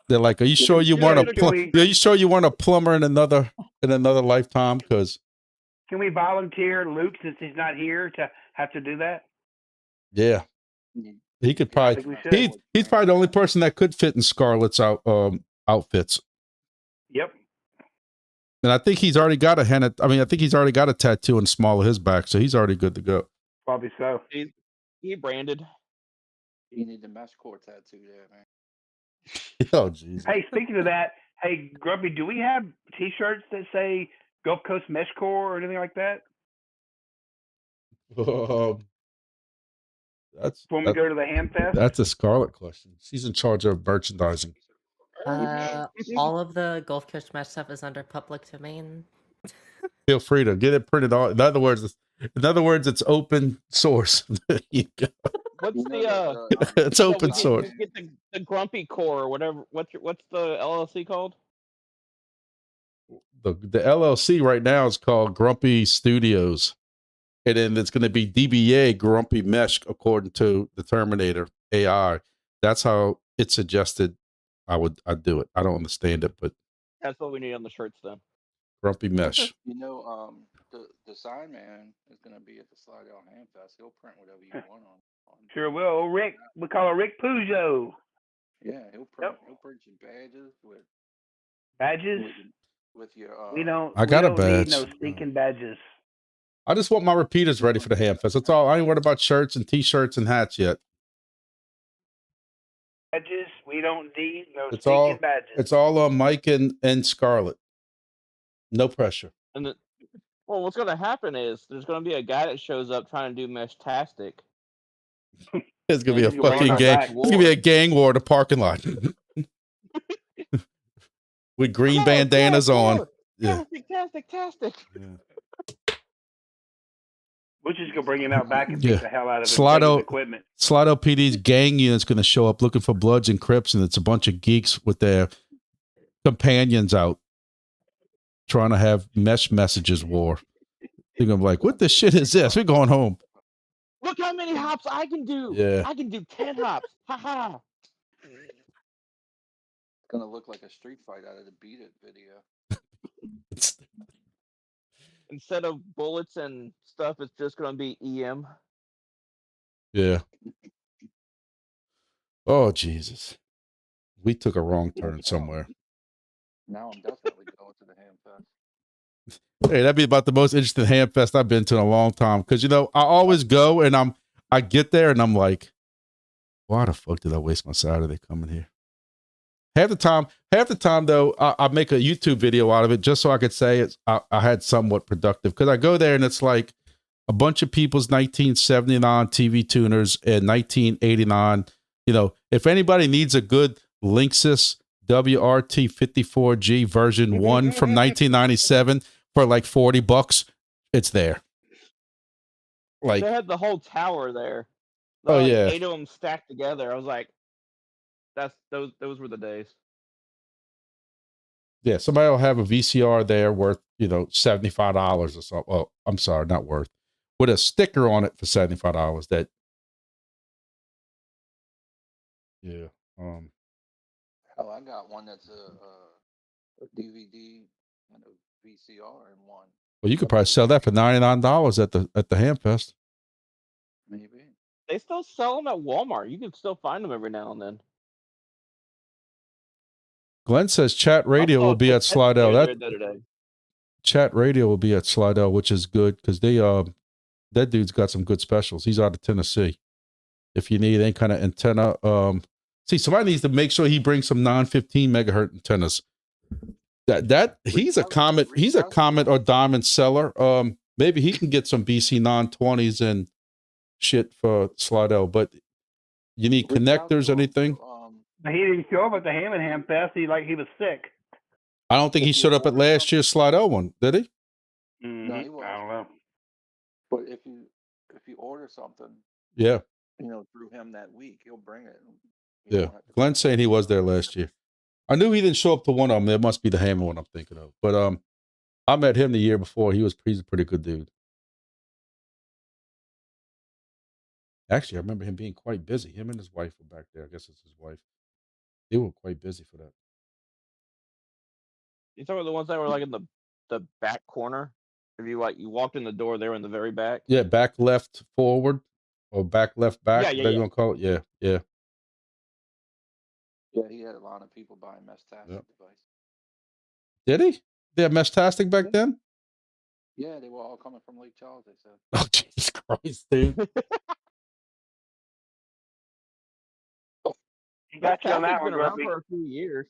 They're like, "Are you sure you weren't a Are you sure you weren't a plumber in another lifetime?" Because Can we volunteer Luke since he's not here to have to do that? yeah, he could probably. think we should. He's probably the only person that could fit in Scarlett's outfits. Yep. And I think he's already got I think he's already got a tattoo in the small of his back, so he's already good to go. Probably so. He branded. You need the MESHCORE tattoo there, man. Oh, jeez. Hey, speaking of that, hey, Grumpy, do we have T-shirts that say Gulf Coast MESHCORE or anything like that? That's when we go to the Ham Fest? That's a Scarlett question. She's in charge of merchandising. All of the Gulf Coast Mesh stuff is under public domain. Feel free to get it printed on. In other words, it's open source. There you go. What's the It's open we source. Get the Grumpy Core or whatever. What's the LLC called? The LLC right now is called Grumpy Studios, and then it's going to be DBA Grumpy Mesh according to the Terminator AI. That's how it suggested I'd do it. I don't understand it, but That's what we need on the shirts then. Grumpy Mesh. You know, the sign man is going to be at the Slidell Ham Fest. He'll print whatever you want on. Sure will. Rick, we call her Rick Pujo. Yeah, he'll print your badges with Badges? with your. I got a need badge. no stinking badges. I just want my repeaters ready for the Ham Fest. That's all. I ain't worried about shirts and T-shirts and hats yet. Badges? We don't need no It's stinking all. badges. It's all on Mike and Scarlett. No pressure. And well, what's going to happen is there's going to be a guy that shows up trying to do Mesh-tastic. It's gonna be a And he's gonna fucking bring gang. back It's gonna be a gang war in the parking lot with green bandanas on. Yeah. Tastic. We're just gonna bring him out back and Yeah. beat the hell out of him. Slido Take his equipment. Slido PD's gang unit's going to show up looking for Bloods and Crips, and it's a bunch of geeks with their companions out trying to have mesh messages war. They're going to be like, what the shit is this? We're going home. Look how many hops I can do. Yeah. I can do 10 hops. Ha ha. It's going to look like a street fight out of the Beat It video. Instead of bullets and stuff, it's just going to be EM. Yeah. Oh, Jesus. We took a wrong turn somewhere. Now I'm definitely going to the Ham Fest. Hey, that'd be about the most interesting Ham Fest I've been to in a long time. Because, I always go and I get there and I'm like, why the fuck did I waste my Saturday coming here? Half the time though, I make a YouTube video out of it just so I could say I had somewhat productive. Because I go there and it's like a bunch of people's 1979 TV tuners and 1989. If anybody needs a good Linksys WRT54G version 1 from 1997 for like $40, it's there. Like, They had the whole tower there. Oh, Like yeah. 8 of them stacked together. I was like, those were the days. yeah, somebody will have a VCR there worth, $75 or something. Well, I'm sorry, not worth. With a sticker on it for $75 that. Yeah. Hell, I got one that's a DVD and a VCR in one. Well, you could probably sell that for $99 at the Ham Fest. Maybe. They still sell them at Walmart. You can still find them every now and then. Glenn says chat radio will be at Slidell. Chat radio will be at Slidell, which is good because that dude's got some good specials. He's out of Tennessee. If you need any kind of antenna, somebody needs to make sure he brings some 915 megahertz antennas. He's a Comet or Diamond seller. Maybe he can get some BC920s and shit for Slidell, but you need connectors, anything? He didn't show up at the Ham Fest. He was sick. I don't think he showed up at last year's Slidell one, did he? No, he was. I don't know. But if you order something, Yeah. through him that week, he'll bring it. Yeah. Glenn's saying he was there last year. I knew he didn't show up to one of them. It must be the Hammer one I'm thinking of. But I met him the year before. He's a pretty good dude. Actually, I remember him being quite busy. Him and his wife were back there. I guess it's his wife. They were quite busy for that. You talking about the ones that were like in the back corner? If you like, you walked in the door, they were in the very back. Yeah, back left forward or back left back, Yeah, yeah, whatever you yeah. want to call it. Yeah, yeah. Yeah, he had a lot of people buying Mestastic Yep. device. Did he? They had Mestastic back then? Yeah, they were all coming from Lake Charles, they said. Oh, Jesus Christ, dude. You got you on that Mestastic's one, been around Grumpy. for a few years.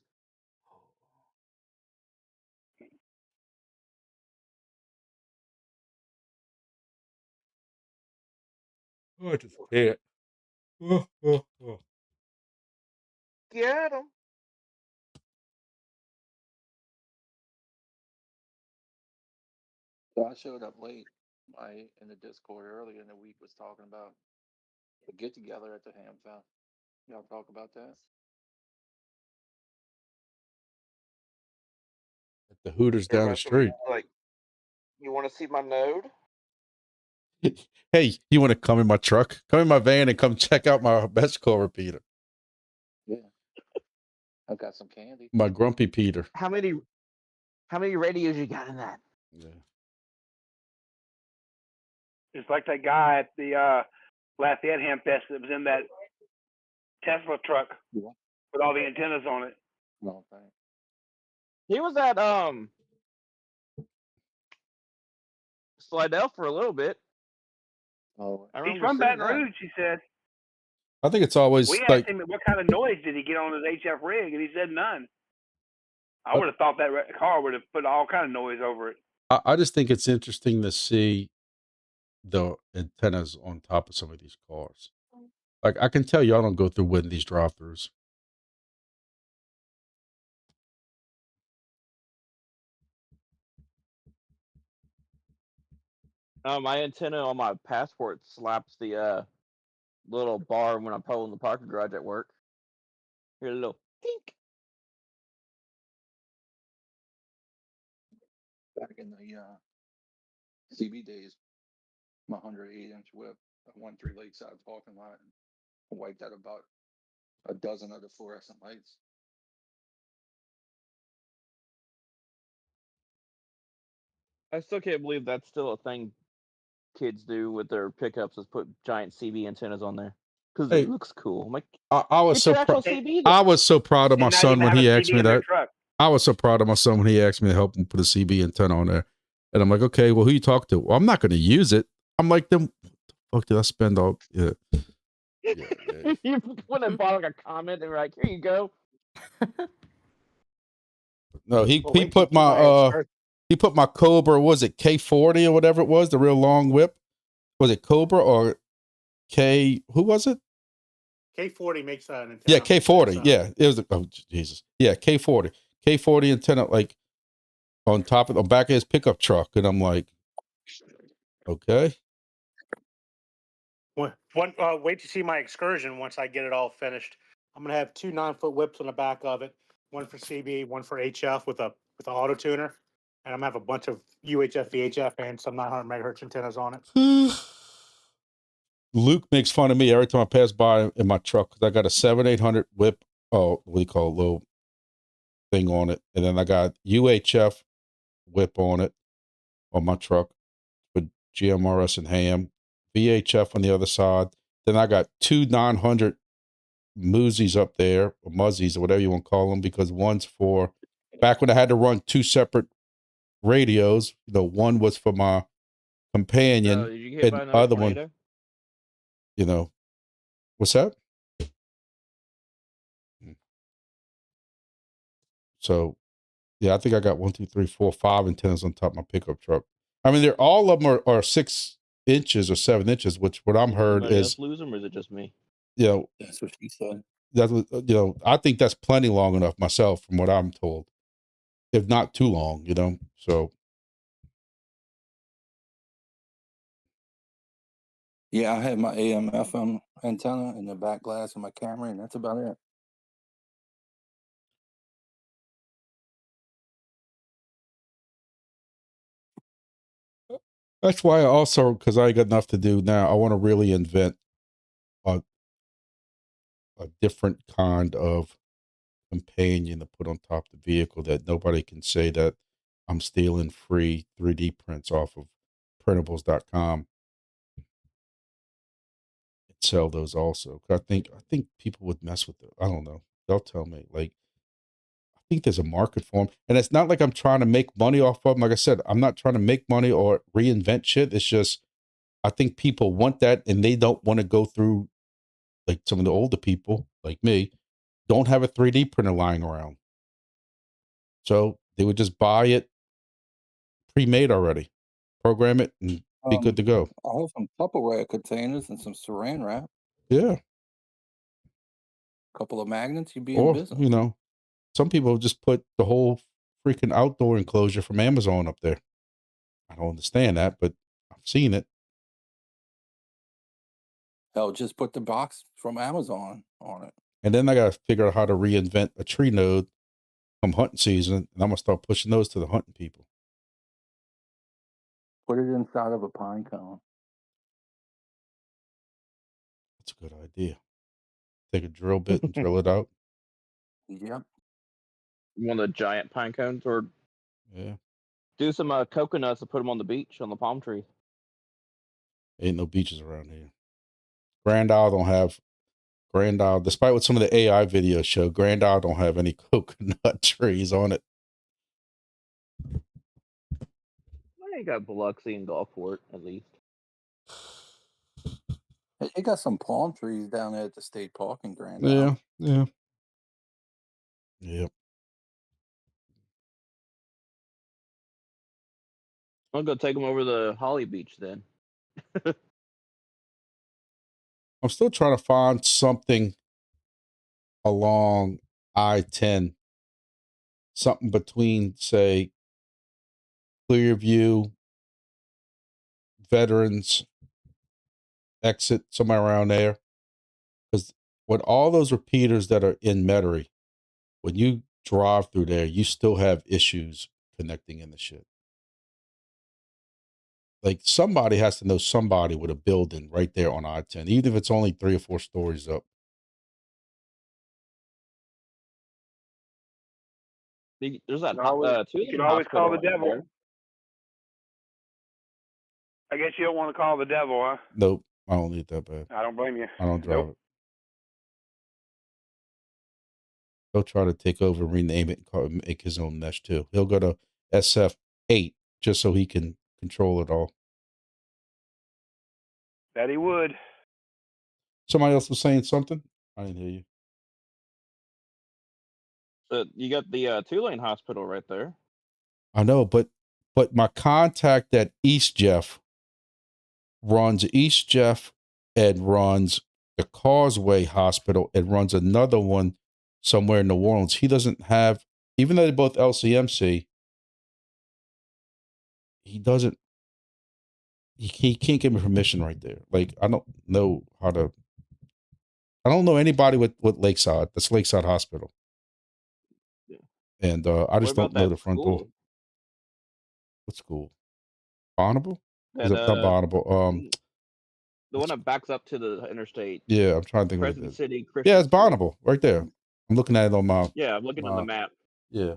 Oh, I just can't. Oh, oh, oh. Get him. So I showed up late. I in the Discord earlier in the week was talking about the get together at the Ham Fest. Y'all talk about that? At the Hooters down the Everybody's gonna be street. like, "You want to see my node?" Hey, you want to come in my truck? Come in my van and come check out my MESHCORE repeater. Yeah. I've got some candy. My Grumpy Peter. How many radios you got in that? Yeah. It's like that guy at the Lafayette Ham Fest that was in that Tesla truck Yeah. with all the antennas on it. No, thanks. He was at Slidell for a little bit. Oh, I He's remember from seeing Baton that. Rouge, he said. I think it's always We asked like him what kind of noise did he get on his HF rig, and he said none. I would have thought that car would have put all kind of noise over it. I just think it's interesting to see the antennas on top of some of these cars. Like I can tell y'all don't go through Wendy's drive-throughs. My antenna on my passport slaps the little bar when I pull in the parking garage at work. Hear a little tink. back in the CB days, my 108-inch whip, I went through Lakeside parking lot and wiped out about a dozen of the fluorescent lights. I still can't believe that's still a thing kids do with their pickups is put giant CB antennas on there because Hey, it looks cool. I'm like, I was get so your actual proud. CB. I was so proud of my And not son even when have he a asked CD me in their that. truck. I was so proud of my son when he asked me to help him put a CB antenna on there. And I'm like, okay, well, who you talk to? Well, I'm not going to use it. I'm like, then what the fuck did I spend all? Yeah. You went and bought like a comment and were like, here you go. No, he Well, he wait till put you see my my excursion. he put my Cobra, was it K40 or whatever it was, the real long whip? Was it Cobra or K? Who was it? K40 makes an antenna. Yeah, K40. It's, Yeah, it was. Oh Jesus. Yeah, K40. K40 antenna, like on top of the back of his pickup truck, and I'm like, okay. Wait to see my excursion once I get it all finished. I'm gonna have 2 9-foot whips on the back of it, one for CB, one for HF with an auto tuner, and I'm gonna have a bunch of UHF, VHF, and some 900 megahertz antennas on it. Luke makes fun of me every time I pass by in my truck because I got a 7-800 whip. Oh, what do you call it? Little thing on it, and then I got UHF whip on it on my truck with GMRS and ham, VHF on the other side. Then I got 2 900 Muzzies up there, or Muzzies, or whatever you want to call them, because one's for back when I had to run 2 separate radios. One was for my companion, Did you get hit and by the another other tornado? one, what's that? So, yeah, I think I got 1, 2, 3, 4, 5 antennas on top of my pickup truck. I mean, they're all of them are 6 inches or 7 inches, which what I'm heard Anybody else is, lose them, or is it just me? That's what she said. that's I think that's plenty long enough myself, from what I'm told, if not too long, So, Yeah, I have my AM FM antenna in the back glass of my camera, and that's about it. that's why I also, because I got enough to do now, I want to really invent a different kind of companion to put on top of the vehicle that nobody can say that I'm stealing free 3D prints off of printables.com and sell those also. I think people would mess with it. I don't know. They'll tell me. Like, I think there's a market for them. And it's not like I'm trying to make money off of them. Like I said, I'm not trying to make money or reinvent shit. It's just I think people want that and they don't want to go through, like some of the older people like me don't have a 3D printer lying around. So they would just buy it pre-made already, program it, and be good to go. I have some Tupperware containers and some Saran wrap, Yeah. a couple of magnets, you'd be in Or, business. some people just put the whole freaking outdoor enclosure from Amazon up there. I don't understand that, but I've seen it. Hell, just put the box from Amazon on it. And then I got to figure out how to reinvent a tree node come hunting season. And I'm going to start pushing those to the hunting people. Put it inside of a pine cone. That's a good idea. Take a drill bit and drill it out. Yep. One of the giant pine cones, or Yeah. do some coconuts and put them on the beach on the palm tree. Ain't no beaches around here. Grand Isle don't have Grand Isle, despite what some of the AI videos show, Grand Isle don't have any coconut trees on it. Well, you got Biloxi and Gulfport at least. They got some palm trees down there at the state park in Grand Yeah, Isle. yeah. Yep. I'll go take them over the Holly Beach then. I'm still trying to find something along I-10, something between, say, Clearview, Veterans, Exit, somewhere around there. Because with all those repeaters that are in Metairie, when you drive through there, you still have issues connecting in the shit. Like, somebody has to know somebody with a building right there on I-10, even if it's only 3 or 4 stories up. There's that You can always call the devil. I guess you don't want to call the devil, huh? Nope, I don't need that bad. I don't blame you. I don't drive it. He'll try to take over, rename it, and make his own mesh too. He'll go to SF8 just so he can control it all. That he would. Somebody else was saying something? I didn't hear you. You got the two-lane hospital right there. I know, but my contact at East Jeff runs East Jeff and runs the Causeway Hospital and runs another one somewhere in New Orleans. He doesn't have, even though they're both LCMC, he doesn't, he can't give me permission right there. Like, I don't know anybody with Lakeside. That's Lakeside Hospital. Yeah. And I just don't know the front door. What school? Bonneville? Is it not Bonneville? The one that backs up to the interstate. Yeah, I'm trying to think Crescent what it is. City Christian Yeah, it's School. Bonneville right there. I'm looking at it on my. Yeah, I'm looking on the map. Yeah.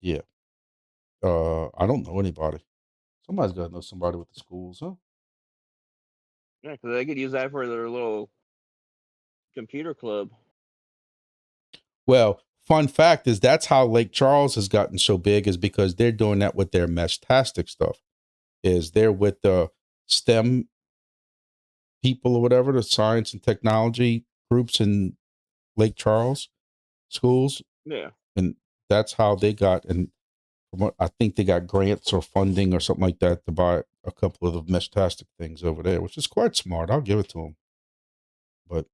Yeah. I don't know anybody. Somebody's got to know somebody with the schools, huh? Yeah, because they could use that for their little computer club. Well, fun fact is that's how Lake Charles has gotten so big, is because they're doing that with their Meshtastic stuff. Is they're with the STEM people or whatever, the science and technology groups in Lake Charles schools. Yeah. And that's how they got, and from what I think they got grants or funding or something like that to buy a couple of the Meshtastic things over there, which is quite smart. I'll give it to them. But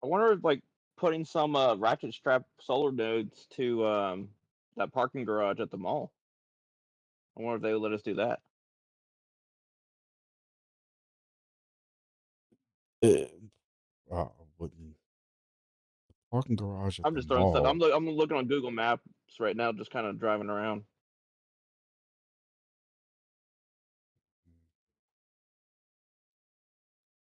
I wonder if, like, putting some ratchet strap solar nodes to that parking garage at the mall. I wonder if they would let us do that. I wouldn't. Parking garage at I'm the just throwing stuff. mall. I'm looking on Google Maps right now, just kind of driving around.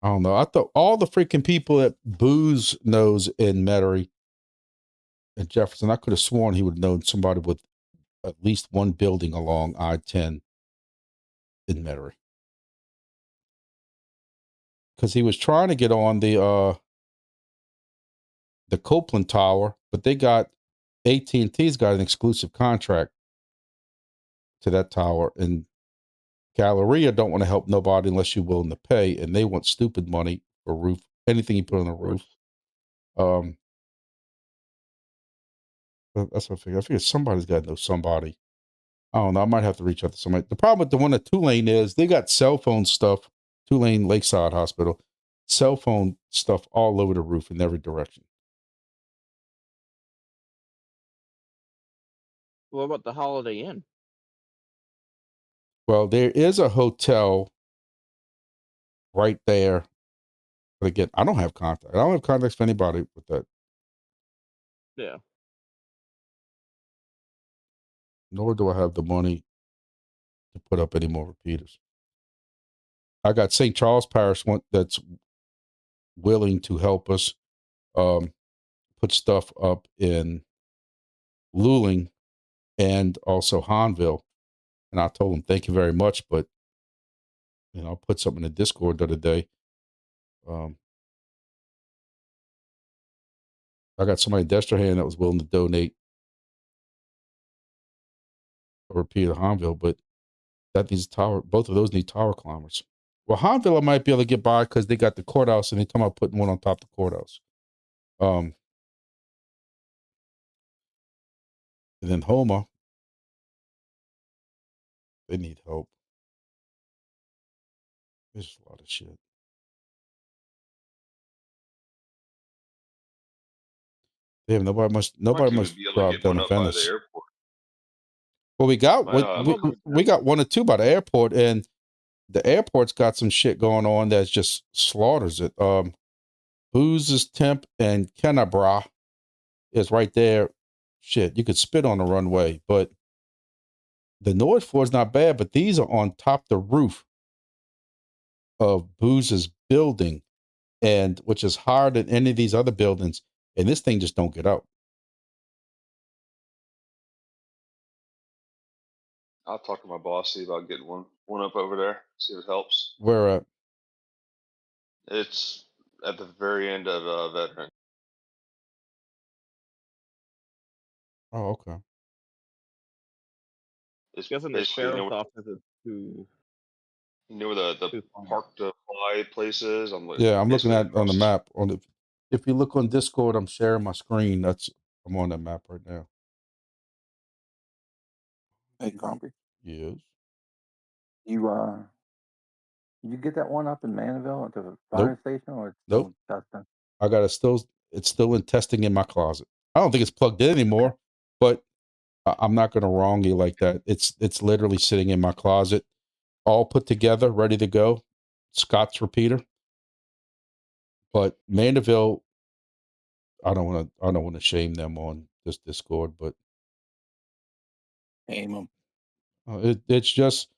I don't know. I thought all the freaking people that Booze knows in Metairie and Jefferson, I could have sworn he would have known somebody with at least one building along I-10 in Metairie. Because he was trying to get on the Copeland Tower, but they got AT&T's got an exclusive contract to that tower, and Galleria don't want to help nobody unless you're willing to pay, and they want stupid money for roof, anything you put on the roof. That's what I figure. I figure somebody's got to know somebody. I don't know. I might have to reach out to somebody. The problem with the one at Tulane is they got cell phone stuff, Tulane Lakeside Hospital, cell phone stuff all over the roof in every direction. What about the Holiday Inn? Well, there is a hotel right there. But again, I don't have contact. I don't have contacts for anybody with that. Yeah. Nor do I have the money to put up any more repeaters. I got St. Charles Parish one that's willing to help us put stuff up in Luling and also Hanville. And I told them, thank you very much, but I'll put something in the Discord the other day. I got somebody in Destrehan that was willing to donate a repeater to Hanville, but that needs tower. Both of those need tower climbers. Well, Hanville I might be able to get by because they got the courthouse and they come out putting one on top of the courthouse. And then Houma, they need help. There's a lot of shit. Might even Must be able to drive get down one to up by the Venice. airport. Well, we got My we got one or two by the airport, and the airport's got some shit going on that just slaughters it. Booze's Temp and Kenabra is right there. Shit, you could spit on the runway, but the North floor is not bad, but these are on top the roof of Booze's building, and which is higher than any of these other buildings, and this thing just don't get out. I'll talk to my boss, see about getting one up over there, see if it helps. Where at? It's at the very end of Veteran. Oh, okay. It's Guessing the basically sheriff's office is too. you know where the park to fly place is. I'm Yeah, I'm looking basically at on the across map. If you look on Discord, I'm sharing my screen. I'm on that map right now. Hey, Grumpy, Yes. you get that one up in Mandeville at the fire Nope. station, or it's Nope. still testing? I got it's still in testing in my closet. I don't think it's plugged in anymore, but I'm not going to wrong you like that. It's literally sitting in my closet, all put together, ready to go. Scott's repeater. But Mandeville, I don't want to shame them on this Discord, but Aim them. it's just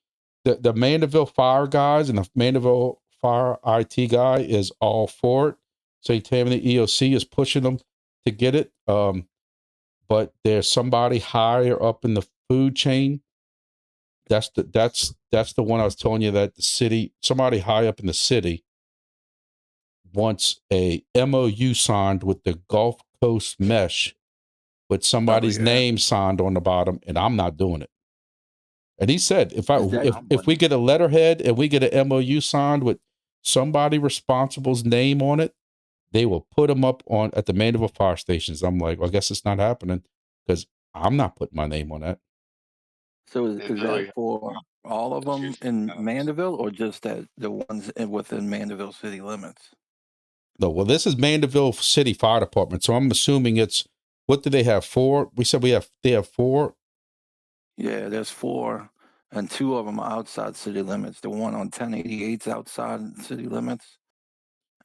the Mandeville Fire guys and the Mandeville Fire IT guy is all for it. St. Tammany EOC is pushing them to get it. But there's somebody higher up in the food chain. That's the one I was telling you that the city, somebody high up in the city wants a MOU signed with the Gulf Coast Mesh with somebody's name signed on the bottom, and I'm not doing it. And he said, if we get a letterhead and we get an MOU signed with somebody responsible's name on it, they will put them up at the Mandeville fire stations. I'm like, well, I guess it's not happening because I'm not putting my name on that. So is that for all of them in Mandeville, or just the ones within Mandeville city limits? No, well, this is Mandeville City Fire Department, so I'm assuming what do they have? 4? We said they have 4. Yeah, there's 4, and 2 of them are outside city limits. The one on 1088's outside city limits,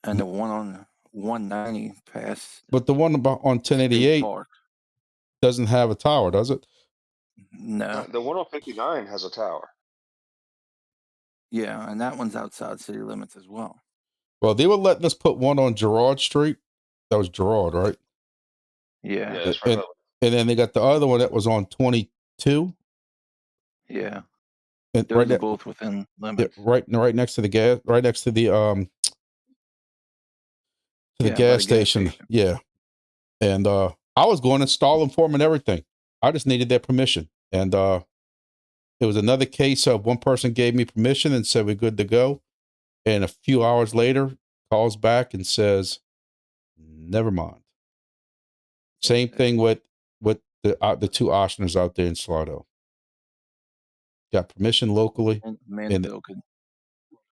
and the one on 190 past. But the one on 1088 doesn't have a tower, does it? No. The one on 59 has a tower. Yeah, and that one's outside city limits as well. Well, they were letting us put one on Gerard Street. That was Gerard, right? Yeah. Yeah, it's right about And then they got the other one that was on 22. Yeah. And Those right are there, both within yeah, limits. right next to the gas, right next to the Yeah, by gas the gas station. station. Yeah. And I was going to install them for them and everything. I just needed their permission. And it was another case of one person gave me permission and said we're good to go. And a few hours later, calls back and says, never mind. Same thing with the two Oshners out there in Slaughter. Got permission locally. And And Mandeville could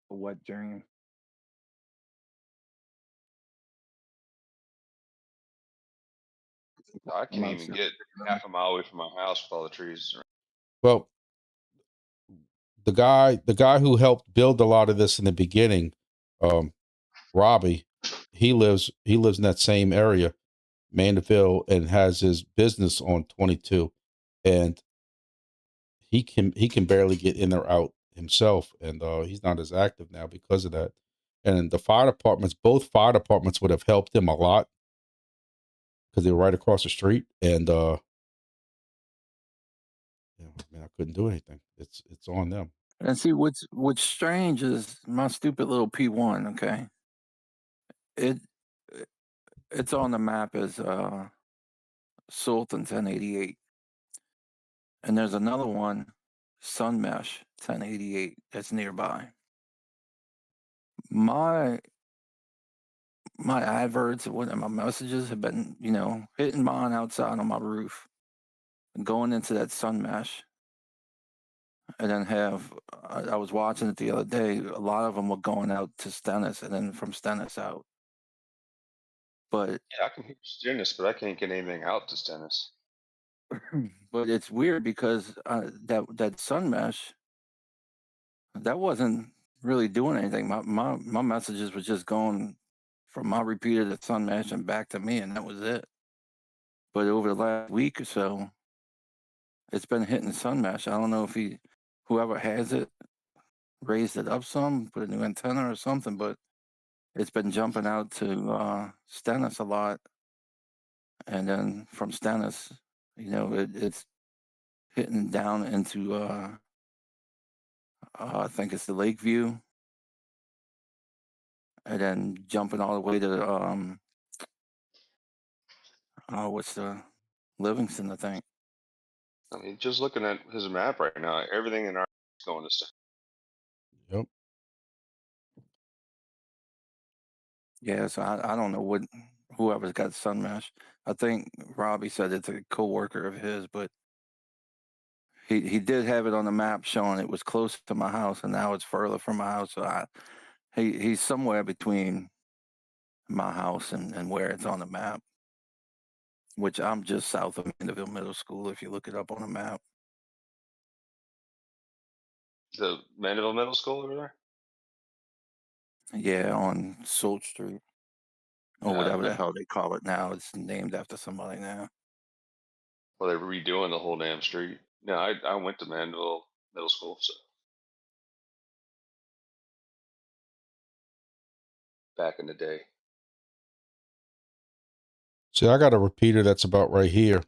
a wet dream. I I'm can't not even sure. get half a mile away from my house with all the trees. well, the guy who helped build a lot of this in the beginning, Robbie, he lives in that same area, Mandeville, and has his business on 22, and he can barely get in or out himself, and he's not as active now because of that. And the fire departments, both fire departments would have helped him a lot because they were right across the street, and I couldn't do anything. It's on them. And see what's strange is my stupid little P1, okay? It's on the map as Sultan 1088. And there's another one, Sunmesh 1088, that's nearby. My adverts and my messages have been, hitting mine outside on my roof, going into that Sunmesh. And then I was watching it the other day, a lot of them were going out to Stennis and then from Stennis out. But Yeah, I can hear Stennis, but I can't get anything out to Stennis. but it's weird because that sun mesh that wasn't really doing anything. My messages were just going from my repeater to sun mesh and back to me, and that was it. But over the last week or so, it's been hitting sun mesh. I don't know if whoever has it raised it up some, put a new antenna or something, but it's been jumping out to Stennis a lot, and then from Stennis, it's hitting down into I think it's the Lakeview, and then jumping all the way to what's the Livingston, I think. I mean, just looking at his map right now, everything in our is going to Stennis. Yep. Yeah, so I don't know whoever's got Sunmesh. I think Robbie said it's a coworker of his, but he did have it on the map showing it was close to my house, and now it's further from my house. So he's somewhere between my house and where it's on the map, which I'm just south of Mandeville Middle School. If you look it up on the map. The Mandeville Middle School over there? Yeah, on Salt Street. Or Yeah, whatever the hell they call it now. It's named after somebody now. well, they're redoing the whole damn street. No, I went to Mandeville Middle School, so back in the day. See, I got a repeater that's about right here,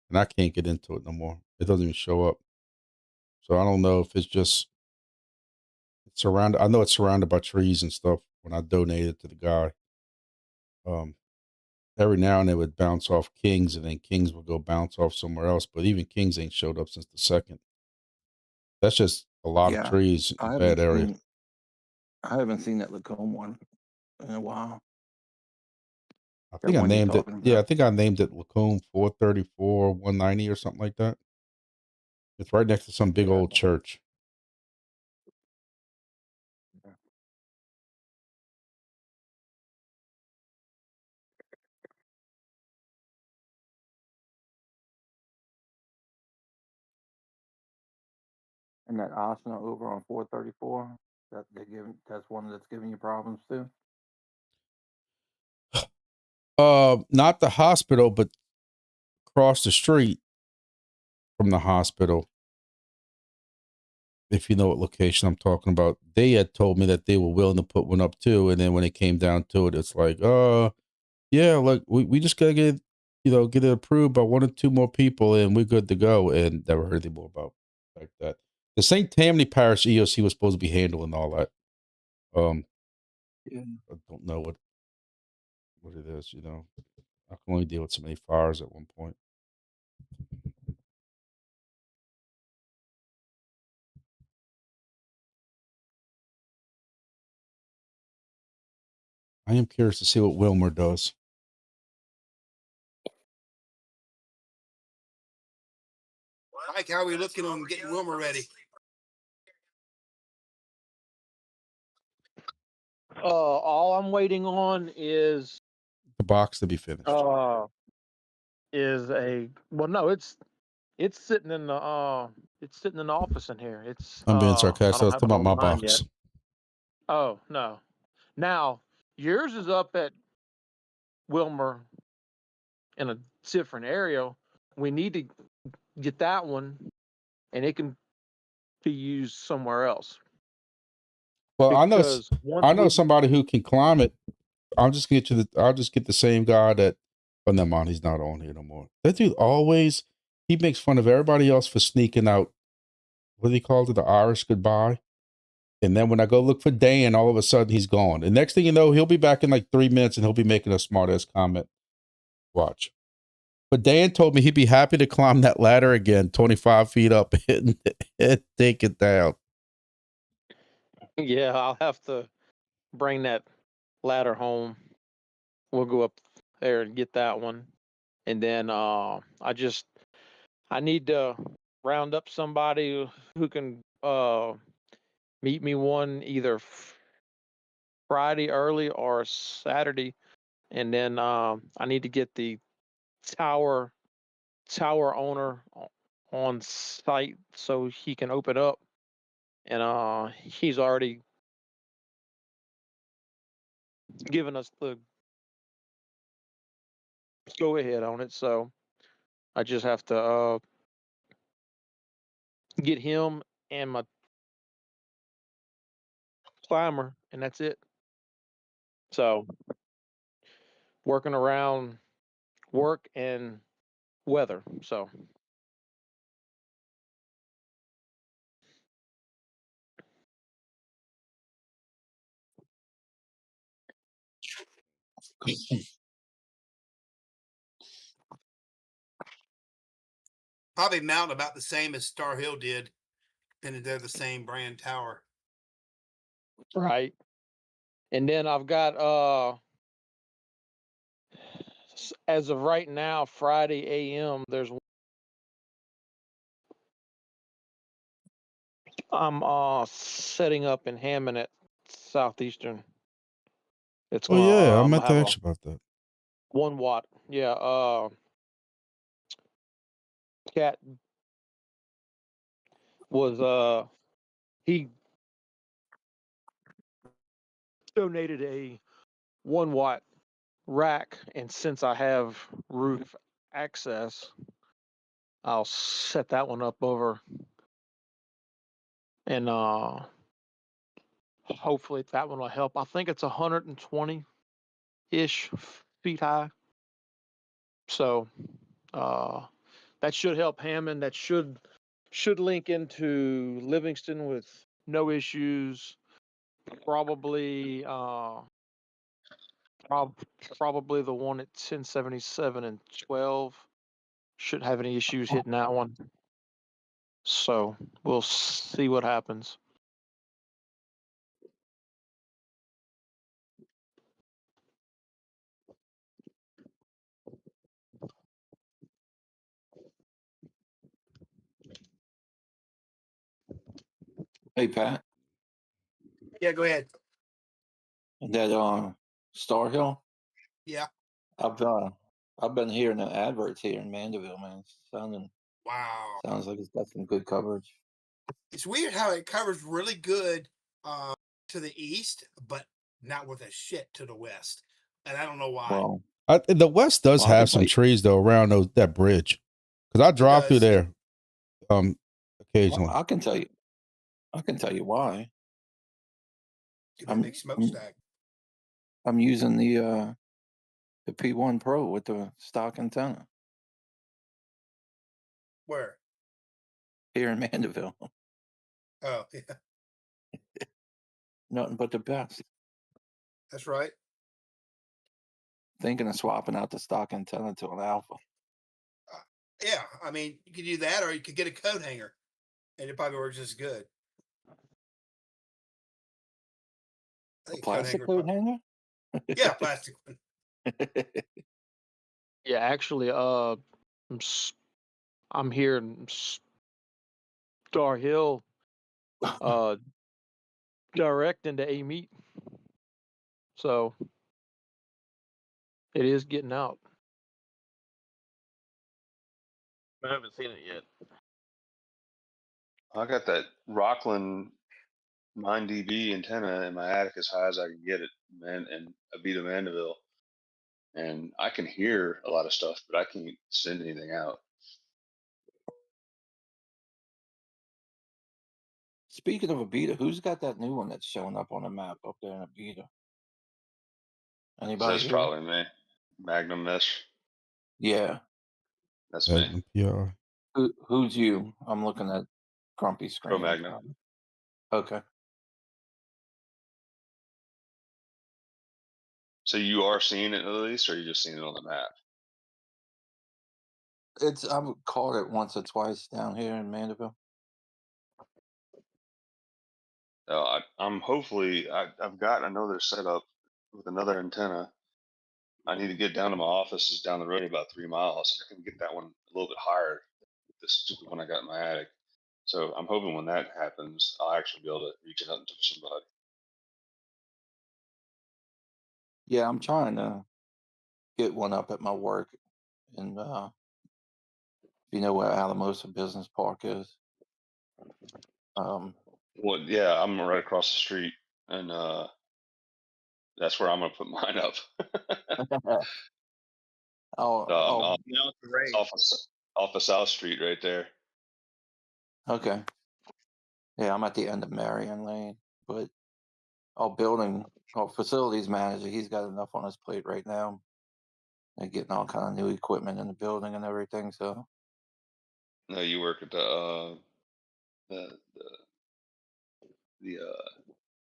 and I can't get into it no more. It doesn't even show up. So I don't know if it's surrounded. I know it's surrounded by trees and stuff when I donated it to the guy. Every now and then it would bounce off Kings, and then Kings would go bounce off somewhere else. But even Kings ain't showed up since the 2nd. That's just a lot of trees, I bad area. haven't seen that Lacombe one in a while. I That think I one you're named it. talking Yeah, I about. think I named it Lacombe 434 190 or something like that. It's right next to some big old church. And that Arsenal over on 434, that's one that's giving you problems too. Not the hospital, but across the street from the hospital. if you know what location I'm talking about, they had told me that they were willing to put one up too. And then when it came down to it, it's like, yeah, like we just gotta get, get it approved by 1 or 2 more people and we're good to go. And never heard any more about like that. The St. Tammany Parish EOC was supposed to be handling all that. Yeah. I don't know what it is, I can only deal with so many fires at one point. I am curious to see what Wilmer does. Mike, how are we looking on getting Wilmer ready? All I'm waiting on is The box to be finished. no, it's sitting in the office in here. It's I'm being I sarcastic. I don't was have talking it about my online yet. box. Oh no. Now yours is up at Wilmer in a different area. We need to get that one, and it can be used somewhere else. Well, Because I know somebody who can climb it. I'll just get the same guy that. Oh, never mind. He's not on here no more. That dude he makes fun of everybody else for sneaking out. What do he call it? The Irish goodbye. And then when I go look for Dan, all of a sudden he's gone. And next thing you know, he'll be back in like 3 minutes and he'll be making a smart ass comment. Watch. But Dan told me he'd be happy to climb that ladder again, 25 feet up and take it down. Yeah, I'll have to bring that ladder home. We'll go up there and get that one. And then I need to round up somebody who can meet me one either Friday early or Saturday. And then I need to get the tower owner on site so he can open up. And he's already given us the go ahead on it. So I just have to get him and my climber, and that's it. So working around work and weather. So Probably mount about the same as Star Hill did, and they're the same brand tower. right. And then I've got as of right now, Friday AM, I'm setting up in Hammond at Southeastern. It's Oh gonna yeah, I I'm meant gonna to have ask you about that. 1 watt. Yeah, Cat was he donated a 1 watt rack, and since I have roof access, I'll set that one up over, and hopefully that one will help. I think it's 120-ish feet high. So that should help Hammond. That should link into Livingston with no issues. Probably probably the one at 1077 and 12 shouldn't have any issues hitting that one. So we'll see what happens. Hey, Pat, Yeah, go ahead. that Star Hill, Yeah. I've been hearing the adverts here in Mandeville, man. Wow. Sounds like it's got some good coverage. It's weird how it covers really good to the east, but not with a shit to the west. And I don't know why. Well, The West does Well, I can have tell some you- trees though around that bridge, because I drive through does. there occasionally. I can tell you, I can tell you why. Get that big smokestack. I'm using the P1 Pro with the stock antenna Where? here in Mandeville. Oh, yeah, Nothing but the best. that's right. Thinking of swapping out the stock antenna to an alpha. Yeah, I mean, you could do that, or you could get a coat hanger, and it probably works as good. I A think plastic coat coat hanger? Yeah, plastic one. Yeah, actually, I'm here in Star Hill, direct into A meet. So it is getting out. I haven't seen it yet. I got that Rockland 9 dB antenna in my attic as high as I can get it, man, and Abita Mandeville. And I can hear a lot of stuff, but I can't send anything out. Speaking of Abita, who's got that new one that's showing up on the map up there in Abita? So Anybody that's here? probably me. Magnum Mesh. Yeah. That's me. Magnum PR. Who's you? I'm looking at Grumpy screen. Magnum. Okay. So you are seeing it at least, or you just seeing it on the map? I've caught it once or twice down here in Mandeville. I'm hopefully I've got another setup with another antenna. I need to get down to my office is down the road about 3 miles. I can get that one a little bit higher. This stupid one I got in my attic. So I'm hoping when that happens, I'll actually be able to reach out to somebody. Yeah, I'm trying to get one up at my work, and you know where Alamosa Business Park is. Well, yeah, I'm right across the street, and that's where I'm gonna put mine up. It's off of South Street right there. Okay. Yeah, I'm at the end of Marion Lane, but our facilities manager, he's got enough on his plate right now. They're getting all kind of new equipment in the building and everything. So No, you work at the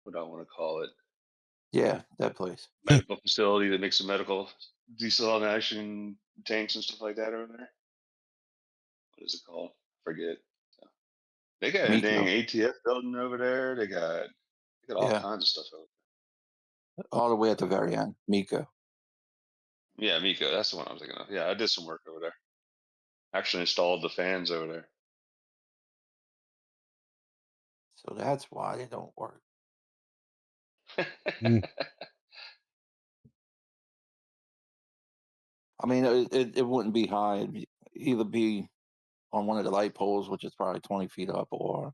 what do I want to call it? yeah, that place. Medical facility that makes the medical desalination tanks and stuff like that over there. What is it called? Forget. They got a dang ATF building over there. They got all kinds of stuff over there. All the way at the very end, Miko. Yeah, Miko. That's the one I was thinking of. Yeah, I did some work over there. Actually installed the fans over there. So that's why they don't work. I mean, it wouldn't be high. It'd either be on one of the light poles, which is probably 20 feet up, or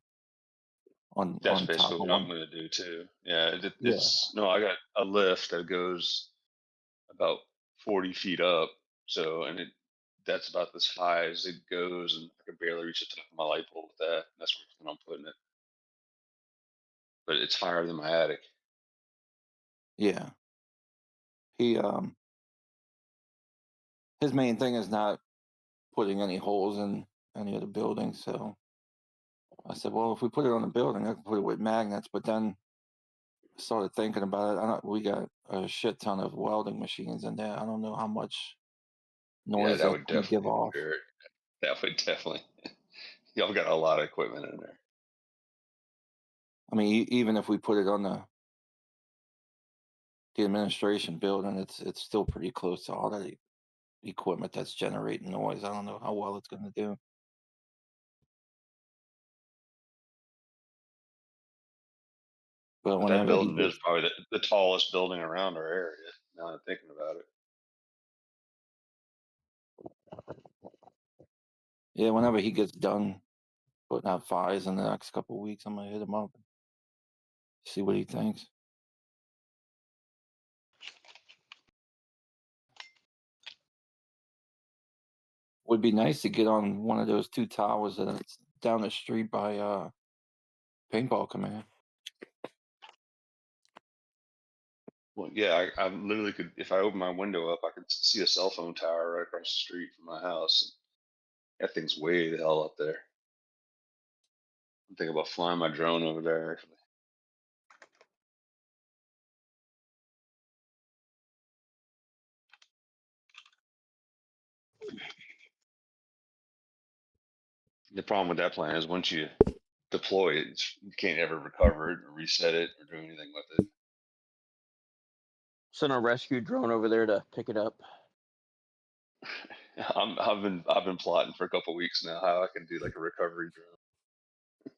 on That's top basically of what one. I'm going to do too. Yeah, it's no, I got a lift that goes about 40 feet up. So, and that's about as high as it goes, and I can barely reach the top of my light pole with that. That's where I'm putting it. But it's higher than my attic. Yeah. He his main thing is not putting any holes in any of the buildings. So I said, well, if we put it on the building, I can put it with magnets. But then I started thinking about it. We got a shit ton of welding machines in there. I don't know how much noise that that's would going to give definitely off. That would definitely. Y'all got a lot of equipment in there. I mean, even if we put it on the administration building, it's still pretty close to all that equipment that's generating noise. I don't know how well it's going to do. But That whenever he building is probably the tallest building around our area. Now that I'm thinking about it. Yeah, whenever he gets done putting out fires in the next couple of weeks, I'm gonna hit him up and see what he thinks. Would be nice to get on one of those two towers that's down the street by Paintball command. Well, yeah, I literally could, if I open my window up, I could see a cell phone tower right across the street from my house. That thing's way the hell up there. I'm thinking about flying my drone over there, actually. The problem with that plan is once you deploy it, you can't ever recover it or reset it or do anything with it. Send a rescue drone over there to pick it up. I've been plotting for a couple weeks now how I can do like a recovery drone.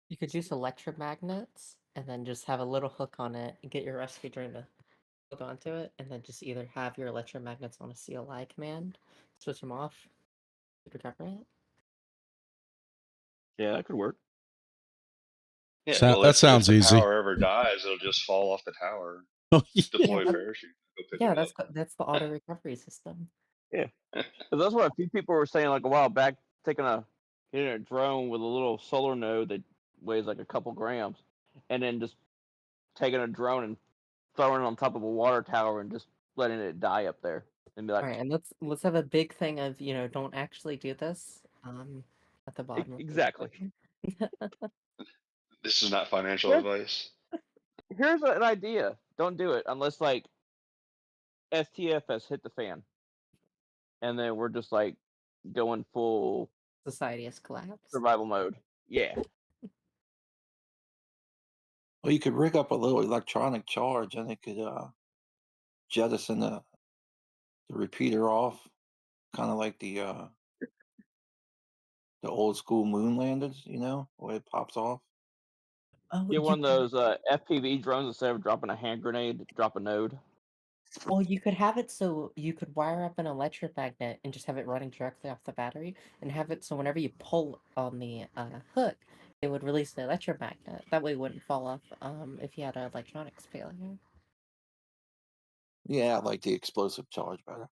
You could use electromagnets and then just have a little hook on it and get your rescue drone to hook onto it, and then just either have your electromagnets on a CLI command, switch them off, recover it. Yeah, that could work. Yeah, That well, if sounds the easy. power ever dies, it'll just fall off the tower. Oh, Deploy a that- parachute, go pick Yeah, it up. that's the auto recovery system. Yeah, 'cause that's what a few people were saying like a while back. Getting a drone with a little solar node that weighs like a couple grams, and then just taking a drone and throwing it on top of a water tower and just letting it die up there, and be like, All right, and let's have a big thing of don't actually do this. At the bottom of the exactly. description. This is not financial Here's- advice. Here's an idea. Don't do it unless like STF has hit the fan, and then we're just like going full Society has collapsed. survival mode. Yeah. Well, you could rig up a little electronic charge, and it could jettison the repeater off, kind of like the old school moon landers, where it pops off. Oh, Get one of those FPV drones instead of dropping a hand grenade. Drop a node. Well, you could have it so you could wire up an electromagnet and just have it running directly off the battery, and have it so whenever you pull on the hook, it would release the electromagnet. That way, it wouldn't fall off if you had an electronics failure. Yeah, I like the explosive charge better.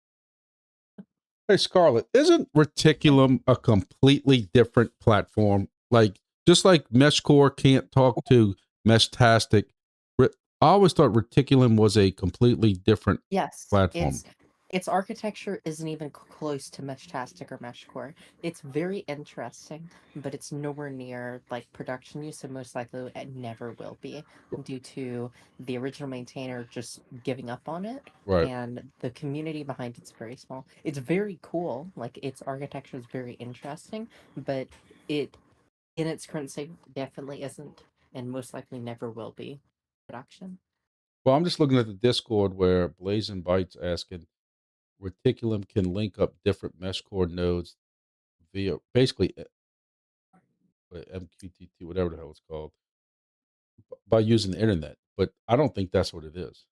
Hey, Scarlett, isn't Reticulum a completely different platform? Like, just like MESHCORE can't talk to Meshtastic, I always thought Reticulum was a completely different Yes, platform. its architecture isn't even close to Meshtastic or MESHCORE. It's very interesting, but it's nowhere near like production use, and most likely it never will be due to the original maintainer just giving up on it. Right. And the community behind it's very small. It's very cool, like its architecture is very interesting, but it in its current state definitely isn't, and most likely never will be production. Well, I'm just looking at the Discord where Blazing Bytes asking Reticulum can link up different MESHCORE nodes via basically MQTT, whatever the hell it's called, by using the internet. But I don't think that's what it is.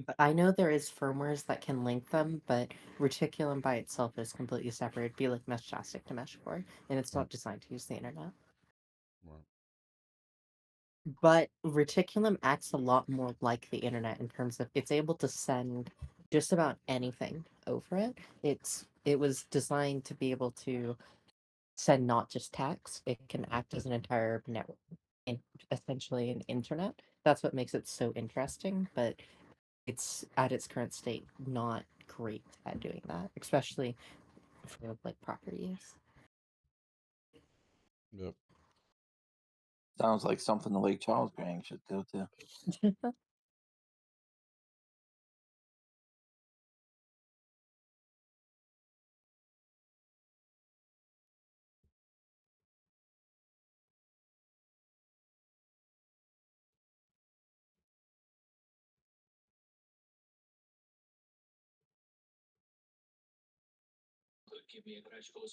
But I know there is firmwares that can link them, but Reticulum by itself is completely separate. It'd be like Meshtastic to MESHCORE, and it's not designed to use the internet. Right. But Reticulum acts a lot more like the internet in terms of it's able to send just about anything over it. It was designed to be able to send not just text; it can act as an entire network, and essentially an internet. That's what makes it so interesting. But it's at its current state not great at doing that, especially for like proper use. Yep. Sounds like something the Lake Charles gang should do too.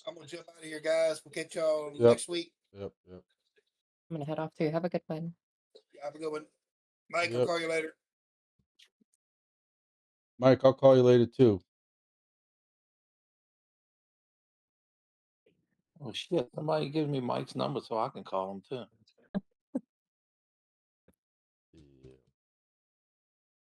I'm gonna jump out of here, guys. We'll catch y'all Yep. next week. Yep. I'm gonna head off too. Have a good one. Have a good one. Mike, I'll Yep. call you later. Mike, I'll call you later too. Oh shit! Somebody give me Mike's number so I can call him too.